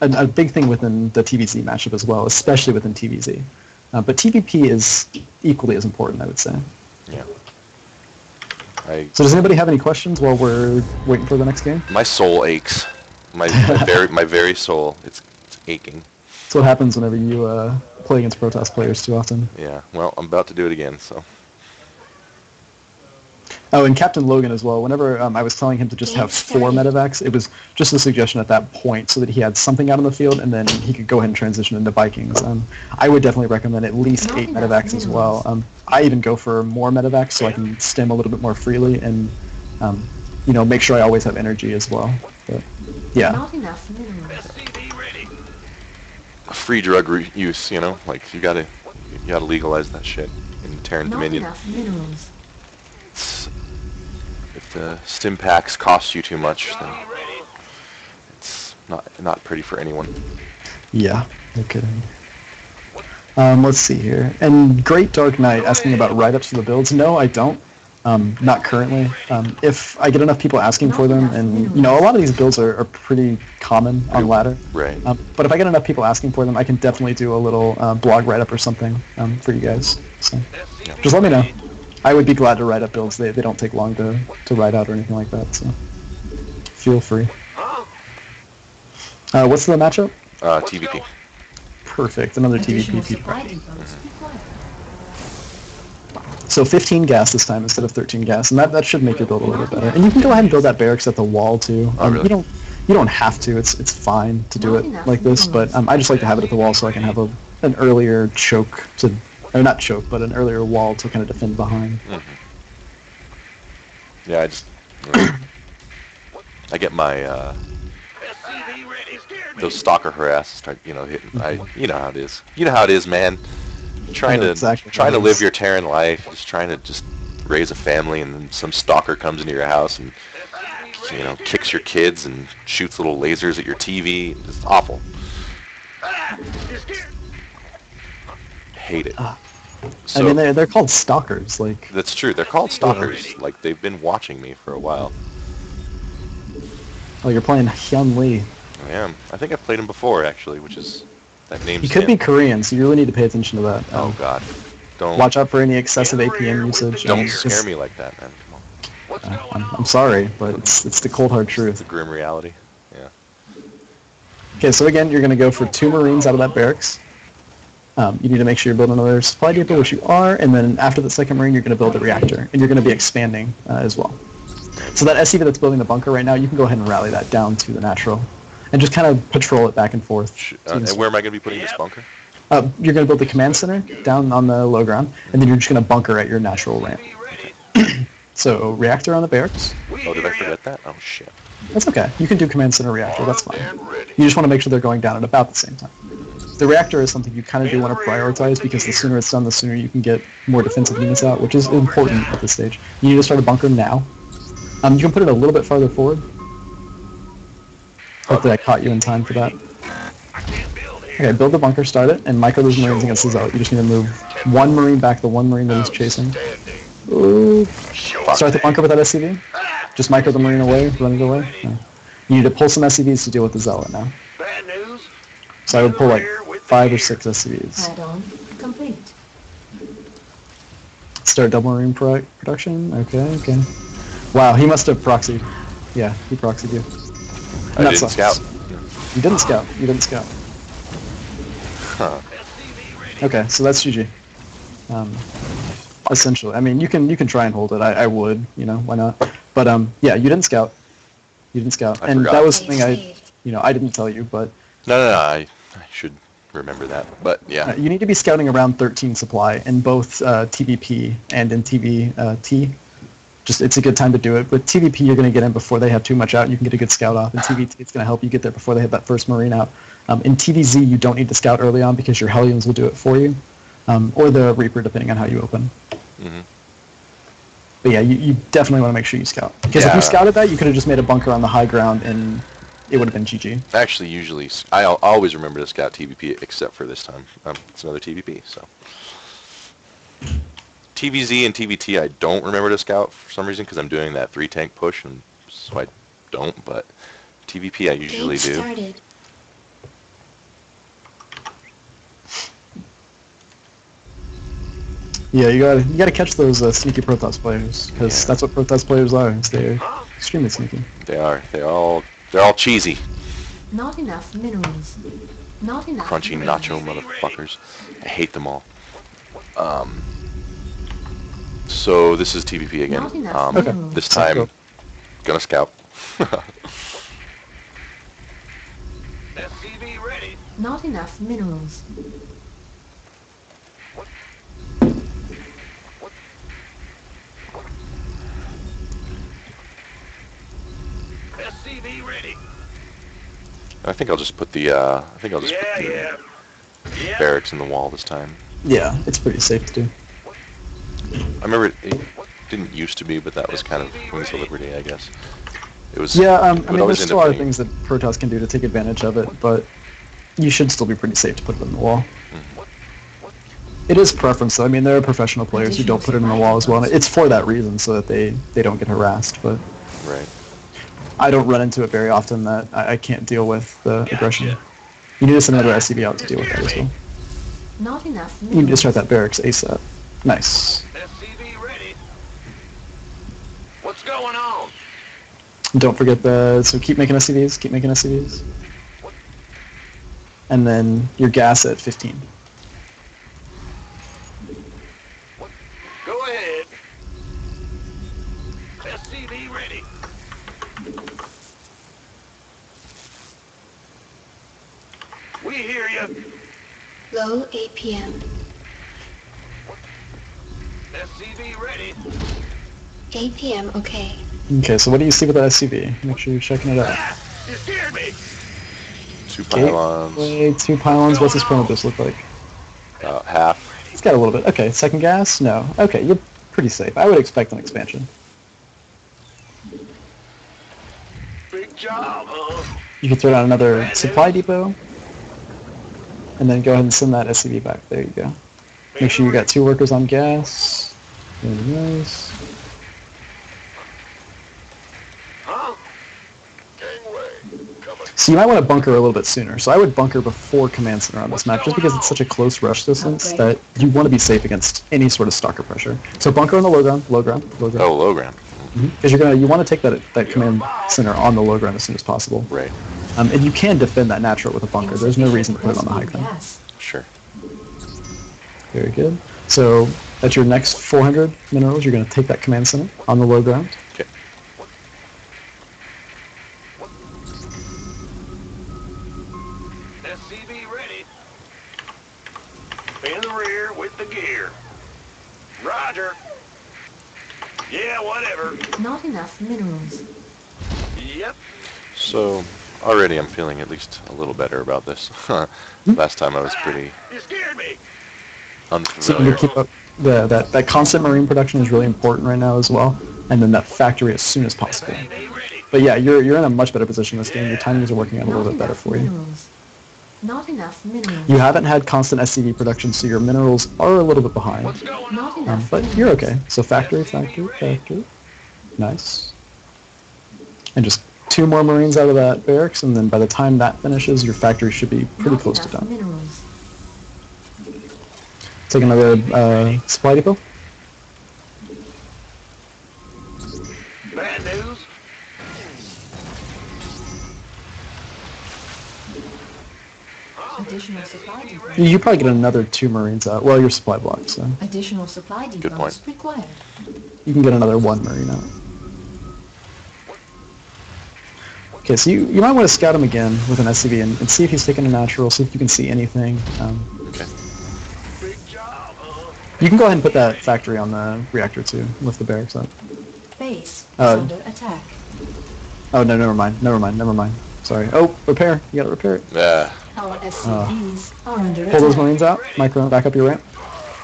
a big thing within the TVZ matchup as well, especially within TVZ. But TVP is equally as important, I would say. Yeah. So does anybody have any questions while we're waiting for the next game? My soul aches. My very soul. It's aching. That's what happens whenever you play against Protoss players too often. Yeah. Well, I'm about to do it again. So. Oh, and Captain Logan as well. Whenever I was telling him to just have 4 medevacs, it was just a suggestion at that point so that he had something out on the field, and then he could go ahead and transition into Vikings. I would definitely recommend at least 8 medevacs as well. I even go for more medevacs so I can stem a little bit more freely and, you know, make sure I always have energy as well. But, yeah. Not enough minerals. SCV ready. Free drug use, you know, like you gotta legalize that shit in Terran Not Dominion. enough minerals. If the stim packs cost you too much, then it's not pretty for anyone. Yeah, no kidding. Let's see here. And Great Dark Knight asking about write-ups for the builds. No, I don't. Not currently. If I get enough people asking for them, and you know, a lot of these builds are pretty common on ladder. Right. But if I get enough people asking for them, I can definitely do a little blog write-up or something for you guys. So just let me know. I would be glad to write up builds. They don't take long to write out or anything like that. So feel free. What's the matchup? TVP. Perfect. Another Additional TVP. supply depots required. So 15 gas this time instead of 13 gas, and that should make your build a little bit better. And you can go ahead and build that barracks at the wall too. Oh, really? You don't have to. It's fine to do it like this, but I just like to have it at the wall so I can have an earlier choke to, or not choke, but an earlier wall to kind of defend behind. Yeah, I get my SCV ready. Gear those stalker harasses start, hitting. You know how it is. You know how it is, man. Trying know to exactly how trying it to live is. your Terran life, just trying to just raise a family, and then some stalker comes into your house and kicks your kids and shoots little lasers at your TV. It's awful. Hate it. So, I mean, they're called stalkers. Like, that's true. They're called stalkers. Like, they've been watching me for a while. oh, you're playing Hyun Lee. I am. I think I've played him before, actually, which is that name's He could be Korean, so you really need to pay attention to that. Oh God, don't Watch out for any excessive APM usage. don't and scare me like that, man. Come on. I'm sorry, but it's the cold hard It's truth. the grim reality. Yeah. Okay, so again, you're going to go for 2 Marines out of that barracks. You need to make sure you're building another supply depot, which you are, and then after the second Marine, you're going to build a reactor, and you're going to be expanding as well. So that SCV that's building the bunker right now, you can go ahead and rally that down to the natural, and just kind of patrol it back and forth. And where am I going to be putting this bunker? You're going to build the command center down on the low ground, and then you're just going to bunker at your natural ramp. So reactor on the barracks. Oh, did I forget that? Oh shit. That's okay. You can do command center reactor. That's fine. You just want to make sure they're going down at about the same time. The reactor is something you kind of do want to prioritize because the sooner it's done, the sooner you can get more defensive units out, which is important at this stage. You need to start a bunker now. You can put it a little bit farther forward. Hopefully I caught you in time for that. Okay, build the bunker, start it, and micro those Marines against the Zealot. You just need to move 1 Marine back, the 1 Marine that he's chasing. Ooh. Start the bunker with that SCV. Just micro the Marine away, run it away. No. You need to pull some SCVs to deal with the Zealot now. Bad news. So I would pull like 5 or 6 SCVs. Add-on complete. Start double Marine production. Okay. Wow, he must have proxied. Yeah, he proxied you. I didn't scout. You didn't scout. You didn't scout. Huh. Okay, so that's GG. Essentially, I mean, you can try and hold it. I would, why not? But yeah, you didn't scout. You didn't scout, I and forgot. that was something I didn't tell you, but No, I should remember that. But yeah. you need to be scouting around 13 supply in both TVP and in TVT. Just it's a good time to do it. With TVP, you're going to get in before they have too much out. You can get a good scout off. In TVT, it's going to help you get there before they have that first Marine out. In TVZ, you don't need to scout early on because your Hellions will do it for you, or the Reaper, depending on how you open. Mm-hmm. But yeah, you definitely want to make sure you scout. Because if you scouted that, you could have just made a bunker on the high ground and it would have been GG. Actually, usually, I always remember to scout TVP except for this time. It's another TVP, so. TVZ and TVT, I don't remember to scout for some reason because I'm doing that 3-tank push, and so I don't, but TVP I usually do. Started. Yeah, you gotta catch those sneaky Protoss players, because that's what Protoss players are. They're extremely sneaky. They are. They're all cheesy. Not enough minerals. Not enough. Crunchy minerals. nacho motherfuckers. I hate them all. So this is TVP again. Not enough minerals. This time, Go. gonna scout. SCV ready. Not enough minerals. SCV ready. I think I'll just put the barracks in the wall this time. Yeah, it's pretty safe to do. I remember it didn't used to be, but that was kind of Wings of Liberty, I guess. It was. Yeah, I it would mean, always there's end still up a lot of being- things that Protoss can do to take advantage of it, but you should still be pretty safe to put it in the wall. It is preference, though. I mean, there are professional players who don't put it in the wall as well, and it's for that reason, so that they don't get harassed, but Right. I don't run into it very often that I can't deal with the aggression. You need to send another SCV out to deal with that as well. Not enough You need to minerals. start that barracks ASAP. Nice. SCV ready. What's going on? Don't forget so keep making SCVs, keep making SCVs. And then your gas at 15. Go ahead. SCV ready. We hear you. Low APM. SCV ready. APM okay. Okay, so what do you see with that SCV? Make sure you're checking it out. You scared me. 2 pylons. Gateway, 2 pylons. What's his chronobus look like? About half. It's got a little bit. Okay, second gas? No. Okay, you're pretty safe. I would expect an expansion. Big job, huh? You can throw down another supply depot, and then go ahead and send that SCV back. There you go. Make sure you got 2 workers on gas. Very nice. Huh? Gangway. Coming. So you might want to bunker a little bit sooner. So I would bunker before command center on this map, just because it's such a close rush distance that you want to be safe against any sort of stalker pressure. So bunker on the low ground, low ground, low ground. Oh, low ground. Because you want to take that command center on the low ground as soon as possible. Right. And you can defend that natural with a bunker. There's no reason to put it on the high ground. Sure. Very good. So that's your next 400 minerals. You're going to take that command center on the low ground. Okay. SCV ready. In the rear with the gear. Roger. Yeah, whatever. Not enough minerals. Yep. So already I'm feeling at least a little better about this. Last time I was pretty You scared me. So unfamiliar. you keep up that constant marine production is really important right now as well, and then that factory as soon as possible. Be ready. But yeah, you're in a much better position this game. Your timings are working out a little bit better for you. Minerals. Not enough minerals. You haven't had constant SCV production, so your minerals are a little bit behind. What's going Not on? enough. But you're okay. So factory. Nice. And just 2 more marines out of that barracks, and then by the time that finishes, your factory should be pretty Not close to enough done. minerals. Take another supply depot. Bad news. Additional supply depots. You probably get another 2 marines out. Well, your supply block, so Additional supply point. depots required. you can get another 1 marine out. Okay, so you might want to scout him again with an SCV and see if he's taking a natural, see if you can see anything. Okay. Big job, huh? You can go ahead and put that factory on the reactor too, lift the barracks up. Base is Uh, under attack. Oh, no, never mind. Sorry. Oh, repair. You gotta repair it. Yeah. Our SCVs are under Pull those attack. marines out. Micro, back up your ramp.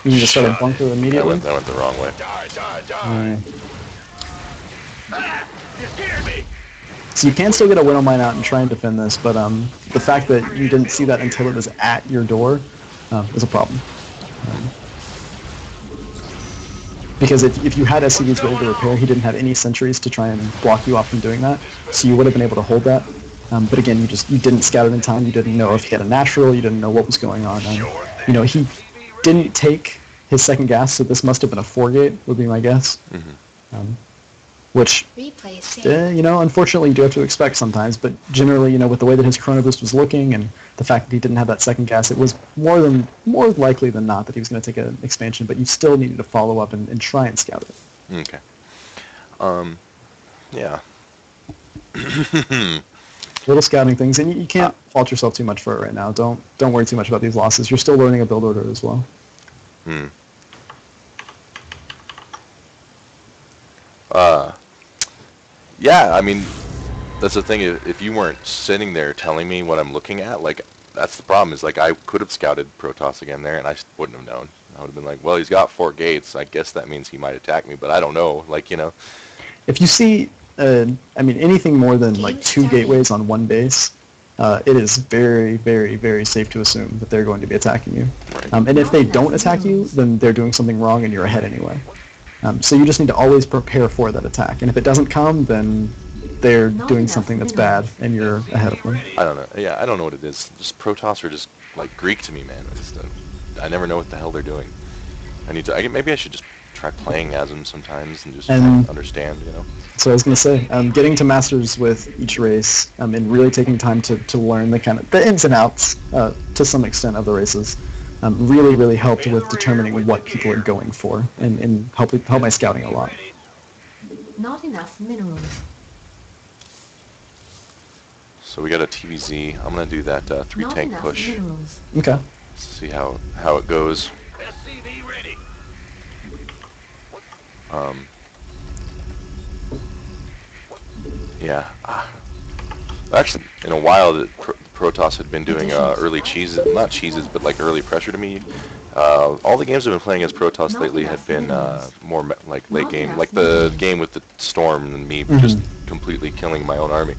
You can just start a bunker That immediately. went the wrong way. Die. Alright. Ah, you scared me. So you can still get a widow mine out and try and defend this, but the fact that you didn't see that until it was at your door is a problem. Because if you had SCVs ready to repair, he didn't have any sentries to try and block you off from doing that, so you would have been able to hold that. But again, you didn't scout it in time. You didn't know if he had a natural. You didn't know what was going on. He didn't take his second gas, so this must have been a 4-gate, would be my guess. Which, Replay saved. unfortunately you do have to expect sometimes, but generally, with the way that his chronoboost was looking and the fact that he didn't have that second gas, it was more likely than not that he was going to take an expansion, but you still needed to follow up and try and scout it. Okay. Yeah. Little scouting things, and you can't fault yourself too much for it right now. Don't worry too much about these losses. You're still learning a build order as well. Yeah, I mean, that's the thing. If you weren't sitting there telling me what I'm looking at, that's the problem. Is I could have scouted Protoss again there, and I wouldn't have known. I would have been like, well, he's got 4 gates. I guess that means he might attack me, but I don't know. If you see, anything more than 2 gateways on one base, it is very, very, very safe to assume that they're going to be attacking you. Right. And if they don't attack you, then they're doing something wrong and you're ahead anyway. So you just need to always prepare for that attack. And if it doesn't come, then they're doing something that's bad and you're ahead of them. I don't know. Yeah, I don't know what it is. Just Protoss are just Greek to me, man. I never know what the hell they're doing. Maybe I should just try playing as them sometimes and just understand, So I was going to say, getting to masters with each race and really taking time to learn the ins and outs to some extent of the races really, really helped with determining what people are going for and helped my scouting a lot. Not enough minerals. So we got a TVZ. I'm going to do that 3-tank Not push. enough minerals. Okay. See how it goes. SCV ready. Yeah. Actually, in a while, the Protoss had been doing early cheeses, not cheeses, but like early pressure to me. All the games I've been playing as Protoss lately have been more like late game, like the game with the Storm and me just completely killing my own army.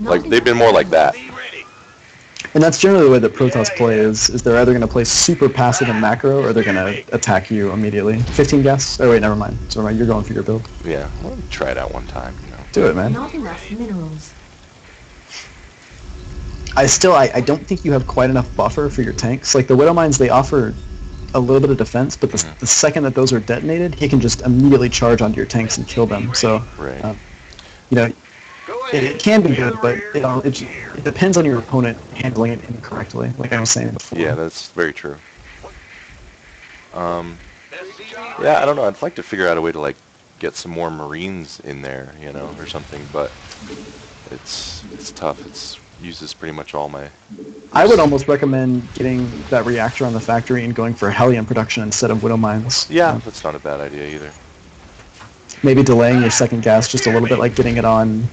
Like they've been more like that. And that's generally the way that Protoss play is they're either going to play super passive and macro, or they're going to attack you immediately. 15 gas? Oh wait, never mind. So you're going for your build. Yeah, well, try it out one time. You know. Do it, man. Not enough minerals. I don't think you have quite enough buffer for your tanks. Like the Widow Mines, they offer a little bit of defense, but the second that those are detonated, he can just immediately charge onto your tanks and kill them. So, you know, it can be good, but it depends on your opponent handling it incorrectly, like I was saying before. Yeah, that's very true. Yeah, I don't know. I'd like to figure out a way to like get some more Marines in there, you know, or something. But it's tough. It uses pretty much all my. I would almost recommend getting that reactor on the factory and going for Hellion production instead of Widow Mines. Yeah, that's not a bad idea either. Maybe delaying your second gas just a little bit, like getting it on,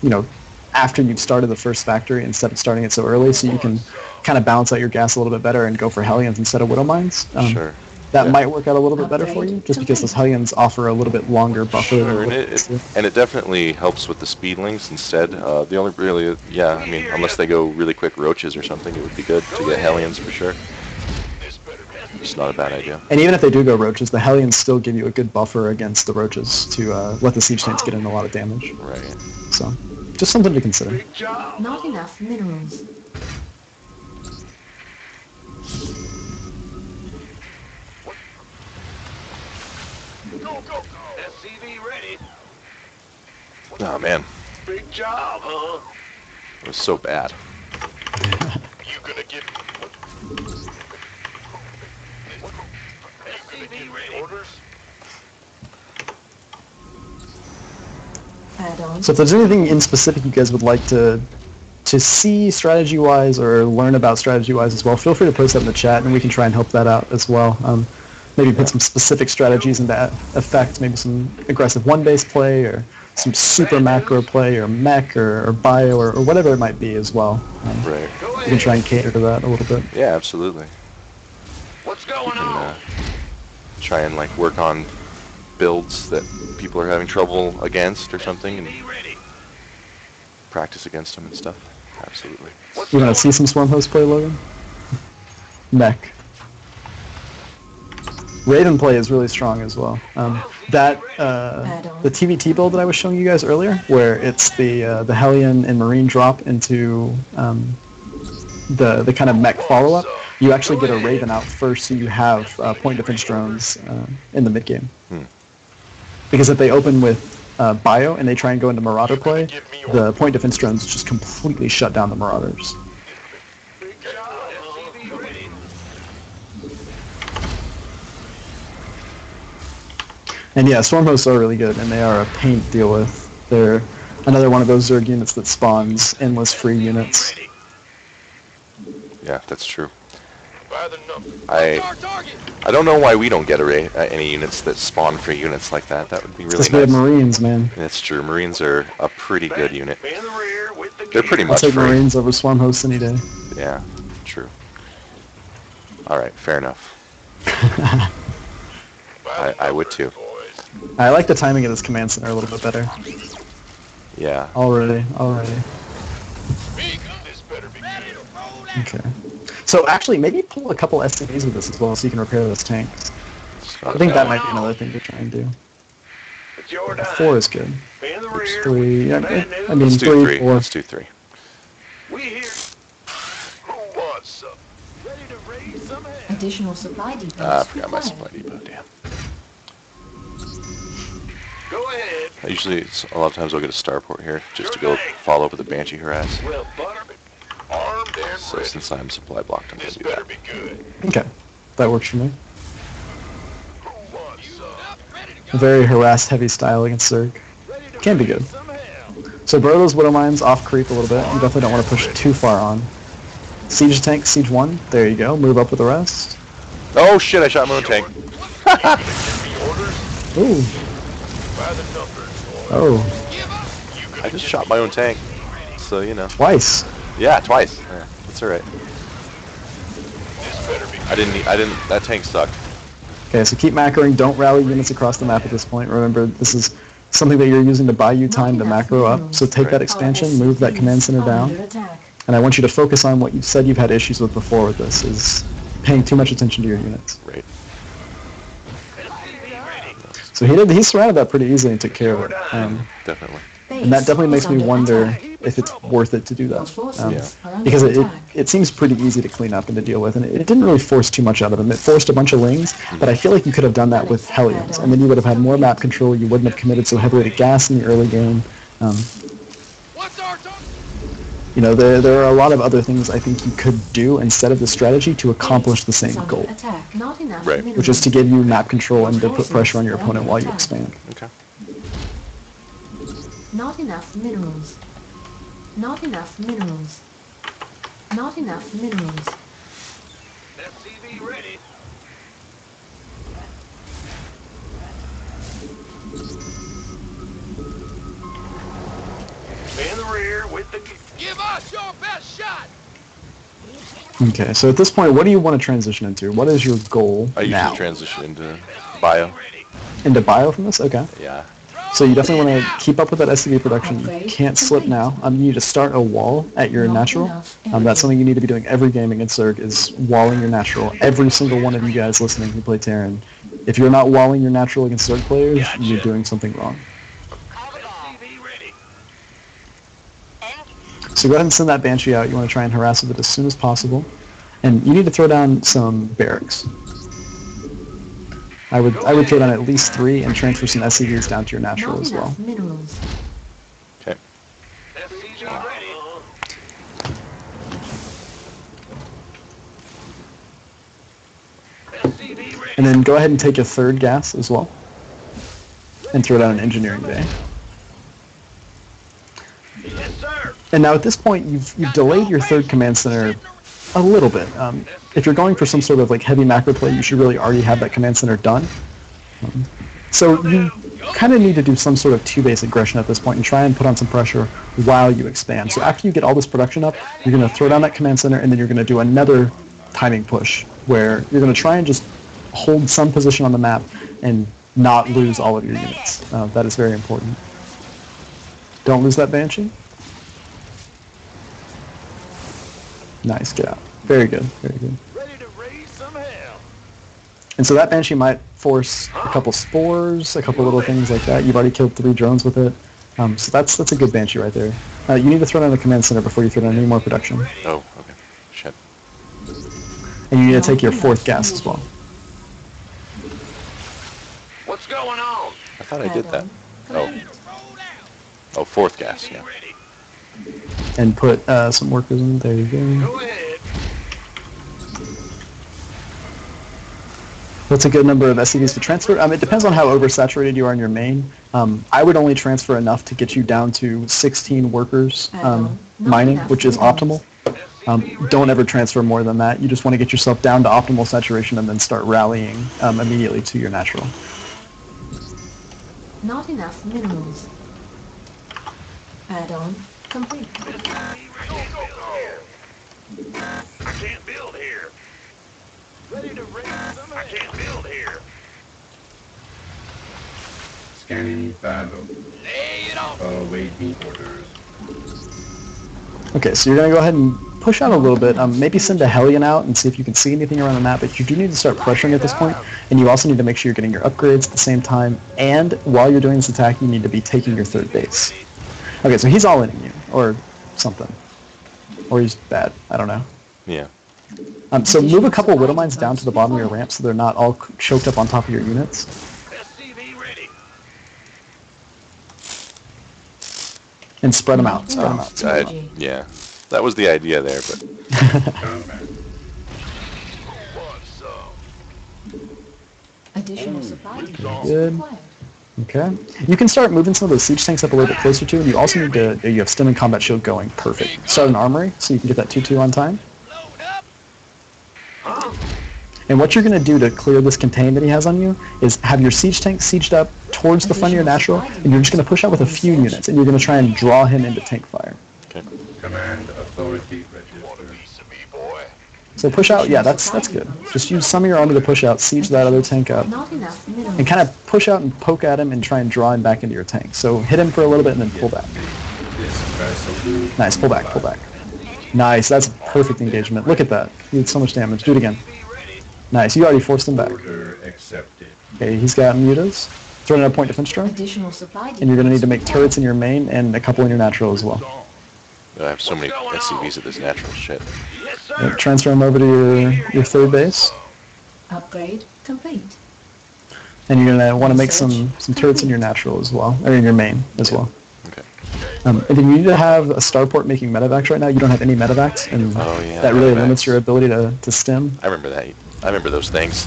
you know, after you've started the first factory instead of starting it so early, so you can kind of balance out your gas a little bit better and go for Hellions instead of Widow Mines. Sure. That might work out a little bit better for you, just because those Hellions offer a little bit longer buffer. Sure, and it definitely helps with the speedlings instead. The only really, yeah, I mean, unless they go really quick roaches or something, it would be good to get Hellions for sure. It's not a bad idea. And even if they do go roaches, the Hellions still give you a good buffer against the roaches to let the siege tanks get in a lot of damage. Right. So, just something to consider. Not enough minerals. Go. SCV ready. Oh man, Big job, huh? it was so bad. You gonna get SCV ready. Orders. Add-on. So if there's anything in specific you guys would like to see strategy-wise or learn about strategy-wise as well, feel free to post that in the chat and we can try and help that out as well. Maybe put some specific strategies into effect, maybe some aggressive one-base play or some super macro play or mech or bio or whatever it might be as well. Right. We can try and cater to that a little bit. Yeah, absolutely. What's going on? Try and like work on builds that people are having trouble against or something and practice against them and stuff. Absolutely. You want to see some Swarm Host play, Logan? Mech. Raven play is really strong as well. The TVT build that I was showing you guys earlier, where it's the Hellion and Marine drop into the kind of mech follow-up, you actually get a Raven out first, so you have point defense drones in the mid game. Because if they open with bio and they try and go into Marauder play, the point defense drones just completely shut down the Marauders. And yeah, Swarm Hosts are really good, and they are a pain to deal with. They're another one of those Zerg units that spawns endless free units. Yeah, that's true. I don't know why we don't get any units that spawn free units like that. That would be really nice. Because we have Marines, man. That's true. Marines are a pretty good unit. They're pretty I'll much take free. Marines over Swarm Hosts any day. Yeah, true. Alright, fair enough. I would too. I like the timing of this command center a little bit better. Yeah. Already. Okay. So actually, maybe pull a couple SCVs with this as well, so you can repair those tanks. I think that might be another thing to try and do. 4 is good. 3. Yeah, I mean, Let's do 3. 4. Let's do 3. We here. Who wants some? Ready to raise some hell. Additional supply depots. I forgot my required. supply depot. Damn. Go ahead. A lot of times I'll get a starport here just to go follow up with a Banshee harass. Well, Butterman, armed and So ready. since I'm supply blocked, I'm going This to do better that. be good. Okay. That works for me. Who wants some? A very harass-heavy style against Zerg. Ready to Can be raise good. some hell. So burrow those Widow Mines off creep a little bit. You definitely don't want to push too far on. Siege tank, siege 1. There you go. Move up with the rest. Oh shit, I shot my own tank. Give me orders Ooh. by the numbers, boy. Oh. You I just shot my own tank. So, you know. Twice. Yeah, twice. Yeah, that's all right. That tank sucked. Okay, so keep macroing. Don't rally units across the map at this point. Remember, this is something that you're using to buy you time to macro up. So take that expansion, move that command center down, and I want you to focus on what you've said you've had issues with before with this, is paying too much attention to your units. Right. So he surrounded that pretty easily and took care of it. Definitely. And that definitely makes me wonder if it's worth it to do that. Because it seems pretty easy to clean up and to deal with, and it didn't really force too much out of him. It forced a bunch of lings, but I feel like you could have done that with Hellions, and then you would have had more map control, you wouldn't have committed so heavily to gas in the early game. You know, there are a lot of other things I think you could do instead of the strategy to accomplish the same goal. Right. Which is to give you map control and to put pressure on your opponent while you expand. Okay. Not enough minerals. Not enough minerals. Not enough minerals. SCV ready. In the rear with the... Give us your best shot! Okay, so at this point, what do you want to transition into? What is your goal I now? usually transition into bio. Into bio from this? Okay. Yeah. So you definitely want to keep up with that SCV production. You can't slip now. You need to start a wall at your natural. That's something you need to be doing every game against Zerg, is walling your natural. Every single one of you guys listening who play Terran, if you're not walling your natural against Zerg players, you're doing something wrong. So go ahead and send that Banshee out. You want to try and harass it as soon as possible. And you need to throw down some barracks. I would throw down at least 3 and transfer some SCVs down to your natural as well. Okay. And then go ahead and take a 3rd gas as well. And throw down an engineering bay. Yes, sir. And now at this point, you've delayed your 3rd command center a little bit. If you're going for some sort of like heavy macro play, you should really already have that command center done. So you kind of need to do some sort of 2-base aggression at this point and try and put on some pressure while you expand. So after you get all this production up, you're going to throw down that command center, and then you're going to do another timing push where you're going to try and just hold some position on the map and not lose all of your units. That is very important. Don't lose that Banshee. Nice, get out. Very good, very good. Ready to raise some hell. And so that Banshee might force a couple spores, a couple little things like that. You've already killed 3 drones with it. So that's a good Banshee right there. You need to throw down the command center before you throw down any more production. Oh, okay. Shit. And you need to take your 4th gas as well. What's going on? I thought I did that. Oh. Oh, 4th gas, yeah. And put some workers in. There you go. Go ahead. What's a good number of SCVs to transfer? It depends on how oversaturated you are in your main. I would only transfer enough to get you down to 16 workers mining, which is optimal. Don't ever transfer more than that. You just want to get yourself down to optimal saturation and then start rallying immediately to your natural. Not enough minerals. Add-on complete. I can't build here. Ready to raise some hell. I can't build here. Scanning Phalo. Lay it off. Awaiting orders. Okay, so you're going to go ahead and push out a little bit. Maybe send a Hellion out and see if you can see anything around the map, but you do need to start pressuring at this point, and you also need to make sure you're getting your upgrades at the same time, and while you're doing this attack, you need to be taking your 3rd base. Okay, so he's all-inning you, or something. Or he's bad, I don't know. Yeah. So move a couple Widow Mines down to the bottom of your ramp so they're not all choked up on top of your units. SCV ready. And spread them out, spread them out. Spread them out. Yeah. That was the idea there, but... Additional supply Good. Okay. You can start moving some of those siege tanks up a little bit closer to, and you also need to, you have stim and combat shield going. Perfect. Start an armory so you can get that 2-2 on time. Load up. And what you're going to do to clear this contain that he has on you is have your siege tank sieged up towards the front of your natural, and you're just going to push out with a few units, and you're going to try and draw him into tank fire. Okay. Command authority registered. Piece of me, boy. So push out, yeah, that's good. Just use some of your army to push out, siege that other tank up, Not enough minerals. and kind of push out and poke at him and try and draw him back into your tank. So hit him for a little bit and then pull back. This vessel. Nice, pull back, pull back. Nice, that's perfect engagement. Look at that. You did so much damage. Do it again. Nice, you already forced him back. Order accepted. Okay, he's got mutas. Throw in a point defense drone. Additional supply And you're going to need to make turrets in your main and a couple in your natural as well. I have so many SCVs of this natural shit. Yes, sir. Yep, transfer them over to your third base. upgrade complete. And you're going to want to make some turrets in your natural as well, or in your main as well. Okay. And then you need to have a starport making medevacs right now. You don't have any medevacs, and Oh, yeah, that really medevacs. limits your ability to stem. I remember that. I remember those things.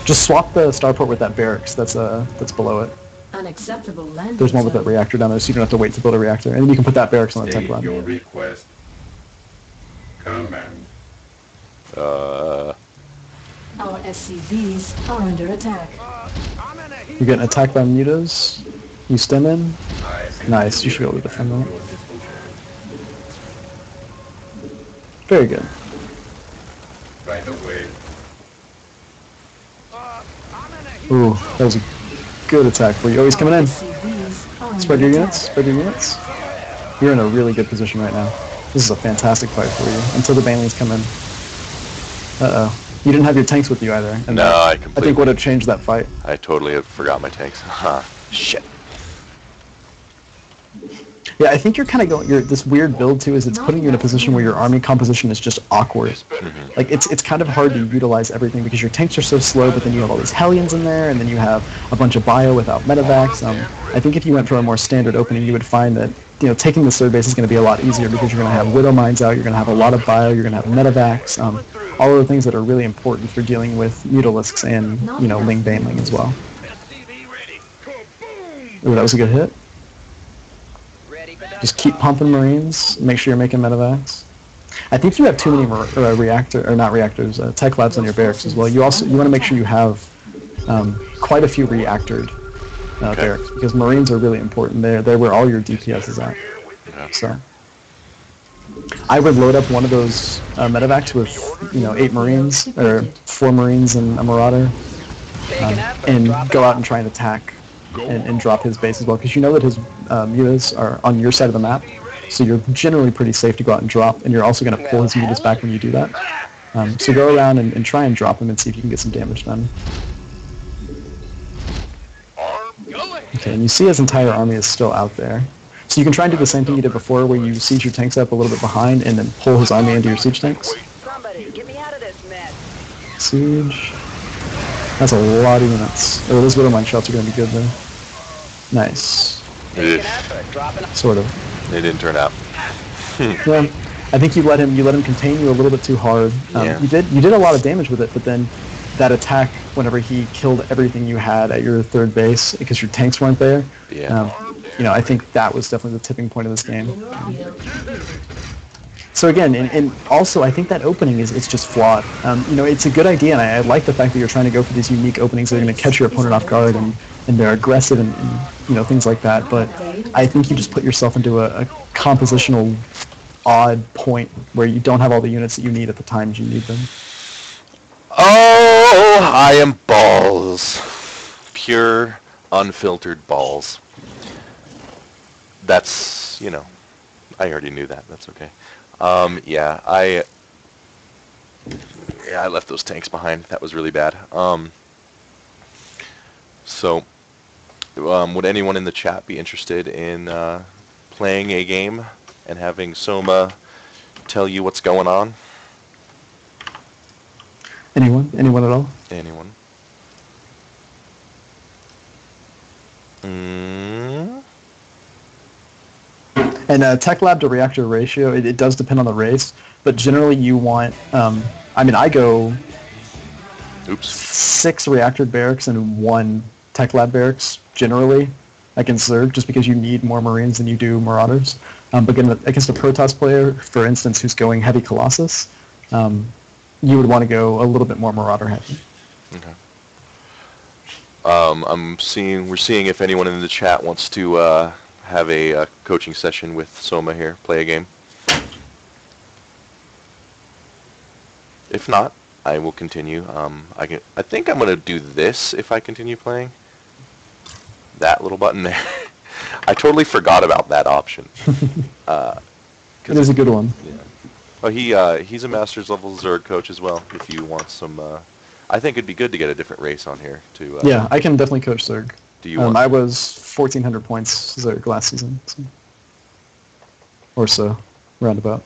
Just swap the starport with that barracks that's below it. Unacceptable landing There's one with that zone. reactor down there, so you don't have to wait to build a reactor. And then you can put that barracks on the tank State line. your request. Command. Our SCVs are under attack. You're getting attacked by mutas. You stem in. Nice, you should be able to defend that. Very good. Right away. Ooh, that was a good attack for you. Oh, he's coming in. SCVs are Spread under your attack. units. Spread your units. You're in a really good position right now. This is a fantastic fight for you until the banelings come in. Uh-oh. You didn't have your tanks with you either. And No, that, I I think completely- would have changed that fight. I totally forgot my tanks. Huh. Shit. Yeah, I think you're kind of going. This weird build too is it's putting you in a position where your army composition is just awkward. Like it's kind of hard to utilize everything because your tanks are so slow, but then you have all these Hellions in there, and then you have a bunch of bio without medevacs. I think if you went for a more standard opening, you would find that taking the third base is going to be a lot easier because you're going to have Widow Mines out, you're going to have a lot of bio, you're going to have medevacs, all of the things that are really important for dealing with Mutalisks and Ling Baneling as well. SCV ready. Kaboom! Ooh, that was a good hit. Just keep pumping Marines. Make sure you're making medevacs. I think you have too many tech labs on your barracks as well. You want to make sure you have quite a few reactored barracks because Marines are really important. They're where all your DPS is at. So I would load up one of those medevacs with 8 Marines or 4 Marines and a Marauder, and go out and try and attack and drop his base as well, because you know that his mutas are on your side of the map, so you're generally pretty safe to go out and drop, and you're also going to pull his mutas back when you do that. So go around and try and drop him and see if you can get some damage done. Okay, and you see his entire army is still out there. So you can try and do the same thing you did before, where you siege your tanks up a little bit behind and then pull his army into your siege tanks. Somebody, get me out of this mess. Siege. That's a lot of units. Oh, those Widow Mine shots are going to be good though. Nice. It, Sort of. it didn't turn out. Yeah, I think you let him contain you a little bit too hard. Yeah. You did a lot of damage with it, but then that attack, whenever he killed everything you had at your third base because your tanks weren't there, Yeah. I think that was definitely the tipping point of this game. So again, and also I think that opening it's just flawed. It's a good idea, and I like the fact that you're trying to go for these unique openings that are going to catch your opponent off guard and they're aggressive and things like that. But I think you just put yourself into a compositional odd point where you don't have all the units that you need at the times you need them. Oh, I am balls. Pure, unfiltered balls. That's, I already knew that. That's okay. Yeah, I left those tanks behind. That was really bad. Would anyone in the chat be interested in playing a game and having Soma tell you what's going on? Anyone? Anyone at all? Anyone? And tech lab to reactor ratio, it does depend on the race, but generally you want, I go 6 reactor barracks and 1 tech lab barracks, generally, against Zerg, just because you need more Marines than you do Marauders. But against a Protoss player, for instance, who's going heavy Colossus, you would want to go a little bit more Marauder heavy. Okay. We're seeing if anyone in the chat wants to have a coaching session with Soma here, play a game. If not, I will continue. I think I'm gonna do this if I continue playing. That little button there. I totally forgot about that option. It is a good one. Yeah. Oh, he's a master's level Zerg coach as well. If you want some, I think it'd be good to get a different race on here to. Yeah, I can definitely coach Zerg. Do you want? I was 1,400 points Zerg last season, so. Or so, roundabout.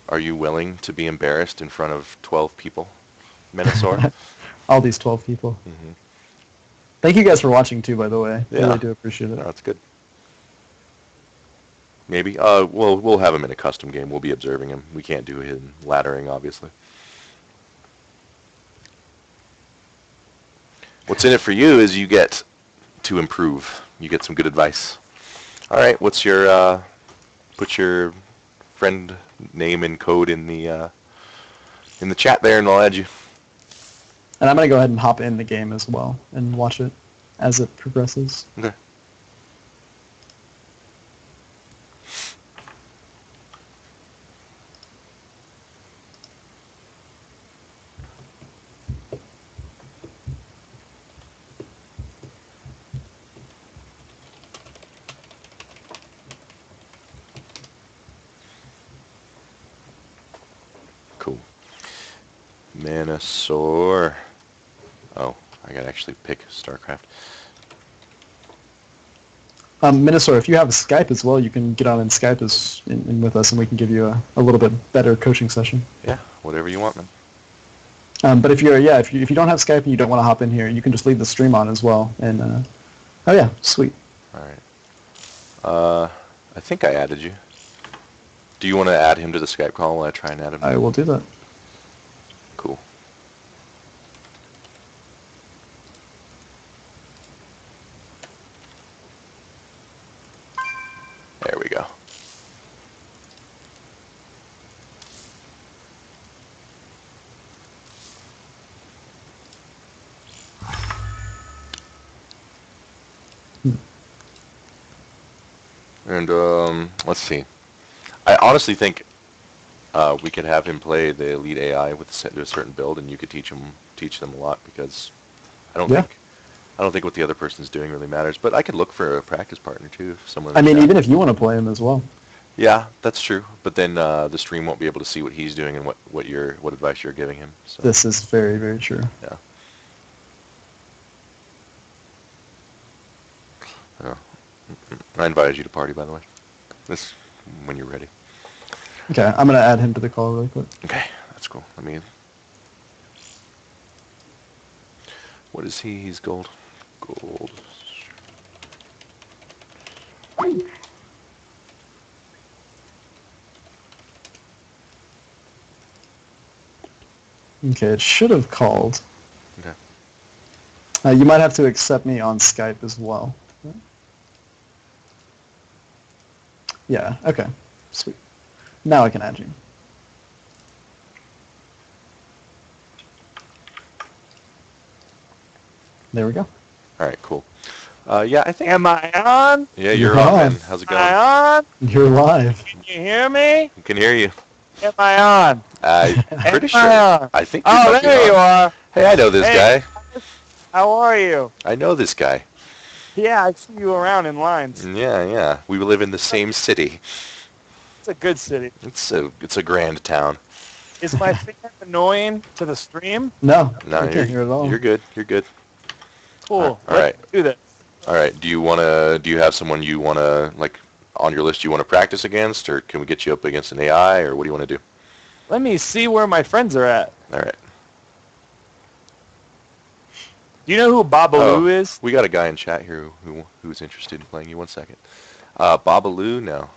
Are you willing to be embarrassed in front of 12 people, Minosaur? All these 12 people. Mm-hmm. Thank you guys for watching too, by the way. Yeah. Really do appreciate it. No, that's good. Maybe. We'll have him in a custom game. We'll be observing him. We can't do him laddering, obviously. What's in it for you is you get to improve. You get some good advice. All right. What's your put your friend name and code in the chat there, and I'll add you. And I'm gonna go ahead and hop in the game as well and watch it as it progresses. Okay. Cool. Minosaur. Oh, I gotta actually pick StarCraft. Minosaur, if you have a Skype as well, you can get on in Skype in with us, and we can give you a little bit better coaching session. Yeah, whatever you want, man. But if you don't have Skype and you don't want to hop in here, you can just leave the stream on as well. And oh yeah, sweet. All right. I think I added you. Do you want to add him to the Skype call while I try and add him? I will do that. Cool. There we go. And let's see. I honestly think we could have him play the elite AI with a certain build, and you could teach them a lot, because I don't think what the other person's doing really matters. But I could look for a practice partner too, if someone. I mean, even if you want to play him as well. Yeah, that's true. But then the stream won't be able to see what he's doing and what advice you're giving him. So. This is very, very true. Yeah. Oh. I invited you to party, by the way. This when you're ready. Okay, I'm gonna add him to the call really quick. Okay, that's cool. Let me. What is he? He's gold. Gold. Okay, it should have called. Okay. You might have to accept me on Skype as well. Yeah, okay. Sweet. Now I can add you. There we go. All right, cool. Yeah, I think. Am I on? Yeah, you're You're on, on. man. How's it Am going? I on? You're live. Can you hear me? I can hear you. Am I on? I'm pretty sure. Am I on? I think. You Oh, must be there you on. are. Hey, I know this Hey. guy. How are you? I know this guy. Yeah, I see you around in lines. Yeah. We live in the same city. It's a good city. It's a grand town. Is my fan annoying to the stream? No, No, I you're, can't hear it at all. you're good. You're good. Cool. All Let's do this. All right. Do you have someone you wanna on your list you wanna practice against, or can we get you up against an AI, or what do you wanna do? Let me see where my friends are at. All right. Do you know who Babaloo is? We got a guy in chat here who's interested in playing you. 1 second. Babaloo, no.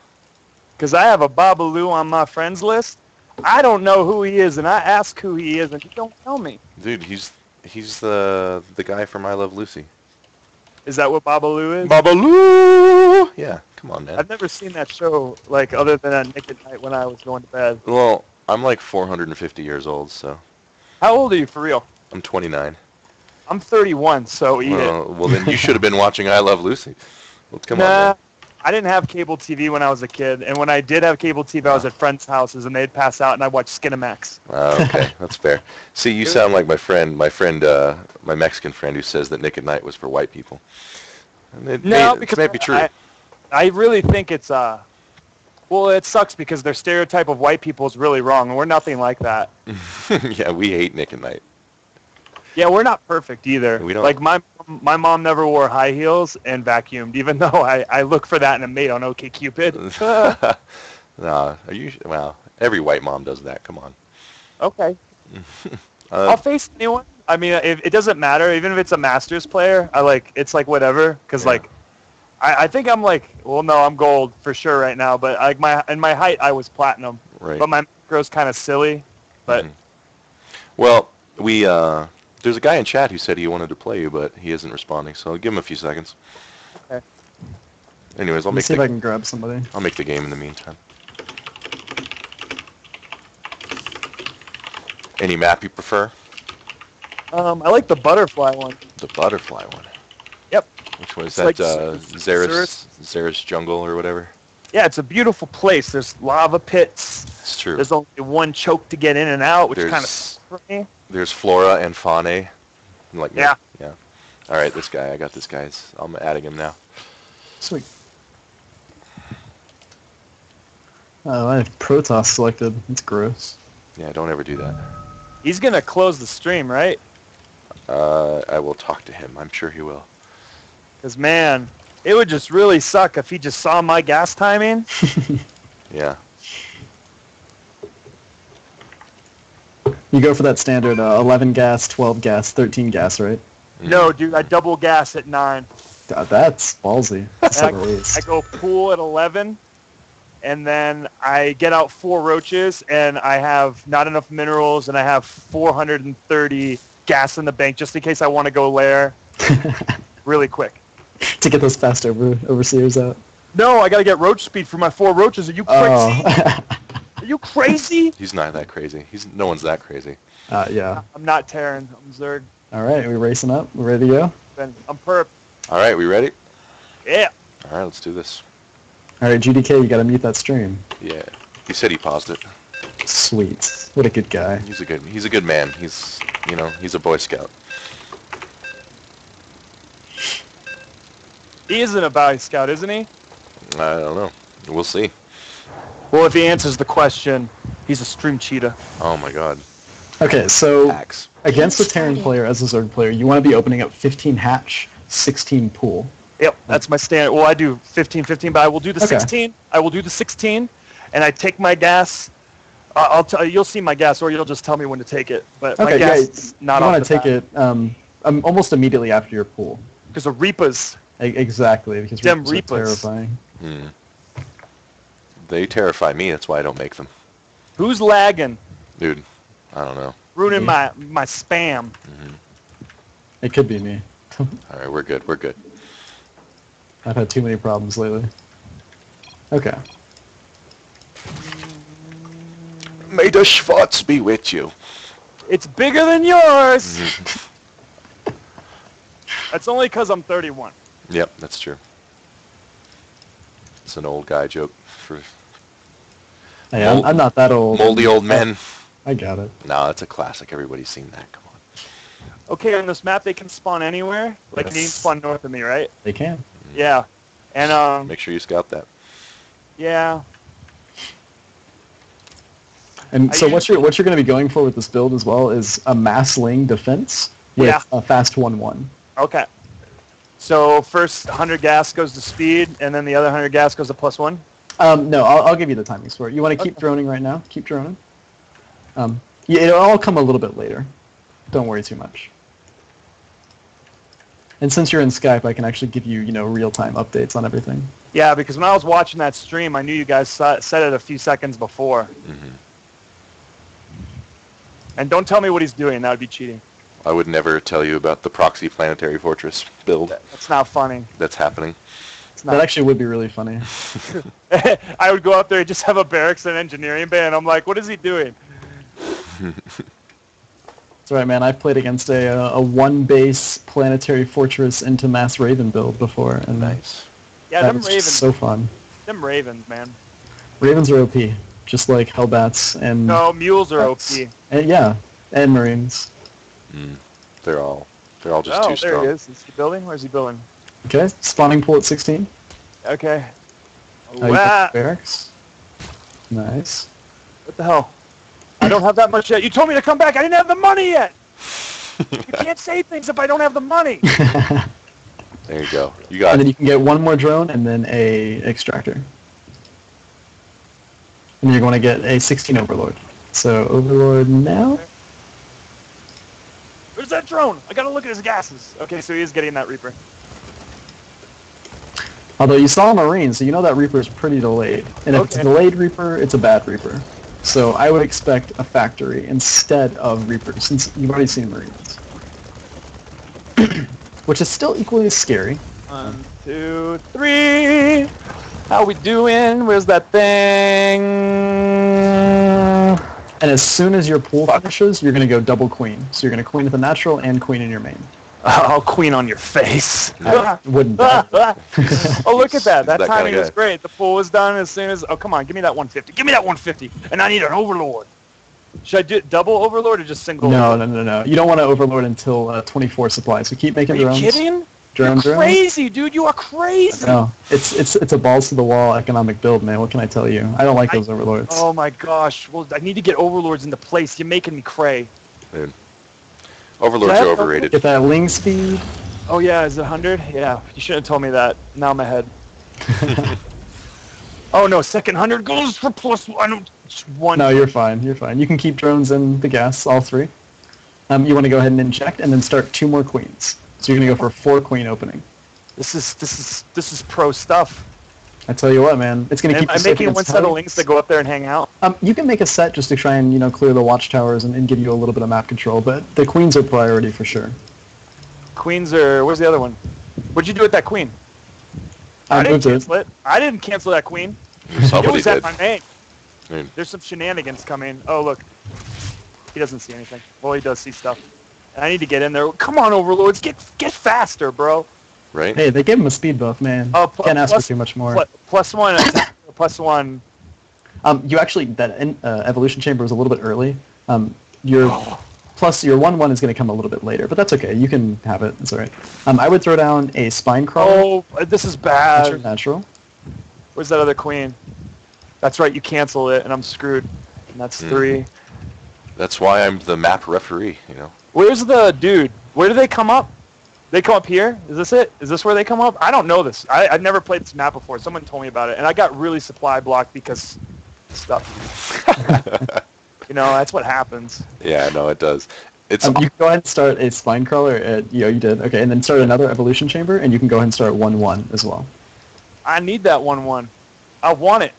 Because I have a Babaloo on my friends list. I don't know who he is, and I ask who he is, and he don't tell me. Dude, he's the guy from I Love Lucy. Is that what Babaloo is? Babaloo! Yeah, come on, man. I've never seen that show, other than at Nick at Night when I was going to bed. Well, I'm 450 years old, so How old are you, for real? I'm 29. I'm 31, so eat it. Well, then you should have been watching I Love Lucy. Well, come on, Nah, man. I didn't have cable TV when I was a kid, and when I did have cable TV, I was at friends' houses, and they'd pass out, and I'd watch Skinamax. Okay, that's fair. See, you sound like my Mexican friend who says that Nick at Night was for white people. And it Because may be true. I really think it's well, it sucks because their stereotype of white people is really wrong, and we're nothing like that. Yeah, we hate Nick at Night. Yeah, we're not perfect either. We don't. Like my mom never wore high heels and vacuumed, even though I look for that in a mate on OkCupid. Nah, well, every white mom does that. Come on. Okay. I'll face anyone. I mean, it doesn't matter, even if it's a Masters player. It's like whatever, because like I think I'm like, well, no, I'm gold for sure right now, but like my height I was platinum, Right. but my macro's kind of silly, but. Well, there's a guy in chat who said he wanted to play you, but he isn't responding, so I'll give him a few seconds. Okay. Anyways, Let me see if I can grab somebody. I'll make the game in the meantime. Any map you prefer? I like the butterfly one. The butterfly one. Yep. Which one is It's that? like Xeris Jungle or whatever? Yeah, it's a beautiful place. There's lava pits. It's true. There's only one choke to get in and out, which kind of sucks for me. There's flora and fauna. Like Yeah. Yeah. All right, this guy. I got this guy. I'm adding him now. Sweet. Oh, I have Protoss selected. It's gross. Yeah, don't ever do that. He's going to close the stream, right? I will talk to him. I'm sure he will. Because, man, it would just really suck if he just saw my gas timing. Yeah. You go for that standard 11 gas, 12 gas, 13 gas, right? No, dude, I double gas at 9. God, that's ballsy. That's And a waste. I go pool at 11, and then I get out 4 roaches, and I have not enough minerals, and I have 430 gas in the bank just in case I want to go lair really quick. To get those fast overseers out. No, I got to get roach speed for my 4 roaches. Are you crazy? Oh. Are you crazy? He's not that crazy. No one's that crazy. Yeah. I'm not Terran. I'm Zerg. All right, we racing up. We're ready to go? I'm perp. All right, we ready? Yeah. All right, let's do this. All right, GDK, you got to mute that stream. Yeah. He said he paused it. Sweet. What a good guy. He's a good man. He's a Boy Scout. He isn't a Boy Scout, isn't he? I don't know. We'll see. Well, if he answers the question, he's a stream cheetah. Oh my God. Okay, so Axe. against a Terran player as a Zerg player, you want to be opening up 15 hatch, 16 pool. Yep, that's my standard. Well, I do 15, but I will do the Okay. 16. I will do the 16, and I take my gas. You'll see my gas, or you'll just tell me when to take it. But my Okay, gas yeah, is not you off want the to take it almost immediately after your pool. because the Reapers. Exactly, because Them Reapers are Reapers. terrifying. They terrify me. That's why I don't make them. Who's lagging? Dude, I don't know. Ruining my spam. It could be me. All right, we're good. We're good. I've had too many problems lately. Okay. May the Schwartz be with you. It's bigger than yours. That's only because I'm 31. Yep, that's true. It's an old guy joke for Hey, I'm not that old. moldy old men. I got it. No, it's a classic. Everybody's seen that. Come on. Okay, on this map they can spawn anywhere. Like Yes. they can spawn north of me, right? They can. Yeah. And Make sure you scout that. yeah. And I so what usually- you're going to be going for with this build as well is a mass laying defense with Yeah. a fast 1-1. Okay. So first 100 gas goes to speed, and then the other 100 gas goes to +1. No, I'll give you the timings for it. You want to keep droning right now? Keep droning. Yeah, it'll all come a little bit later. Don't worry too much. And since you're in Skype, I can actually give you, real-time updates on everything. Yeah, because when I was watching that stream, I knew you guys said it a few seconds before. And don't tell me what he's doing. That would be cheating. I would never tell you about the proxy planetary fortress build That's not funny. that's happening. It's That not. actually would be really funny. I would go up there and just have a barracks and engineering bay, and I'm like, what is he doing? That's right, man. I've played against a one-base planetary fortress into mass Raven build before, and Nice. Yeah, That them was ravens. just so fun. Them ravens, man. Ravens are OP, just like Hellbats and No, mules are OP. and yeah, and Marines. They're all just Oh, too there strong. he is. Is he building? Where's he building? Okay, spawning pool at 16. Okay. You put Wow. barracks. Nice. What the hell? I don't have that much yet. You told me to come back. I didn't have the money yet. You can't say things if I don't have the money. There you go. You got And then it. you can get one more drone and then a extractor. And you're going to get a 16 Overlord. So Overlord now. Where's that drone? I gotta look at his gases. Okay, so he is getting that Reaper. Although you saw a Marine, so you know that Reaper is pretty delayed. And if it's a Okay. delayed Reaper, it's a bad Reaper. So I would expect a factory instead of Reaper, since you've already seen Marines. Which is still equally as scary. 1, 2, 3. How we doing? Where's that thing? And as soon as your pool finishes, you're going to go double queen. So you're going to queen with a natural and queen in your main. I'll queen on your face. I wouldn't. Oh, look at that. That That timing kinda was guy. great. The pool was done as soon as... Oh, come on. Give me that 150. Give me that 150. And I need an Overlord. Should I do it double Overlord or just single No, Overlord? no. You don't want to Overlord until 24 supplies. So keep making Are you drones. kidding? Drone, You're drone. crazy, dude. You are crazy. No, it's a balls to the wall economic build, man. What can I tell you? I don't like those Overlords. Oh, my gosh. Well, I need to get Overlords into place. You're making me cray. Dude. Overlords That- are overrated. Get that Ling speed. Oh, yeah. Is it 100? Yeah. You shouldn't have told me that. Now I'm ahead. Oh, no. Second 100 goes for plus one. No, you're fine. You're fine. You can keep drones in the gas, all three. You want to go ahead and inject, and then start 2 more queens. So you're gonna go for a 4 queen opening. This is pro stuff. I tell you what, man, it's gonna keep. I'm you safe making against one set of Hellions. links to go up there and hang out. You can make a set just to try and clear the watchtowers and give you a little bit of map control, but the queens are priority for sure. Queens are... Where's the other one? What'd you do with that queen? I didn't moved it. cancel it. I didn't cancel that queen. It Somebody was at did. my main. I mean, There's some shenanigans coming. Oh, look. He doesn't see anything. Well, he does see stuff. And I need to get in there. Come on, Overlords. Get faster, bro. right? Hey, they gave him a speed buff, man. Oh, Can't ask for too much more. Plus one attack, plus one. You actually that evolution chamber was a little bit early. Your plus your 1/1 is going to come a little bit later, but that's okay. You can have it. It's all right. I would throw down a spine crawler. Oh, this is bad. Natural. Where's that other queen? That's right. You cancel it, and I'm screwed. And that's 3. That's why I'm the map referee, you know. Where's the dude? Where do they come up? They come up here? Is this it? Is this where they come up? I don't know this. I've never played this map before. Someone told me about it, and I got really supply blocked because stuff. That's what happens. Yeah, no, it does. It's You can go ahead and start a spine crawler at, you did. Okay, and then start another evolution chamber, and you can go ahead and start 1/1 as well. I need that 1/1. I want it.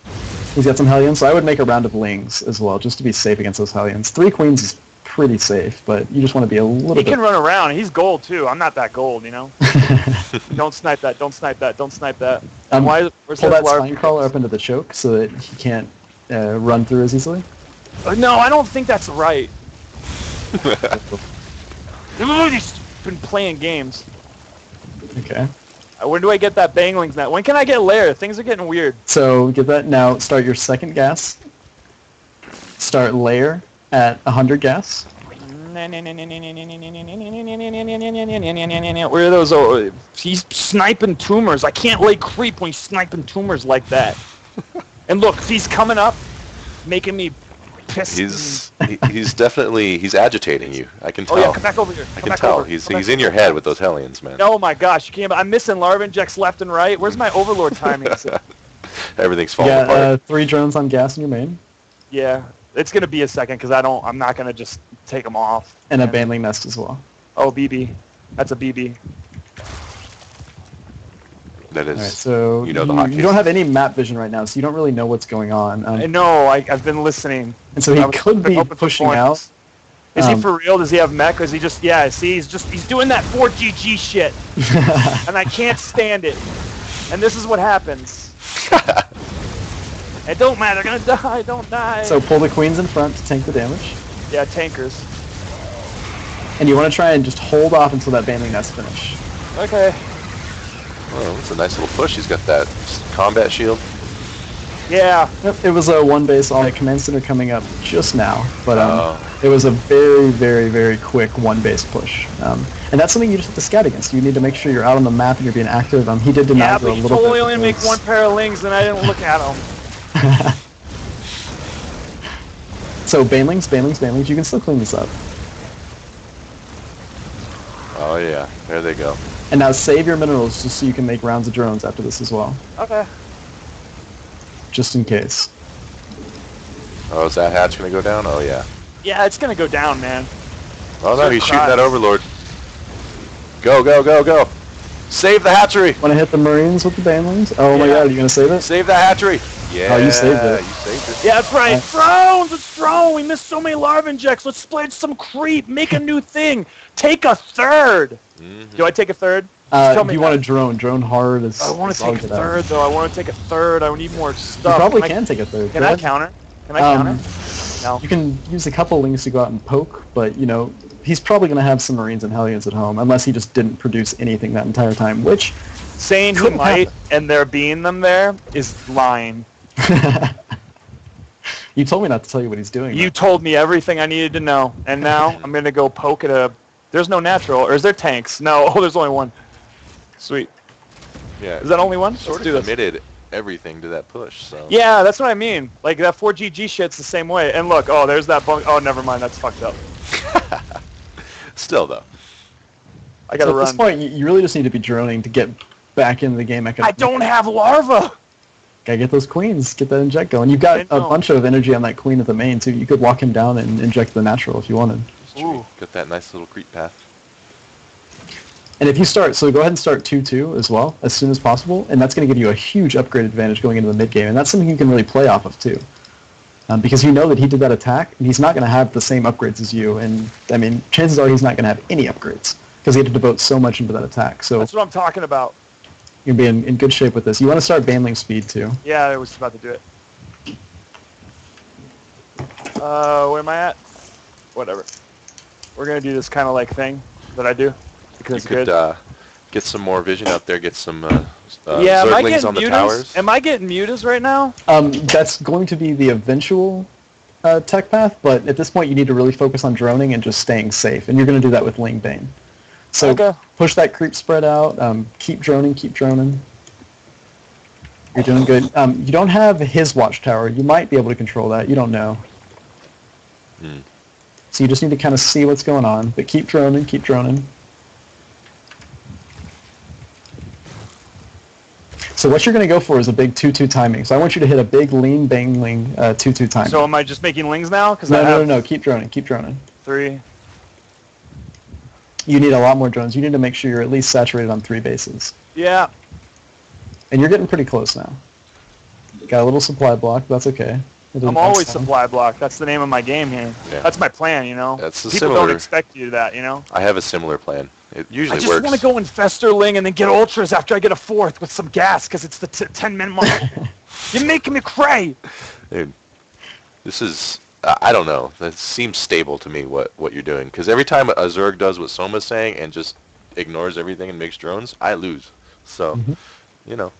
He's got some Hellions, so I would make a round of Lings as well, just to be safe against those Hellions. 3 queens is pretty safe, but you just want to be a little He bit... can run around. He's gold, too. I'm not that gold, Don't snipe that. Don't snipe that. Don't snipe that. Where's Pull that large- spine crawler up into the choke so that he can't run through as easily. No, I don't think that's right. He's been playing games. Okay. When do I get that banglings now? When can I get lair? Things are getting weird. So get that now. Start your second gas. Start layer at 100 gas. Where are those? Oh, he's sniping tumors. I can't lay creep when he's sniping tumors like that. And look, he's coming up, making me pissed. he's definitely agitating you. I can tell. Oh yeah, come back over here. I can tell. He's in your head with those Hellions, man. Oh my gosh, you can't. I'm missing larva injects left and right. Where's my Overlord timing? Everything's You falling got apart. 3 drones on gas in your main, Yeah, it's gonna be a second because I'm not gonna just take them off. and a bandling nest as well. Oh, BB, that's a BB. That is. All right, so you know the you hotkeys. don't have any map vision right now, so you don't really know what's going on. I know. I've been listening. And so he I was could be open for pushing points. out. Is he for real? Does he have mech? Or is he just? Yeah. See, he's doing that 4GG shit, and I can't stand it. And this is what happens. It don't matter. Gonna die. Don't die. So pull the queens in front to tank the damage. Yeah, tankers. And you want to try and just hold off until that bandling nest finish. Okay. Oh, that's a nice little push. He's got that combat shield. Yeah. Yep, it was a one base on the command center coming up just now, but it was a very, very, very quick one base push. And that's something you just have to scout against. You need to make sure you're out on the map and you're being active. He did deny Yeah, a but little you bit. totally only make one pair of lings, and I didn't look at them. So banelings, you can still clean this up. Oh yeah, there they go. And now save your minerals just so you can make rounds of drones after this as well. Okay. Just in case. Oh, is that hatch gonna go down? Oh yeah. Yeah, it's gonna go down, man. Oh no, Zerg he's shooting cries. that overlord. Go, go, go, go! Save the hatchery! Want to hit the marines with the banelings? Oh my Yeah. god, are you gonna save it? Save the hatchery! Yeah. Oh, you saved it. You saved it. Yeah, that's right. Drones! It's drone! We missed so many larva injects. Let's split some creep. Make a new thing. Take a third. Mm-hmm. Do I take a third? Tell If me you want a drone hard is. I want is to all take a good out. third, though. I want to take a third. I need more You stuff. probably can take a third. Can Go I ahead. counter? Can I counter? No. You can use a couple links to go out and poke, but you know he's probably going to have some marines and hellions at home, unless he just didn't produce anything that entire time. Which Saying he couldn't might happen. and there being them there is lying. You told me not to tell you what he's doing. You told me everything I needed to know, and now I'm gonna go poke at a. There's no natural, or is there tanks? No. Oh, there's only one. Sweet. Yeah. Is that only one? Sort Let's of do this. committed everything to that push, so. Yeah, that's what I mean. Like that 4GG shit's the same way. And look, oh, there's that bunk. Oh, never mind. That's fucked up. Still though. I gotta So at run. this point, you really just need to be droning to get back into the game. I don't have larva. Gotta get those queens, get that inject going. You've got I a know. bunch of energy on that queen at the main, too. You could walk him down and inject the natural if you wanted. Ooh. Got that nice little creep path. And if you start, so go ahead and start 2-2 as well, as soon as possible, and that's going to give you a huge upgrade advantage going into the mid game, and that's something you can really play off of, too. Because you know that he did that attack, and he's not going to have the same upgrades as you, and, I mean, chances are he's not going to have any upgrades, because he had to devote so much into that attack. So That's what I'm talking about. you'll be in good shape with this. You want to start banling speed, too. Yeah, I was about to do it. Where am I at? Whatever. We're gonna do this kind of like thing that I do because You it's could good. get some more vision out there, get some Yeah, am I Zerglings getting on the mutas? towers. Am I getting mutas right now? That's going to be the eventual tech path, but at this point you need to really focus on droning and just staying safe, and you're going to do that with Ling Bane. So Okay. push that creep spread out, keep droning, keep droning. You're doing good. You don't have his watchtower. You might be able to control that. You don't know. Hmm. So you just need to kind of see what's going on, but keep droning, keep droning. So what you're going to go for is a big 2-2 timing. So I want you to hit a big lean, bang, ling 2-2 timing. So am I just making lings now? Because No, keep droning, keep droning. 3. You need a lot more drones. You need to make sure you're at least saturated on 3 bases. Yeah. And you're getting pretty close now. Got a little supply block, but that's okay. I'm always supply block. That's the name of my game here. Yeah. That's my plan, you know. That's a People similar- don't expect you to that, you know. I have a similar plan. It usually I just works. want to go infester ling and then get ultras after I get a 4th with some gas because it's the 10-minute mark. You're making me cray. Dude, this is, I don't know. That seems stable to me, what you're doing. Because every time a Zerg does what Soma's saying and just ignores everything and makes drones, I lose. So, you know.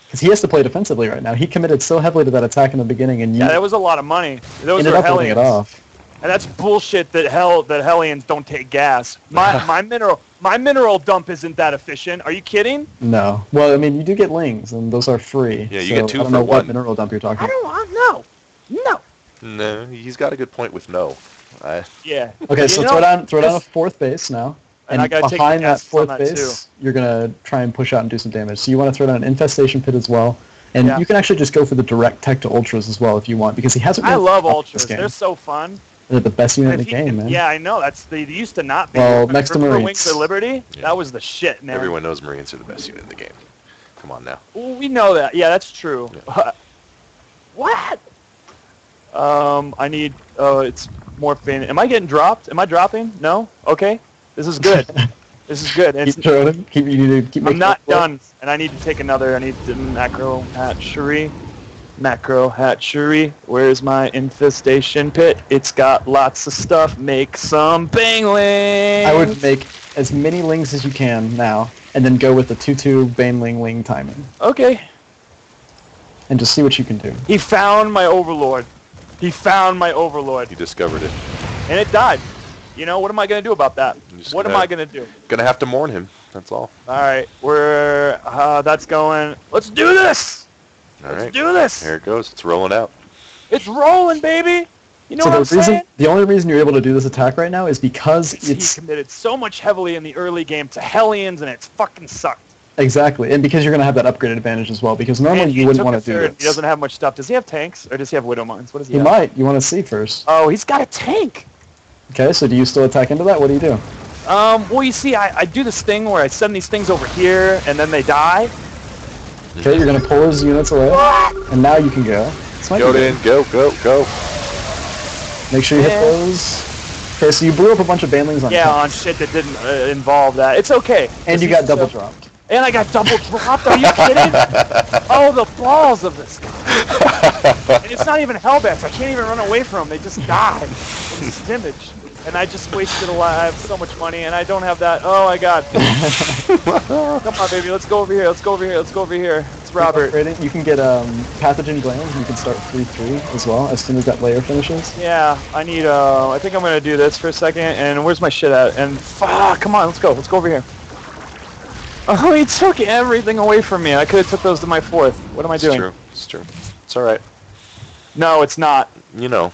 Because he has to play defensively right now. He committed so heavily to that attack in the beginning, and you Yeah, that was a lot of money. Those ended are up holding it Hellions. off. And that's bullshit that Hellions don't take gas. My mineral dump isn't that efficient. Are you kidding? No. Well, I mean, you do get lings, and those are free. Yeah, you so get 2 I don't for know what 1. mineral dump you're talking I about. don't want no. No, he's got a good point with no. Yeah. Okay, so You throw know, down a 4th base now. And I gotta take the behind that gases on 4th that base, you're going to try and push out and do some damage. So you want to throw down an infestation pit as well. And Yeah. you can actually just go for the direct tech to ultras as well if you want, because he hasn't I really love popped ultras. this game. They're so fun. They're the best unit in If the you game, can- man. Yeah, I know. They used to not be. Well, next to Remember Marines. Wings of Liberty? Yeah. That was the shit, man. Everyone knows Marines are the best unit in the game. Come on now. Well, we know that. Yeah, that's true. What? I need. It's morphine. Am I getting dropped? Am I dropping? No. Okay. This is good. This is good. Keep throwing. You need to keep I'm making not it work. done, and I need to take another. I need the macro hatchery. Macro hatchery. Where's my infestation pit? It's got lots of stuff. Make some banglings. I would make as many lings as you can now. and then go with the 2/2 Baneling wing timing, Okay. and just see what you can do. He found my overlord. He found my overlord. You discovered it. And it died. You know, what am I going to do about that? What am I going to do? Gonna have to mourn him. That's all. Alright, that's going. Let's do this! All Let's right. do this! Here it goes. It's rolling out. It's rolling, baby! You know So what I'm saying? the only reason you're able to do this attack right now is because He it's committed so much heavily in the early game to Hellions, and it's fucking sucked. exactly, and because you're gonna have that upgraded advantage as well. Because normally And you he wouldn't took want a to do third. this. He doesn't have much stuff. Does he have tanks, or does he have Widow Mines? What does he He have? might. You want to see first. Oh, he's got a tank! Okay, so do you still attack into that? What do you do? Well, you see, I do this thing where I send these things over here, and then they die. Okay, you're gonna pull his units away, and now you can go. This might Go be in. good. Go. Make sure you hit Yeah. those. Okay, so you blew up a bunch of banelings on Yeah, top, on shit that didn't involve that. It's okay. and you got double dropped. And I got double dropped? Are you kidding? Oh, the balls of this guy. And it's not even Hellbats. I can't even run away from them. They just die in scrimmage. And I just wasted a lot. I have so much money, and I don't have that. Oh, my God. Come on, baby. Let's go over here. Let's go over here. Let's go over here. It's Robert. You can get pathogen glands, and you can start 3/3 as well as soon as that layer finishes. Yeah, I need, I think I'm going to do this for a second. And where's my shit at? And, fuck, come on. Let's go. Let's go over here. Oh, he took everything away from me. I could have took those to my 4th. What am I doing? It's true. It's all right. No, it's not. You know,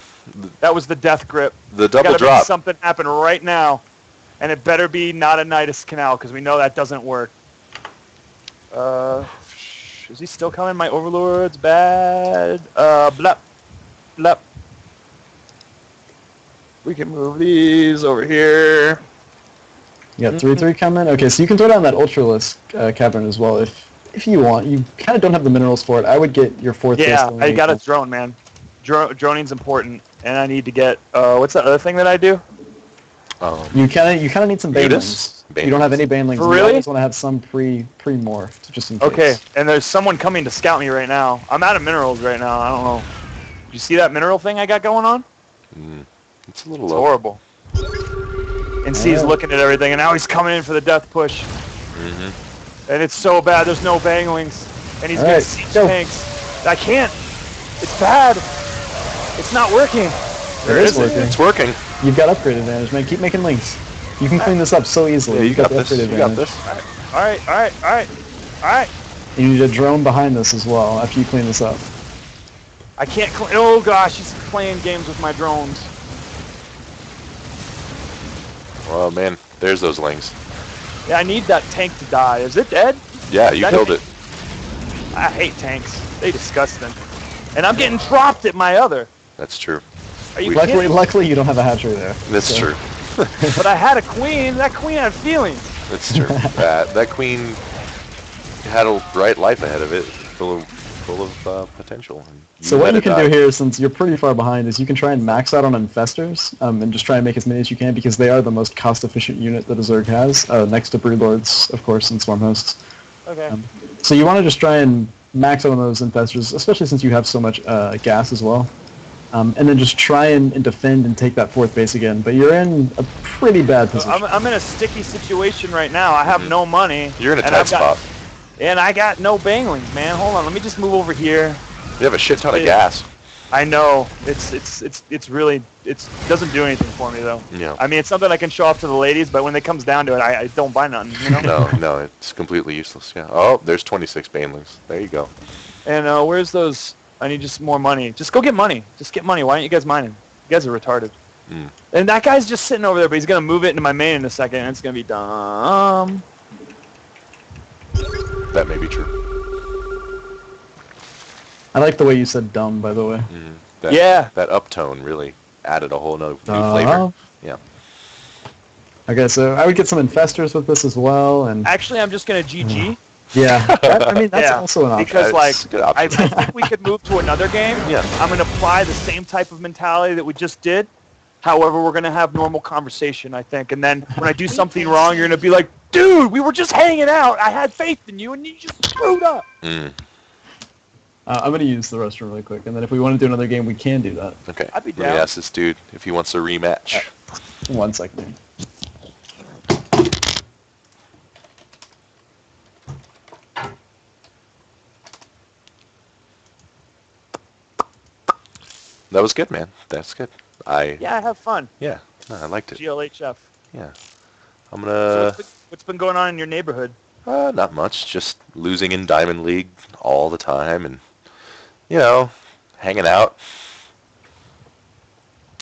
That was the death grip. the double Gotta drop. make something happen right now. And it better be not a Nidus Canal, because we know that doesn't work. Is he still coming? My Overlord's bad. Blup. Blup. We can move these over here. You got 3/3 coming. Okay, so you can throw down that Ultralisk cavern as well if you want. You kind of don't have the minerals for it. I would get your 4th. Yeah, I got a drone, man. Droning's important, and I need to get. What's that other thing that I do? You kind of need some Mutus? banelings. You don't have any banelings. For You really? always want to have some pre-morphed, just in case. Okay, and there's someone coming to scout me right now. I'm out of minerals right now. I don't know. You see that mineral thing I got going on? It's a little It's low. horrible. And C's looking at everything, and now he's coming in for the death push. And it's so bad. There's no banglings, and he's gonna siege tanks. I can't. It's bad. It's not working. It is working. It's working. You've got upgrade advantage, man. Keep making links. You can clean this up so easily. Yeah, you You've got the this. upgrade You got advantage. this. All right, all right, all right, all right. You need a drone behind this as well after you clean this up. I can't. Oh gosh, he's playing games with my drones. Oh man, there's those lings. Yeah, I need that tank to die. Is it dead? Yeah, you That killed tank- it. I hate tanks. They disgust them. And I'm getting dropped at my other. That's true. Are you Luckily, kidding? luckily you don't have a hatchery there. That's So- true. But I had a queen. That queen had feelings. That's true. That queen had a bright life ahead of it, full of potential. And So what let you it can die. do here, since you're pretty far behind, is you can try and max out on infestors, and just try and make as many as you can, because they are the most cost-efficient unit that a Zerg has, next to Broodlords, of course, and Swarm Hosts. Okay. So you want to just try and max out on those infestors, especially since you have so much gas as well. And then just try and defend and take that 4th base again. But you're in a pretty bad position. I'm in a sticky situation right now. I have no money. You're in a and tight I've got- spot. And I got no banglings, man. Hold on. Let me just move over here. You have a shit ton of gas. I know. It's really, doesn't do anything for me though. Yeah. I mean, it's something I can show off to the ladies, but when it comes down to it, I don't buy nothing, you know? No, it's completely useless. Yeah. Oh, there's 26 banelings. There you go. And where's those? I need just more money. Just go get money. Just get money. Why aren't you guys mining? You guys are retarded. And that guy's just sitting over there, but he's going to move it into my main in a second, and it's going to be dumb. That may be true. I like the way you said dumb, by the way. Yeah. That uptone really added a whole new flavor. Yeah. Okay, so I would get some infestors with this as well, and Actually, I'm just going to GG. yeah, I mean that's also an option. Because, That's a good option. I think we could move to another game. Yeah. I'm going to apply the same type of mentality that we just did. However, we're going to have normal conversation, I think. And then when I do something wrong, you're going to be like, dude, we were just hanging out. I had faith in you, and you just screwed up. I'm going to use the restroom really quick, and then if we want to do another game, we can do that. Okay. I'd be Let me down. ask this dude if he wants a rematch. 1 second. That was good, man. That's good. Yeah, I have fun. Yeah, no, I liked it. GLHF. Yeah. I'm So gonna... what's been going on in your neighborhood? Not much. Just losing in Diamond League all the time and, you know, hanging out.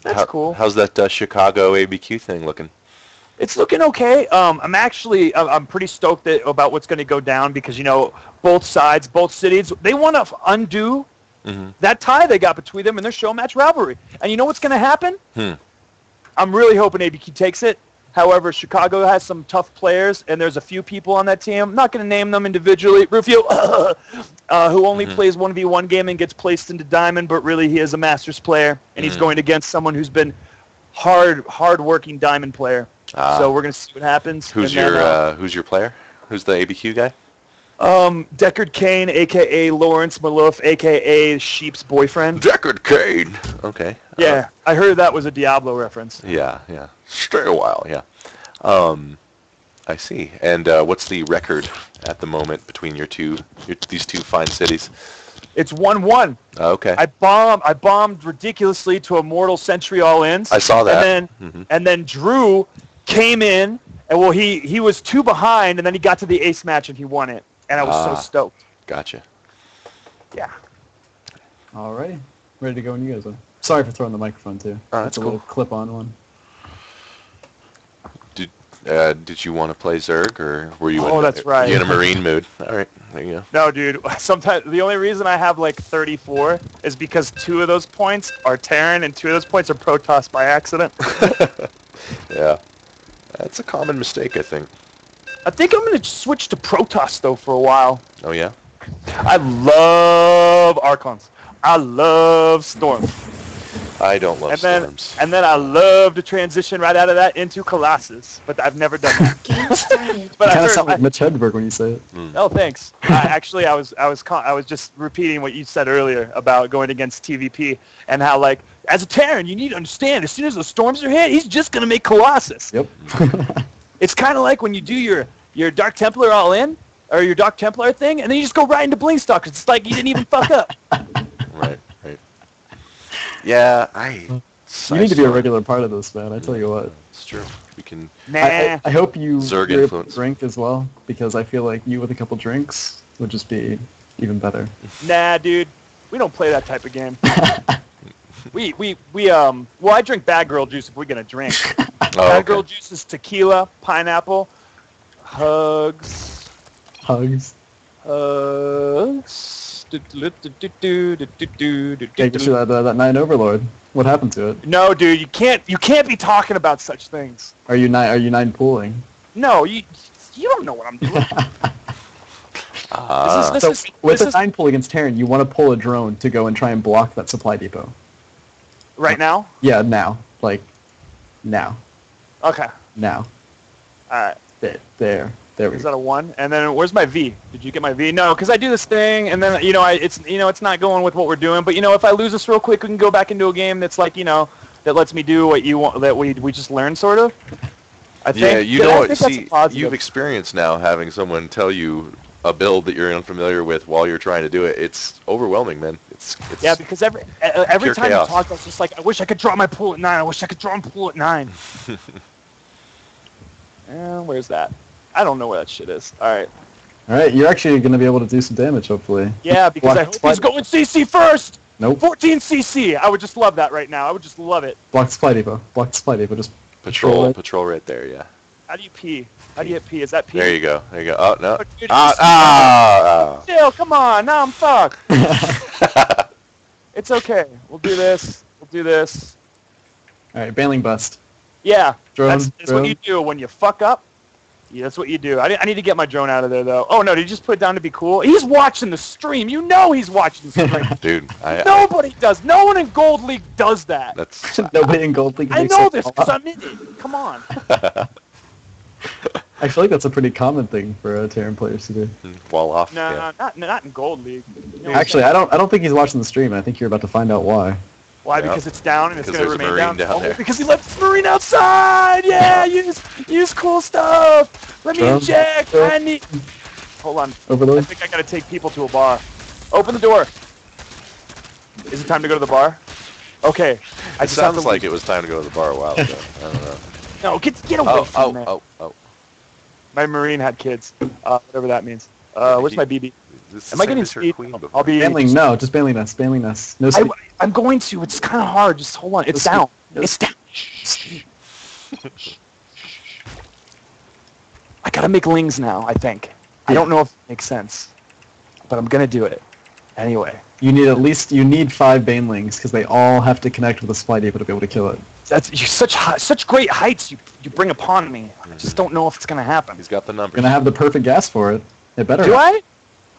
That's cool. How's that Chicago ABQ thing looking? It's looking okay. I'm pretty stoked about what's going to go down because, you know, both sides, both cities, they want to undo that tie they got between them in their show match rivalry. And you know what's going to happen? I'm really hoping ABQ takes it. However, Chicago has some tough players, and there's a few people on that team. I'm not going to name them individually. Rufio, who only plays 1v1 game and gets placed into Diamond, but really he is a Masters player, and he's going against someone who's been hard-working Diamond player. So we're going to see what happens. Who's your player? Who's the ABQ guy? Deckard Kane, a.k.a. Lawrence Maloof, a.k.a. Sheep's boyfriend. Deckard Kane. Okay. Yeah, I heard that was a Diablo reference. Yeah. Stay a while, yeah. I see. And what's the record at the moment between these two fine cities? It's 1-1. Okay. I bombed ridiculously to a mortal Sentry all-ins. I saw that. And then Drew came in, and he was 2 behind, and then he got to the ace match and he won it. And I was so stoked. Gotcha. Yeah. Alrighty. Ready to go when you guys are. Sorry for throwing the microphone too. That's a cool. little clip-on one. Did you want to play Zerg, or were you? That's right. You in a Marine mood? All right, there you go. No, dude. Sometimes the only reason I have like 34 is because 2 of those points are Terran and 2 of those points are Protoss by accident. Yeah, that's a common mistake, I think. I think I'm gonna switch to Protoss though for a while. Oh yeah. I love Archons. I love Storm. I don't love Storms. And then I love to transition right out of that into Colossus, but I've never done that. Game started. But Kind of sound like Mitch Hedberg when you say it. Oh, thanks. Actually, I was just repeating what you said earlier about going against TVP and how, like, as a Terran, you need to understand, as soon as the storms are hit, he's just gonna make Colossus. Yep. It's kind of like when you do your Dark Templar all in, or your Dark Templar thing, and then you just go right into Blinkstock. It's like you didn't even fuck up. Right. Yeah, you need to be a regular part of this, man. I tell you what. It's true. We can. Nah. I hope you're Zerg able influence. to drink as well, because I feel like you with a couple drinks would just be even better. Nah, dude. We don't play that type of game. Well, I drink Bad Girl Juice if we're gonna drink. Bad Girl Juice is tequila, pineapple, hugs. Hey, get you that 9 Overlord. What happened to it? No, dude, you can't be talking about such things. Are you 9 pooling? No, you don't know what I'm doing. With a 9 pull against Terran, you want to pull a drone to go and try and block that supply depot. Right now? Yeah, now. Like, now. Okay. Now. Alright. There we Is go. that a 1? And then where's my V? Did you get my V? No, because I do this thing, and then it's not going with what we're doing. But if I lose this real quick, we can go back into a game that's like that lets me do what you want, that we just learned sort of. I think. Yeah, you know what? See, you've experienced now having someone tell you a build that you're unfamiliar with while you're trying to do it. It's overwhelming, man. It's yeah, because every time chaos. you talk, I was just like, I wish I could draw my pool at 9. I wish I could draw my pool at 9. And where's that? I don't know where that shit is. Alright, you're actually going to be able to do some damage, hopefully. Yeah, because I hope he's going CC first! Nope. 14 CC! I would just love that right now. I would just love it. Block the supply depot. Just patrol right there, yeah. How do you pee? How do you hit P? Is that P? There you go. Oh, no. Oh, dude, Still, come on. Now I'm fucked. It's okay. We'll do this. Alright, bailing bust. Yeah. Drone, that's what you do when you fuck up. Yeah, that's what you do. I need to get my drone out of there, though. Oh, no, did you just put it down to be cool? He's watching the stream. You know he's watching the stream. Dude, Nobody does. No one in Gold League does that. That's Nobody in Gold League. I know this because I'm in it. Come on. I feel like that's a pretty common thing for Terran players to do. wall off. No, yeah. not in Gold League. Actually, I don't think he's watching the stream. I think you're about to find out why. Why? Yep. Because it's down and it's Because going to there's a remain Marine down there. Because he left his Marine outside. Yeah, use cool stuff. Let me Drum. inject. I need. Hold on. Overload. I think I got to take people to a bar. Open the door. Is it time to go to the bar? Okay. It sounds like it was time to go to the bar a while ago. I don't know. No, get away from me. Oh. My Marine had kids. Whatever that means. Where's my BB? Am I getting speed? I'll be... Baneling, no. Just Baneling us. Baneling us. No speed. I'm going to. It's kind of hard. Just hold on. It's down. It's down. I gotta make lings now, I think. I don't know if it makes sense. But I'm gonna do it. Anyway. You need 5 Banelings, because they all have to connect with a supply depot to be able to kill it. You're such great heights you bring upon me. I just don't know if it's gonna happen. He's got the numbers. You're gonna have the perfect gas for it. It better. Do I?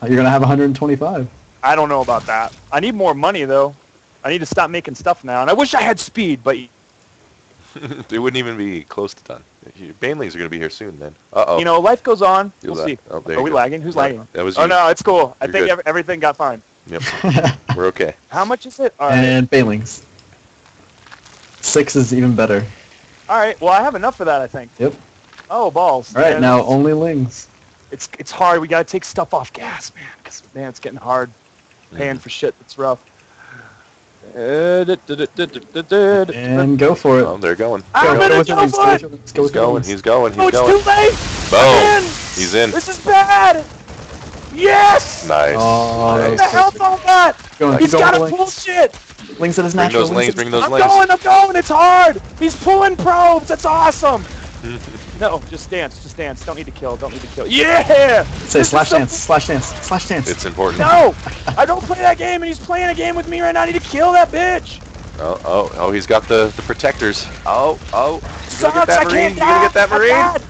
You're gonna have 125. I don't know about that. I need more money though. I need to stop making stuff now, and I wish I had speed, but it wouldn't even be close to done. Banelings are gonna be here soon, man. You know, life goes on. We'll see. Oh, are we lagging? Who's lagging? That was you. you. Oh no, it's cool. I You're think good. everything got fine. Yep. We're okay. How much is it? All right. And Banelings. 6 is even better. All right. Well, I have enough for that, I think. Yep. Oh, balls. All right, man. now only Lings. It's hard. We gotta take stuff off gas, man. Cause man, it's getting hard. Paying for shit that's rough. And go for it. Oh, they're going. I'm gonna go for it. He's going. He's going. Oh, He's it's going. too late. Boom. He's in. This is bad. Yes. Nice. Oh, What Nice. the hell's all that? He's Keep got going, to pull shit. Lings at his Bring natural. those lanes. Bring those I'm lanes. going. It's hard. He's pulling probes. That's awesome. No, just dance. Just dance. Don't need to kill. Don't need to kill. Yeah. Say slash dance. Slash dance. Slash dance. It's important. No, I don't play that game, and he's playing a game with me right now. I need to kill that bitch. Oh, he's got the protectors. Oh. You're gonna Sucks. get that I Marine. can't You're gonna get that die. Marine.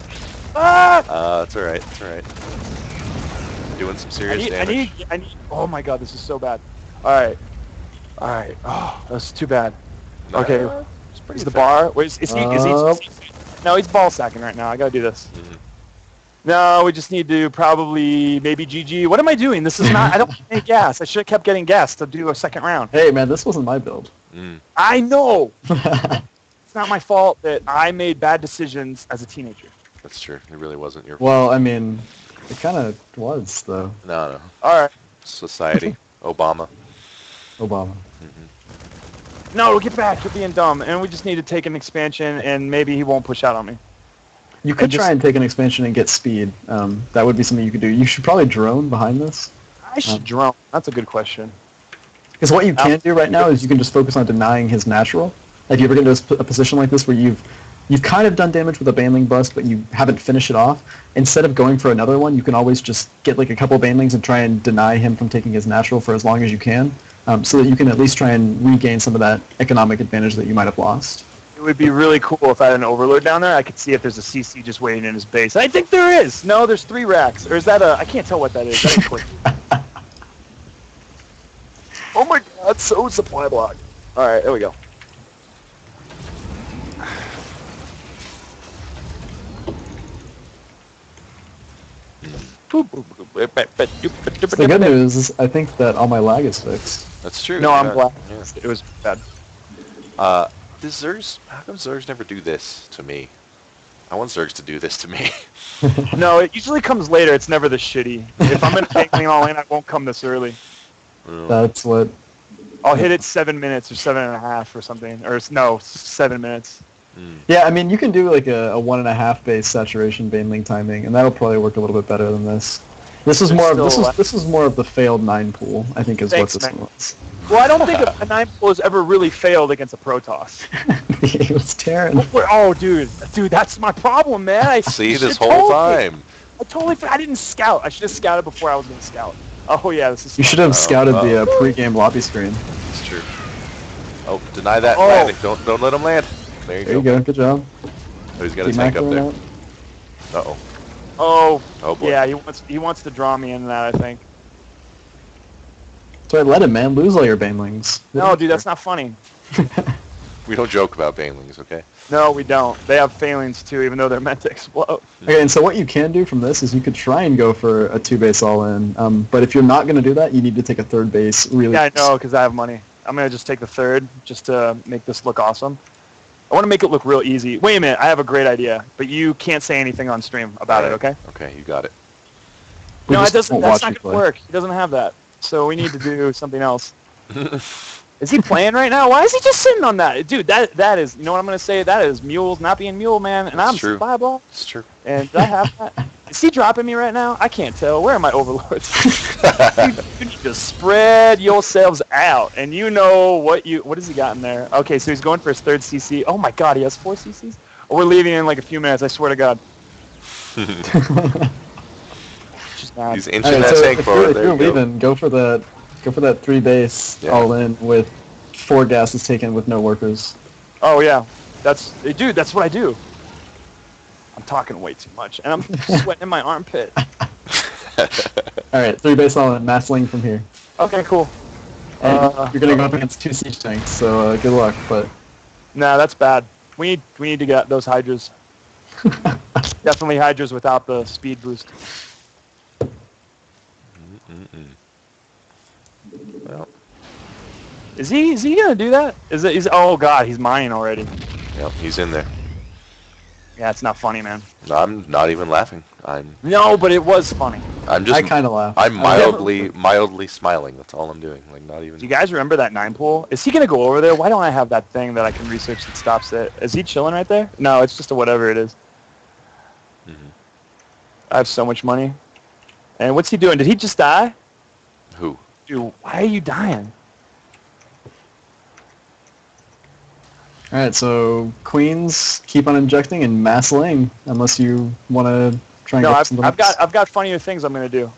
Ah. It's alright. It's alright. Doing some serious damage. I need. Oh my god, this is so bad. All right. Oh, that's too bad. No, Okay. it's pretty Is the effective. bar? Is he? No, he's ball sacking right now. I gotta do this. No, we just need to probably maybe GG. What am I doing? This is not. I don't have any gas. I should have kept getting gas to do a second round. Hey man, this wasn't my build. I know. It's not my fault that I made bad decisions as a teenager. That's true. It really wasn't your fault. Well, I mean, it kind of was though. No. All right. Society. Obama. No, get back. You're being dumb. And we just need to take an expansion, and maybe he won't push out on me. You could try and take an expansion and get speed. That would be something you could do. You should probably drone behind this. I should drone. That's a good question. Because what you can do right now is you can just focus on denying his natural. If you ever get into a position like this where you've kind of done damage with a Baneling bust, but you haven't finished it off, instead of going for another one, you can always just get like a couple Banelings and try and deny him from taking his natural for as long as you can, so that you can at least try and regain some of that economic advantage that you might have lost. It would be really cool if I had an overload down there. I could see if there's a CC just waiting in his base. I think there is. No, there's 3 racks. Or is that I can't tell what that is. That ain't quick. Oh my god, so supply block. Alright, there we go. The good news is I think that all my lag is fixed. That's true. No, I'm glad. Yeah. It was bad. How come Zergs never do this to me? I want Zergs to do this to me. No, it usually comes later. It's never this shitty. If I'm gonna take all in, I won't come this early. That's what... I'll hit it 7 minutes or 7.5 or something. Or no, 7 minutes. Yeah, I mean, you can do like a 1.5 base saturation Baneling timing, and that'll probably work a little bit better than this. This is more of the failed 9 pool, I think, is Thanks, what this man. was. Well, I don't think a 9 pool has ever really failed against a Protoss. It was Terran. Oh, dude, that's my problem, man. I See, you this should've whole told me. time. I didn't scout. I should have scouted before I was going to scout. Oh, yeah, this is You should have scouted the pre-game lobby screen. It's true. Oh, deny that Oh. landing. Don't let him land. There you There you go. Good job. Oh, he's got a Keep tank up macroing there. out. Uh-oh. Oh, boy. yeah, he wants to draw me into that, I think. So I let him, man. Lose all your Banelings. No, dude, that's not funny. We don't joke about Banelings, okay? No, we don't. They have failings, too, even though they're meant to explode. Okay, and so what you can do from this is you could try and go for a 2 base all-in, but if you're not going to do that, you need to take a 3rd base really... Yeah, I know, because I have money. I'm going to just take the 3rd, just to make this look awesome. I want to make it look real easy. Wait a minute, I have a great idea, but you can't say anything on stream about it, okay? Okay, you got it. We No, just that's won't not watch going you to play. work. He doesn't have that. So we need to do something else. Is he playing right now? Why is he just sitting on that? Dude, that is, you know what I'm going to say? That is mules not being mule, man. And I'm true. survivable. It's true. And I have that. Is he dropping me right now? I can't tell. Where are my overlords? You need to spread yourselves out. And you know what has he got in there? Okay, so he's going for his 3rd CC. Oh my god, he has 4 CCs? Oh, we're leaving in like a few minutes, I swear to god. He's inching that tank forward. If you're leaving, go for that 3 base all in with 4 gases taken with no workers. Oh yeah, dude, that's what I do. I'm talking way too much, and I'm sweating in my armpit. Alright, 3 base all in, mass ling from here. Okay, cool. And you're gonna go up against 2 siege tanks, so good luck, but... Nah, that's bad. We need to get those Hydras. Definitely Hydras without the speed boost. Well, is he gonna do that? Oh god, he's mining already. yep, he's in there. Yeah, it's not funny, man. I'm not even laughing. No, but it was funny. I'm just. I kind of laugh. I'm mildly smiling. That's all I'm doing. Like not even. Do you guys remember that 9 pool? Is he gonna go over there? Why don't I have that thing that I can research that stops it? Is he chilling right there? No, it's just a whatever it is. I have so much money. And what's he doing? Did he just die? Who? Dude, why are you dying? Alright, so Queens keep on injecting and mass ling, unless you want to try and No, get something else. I've got funnier things I'm gonna do.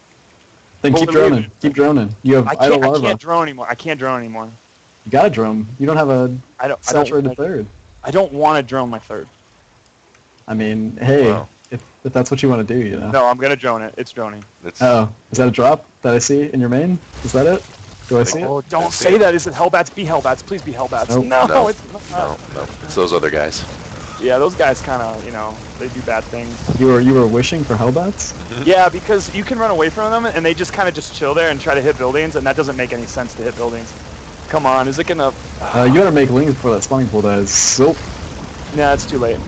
Then Well, keep droning. Keep droning. You have I idle larva. can't drone anymore. I can't drone anymore. You got to drone. You don't have a saturated third. I don't want to drone my 3rd. I mean, hey, Wow. if that's what you want to do, you know. No, I'm gonna drone it. It's droning. Oh, is that a drop that I see in your main? Is that it? Do I see it? Oh, don't say that. Is it Hellbats? Be Hellbats. Please be Hellbats. Nope. No, No. it's not. No, it's those other guys. Yeah, those guys kind of, they do bad things. You were wishing for Hellbats? Yeah, because you can run away from them, and they just kind of just chill there and try to hit buildings, and that doesn't make any sense to hit buildings. Come on, is it gonna... You gotta make lings before that spawning pool dies. So, Nah, it's too late.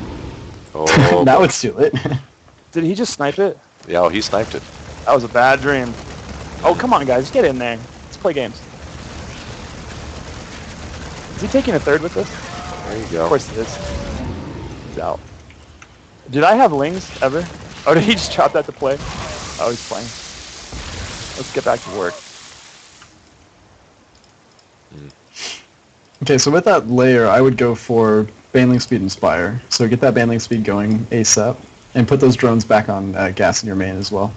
Oh. now it's too late. Did he just snipe it? Yeah, he sniped it. That was a bad dream. Oh, come on, guys, get in there. Let's play games. Is he taking a 3rd with this? There you go. Of course he is. He's out. Did I have lings ever? Oh, did he just drop that to play? Oh, he's playing. Let's get back to work. Okay, so with that layer, I would go for Baneling Speed Inspire. So get that Baneling Speed going ASAP, and put those drones back on gas in your main as well.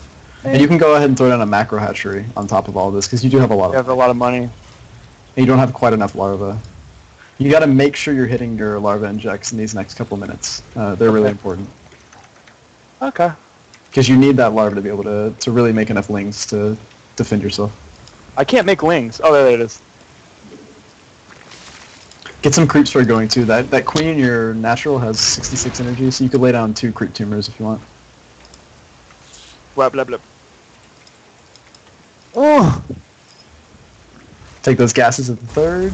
And you can go ahead and throw down a macro hatchery on top of all this, because you do have a lot You have a lot of money. and you don't have quite enough larvae. You got to make sure you're hitting your larva injects in these next couple minutes. They're really important. Okay. Because you need that larva to be able to really make enough lings to defend yourself. I can't make lings. Oh, there it is. Get some creep spray going too. That queen in your natural has 66 energy, so you could lay down 2 creep tumors if you want. Blah, blah, blah. Oh! Take those gases at the 3rd.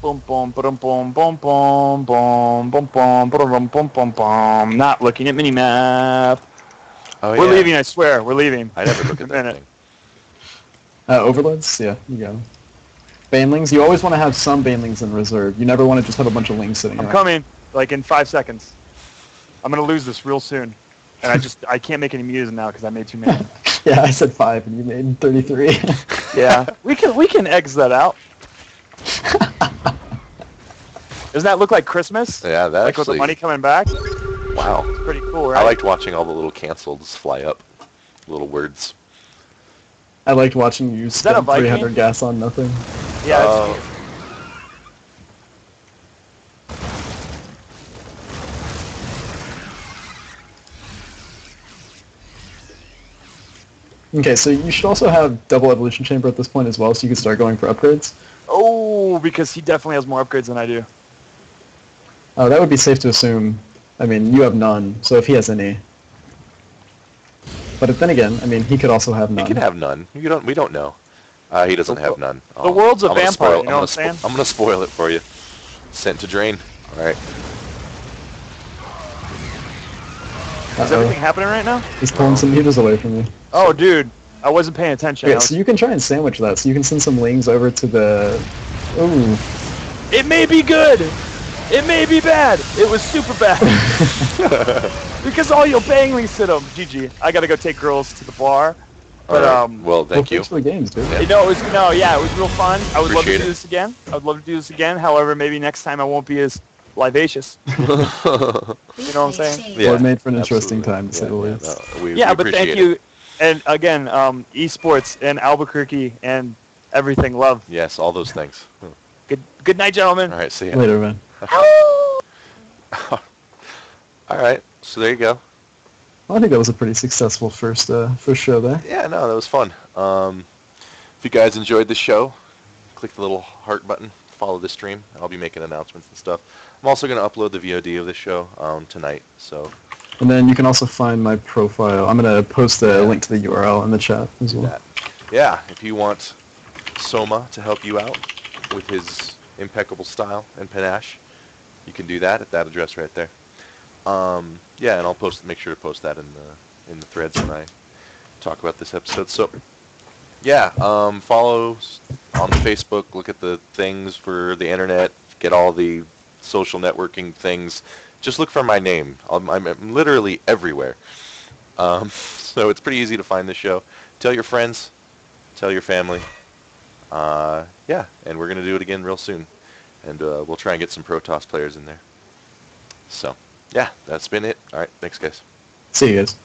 Boom, boom, boom, boom, boom, boom, boom, boom, boom, boom, boom, boom, boom. Not looking at minimap. Oh, We're yeah. leaving, I swear. We're leaving. I never look at that thing. Overlords? Yeah, you got them. Banelings? You always want to have some banelings in reserve. You never want to just have a bunch of lings sitting I'm around. coming, like in 5 seconds. I'm gonna lose this real soon. And I can't make any muses now because I made too many. Yeah, I said 5 and you made 33. Yeah, we can exit that out. Doesn't that look like Christmas? Yeah, that Like with the actually. money coming back? Wow. It's pretty cool, right? I liked watching all the little cancels fly up. Little words. I liked watching you that a spend Viking? 300 gas on nothing. Yeah. Okay, so you should also have double evolution chamber at this point as well, so you can start going for upgrades. Oh, because he definitely has more upgrades than I do. Oh, that would be safe to assume. I mean, you have none, so if he has any. But then again, I mean, he could also have none. He can have none. We don't know. He doesn't have none. The world's a I'm gonna vampire, spoil- you know what I'm saying? I'm gonna spoil it for you. Sent to drain. All right. Is everything happening right now? He's pulling some heaters away from you. Oh, dude, I wasn't paying attention. Okay, so you can try and sandwich that. So you can send some lings over to the Ooh. It may be good. It may be bad. It was super bad. Because all your banglings sit them. GG. I gotta go take girls to the bar. But well, thank you. Thanks for the games, dude. Yeah. you know, it was real fun. I would love to Appreciate do it. this again. I would love to do this again. However, maybe next time I won't be as livacious. You know what I'm saying? Yeah, Well, it made for an interesting absolutely. time, to say the least. No, we Yeah, but appreciate thank it. you. And again, esports and Albuquerque and everything. Love. Yes, all those things. Good night, gentlemen. All right, see ya. Later, man. All right, so there you go. Well, I think that was a pretty successful first show there. Yeah, no, that was fun. If you guys enjoyed the show, click the little heart button, follow the stream. I'll be making announcements and stuff. I'm also going to upload the VOD of this show tonight. So And then you can also find my profile. I'm going to post a link to the URL in the chat as well. that. Yeah, if you want Soma to help you out with his impeccable style and panache, you can do that at that address right there. Yeah, and I'll make sure to post that in the threads when I talk about this episode. So, yeah, follow on Facebook. Look at the things for the internet. Get all the social networking things. Just look for my name. I'm literally everywhere. So it's pretty easy to find the show. Tell your friends. Tell your family. Yeah, and we're gonna do it again real soon, and we'll try and get some Protoss players in there. So. Yeah, that's been it. All right, thanks, guys. See you guys.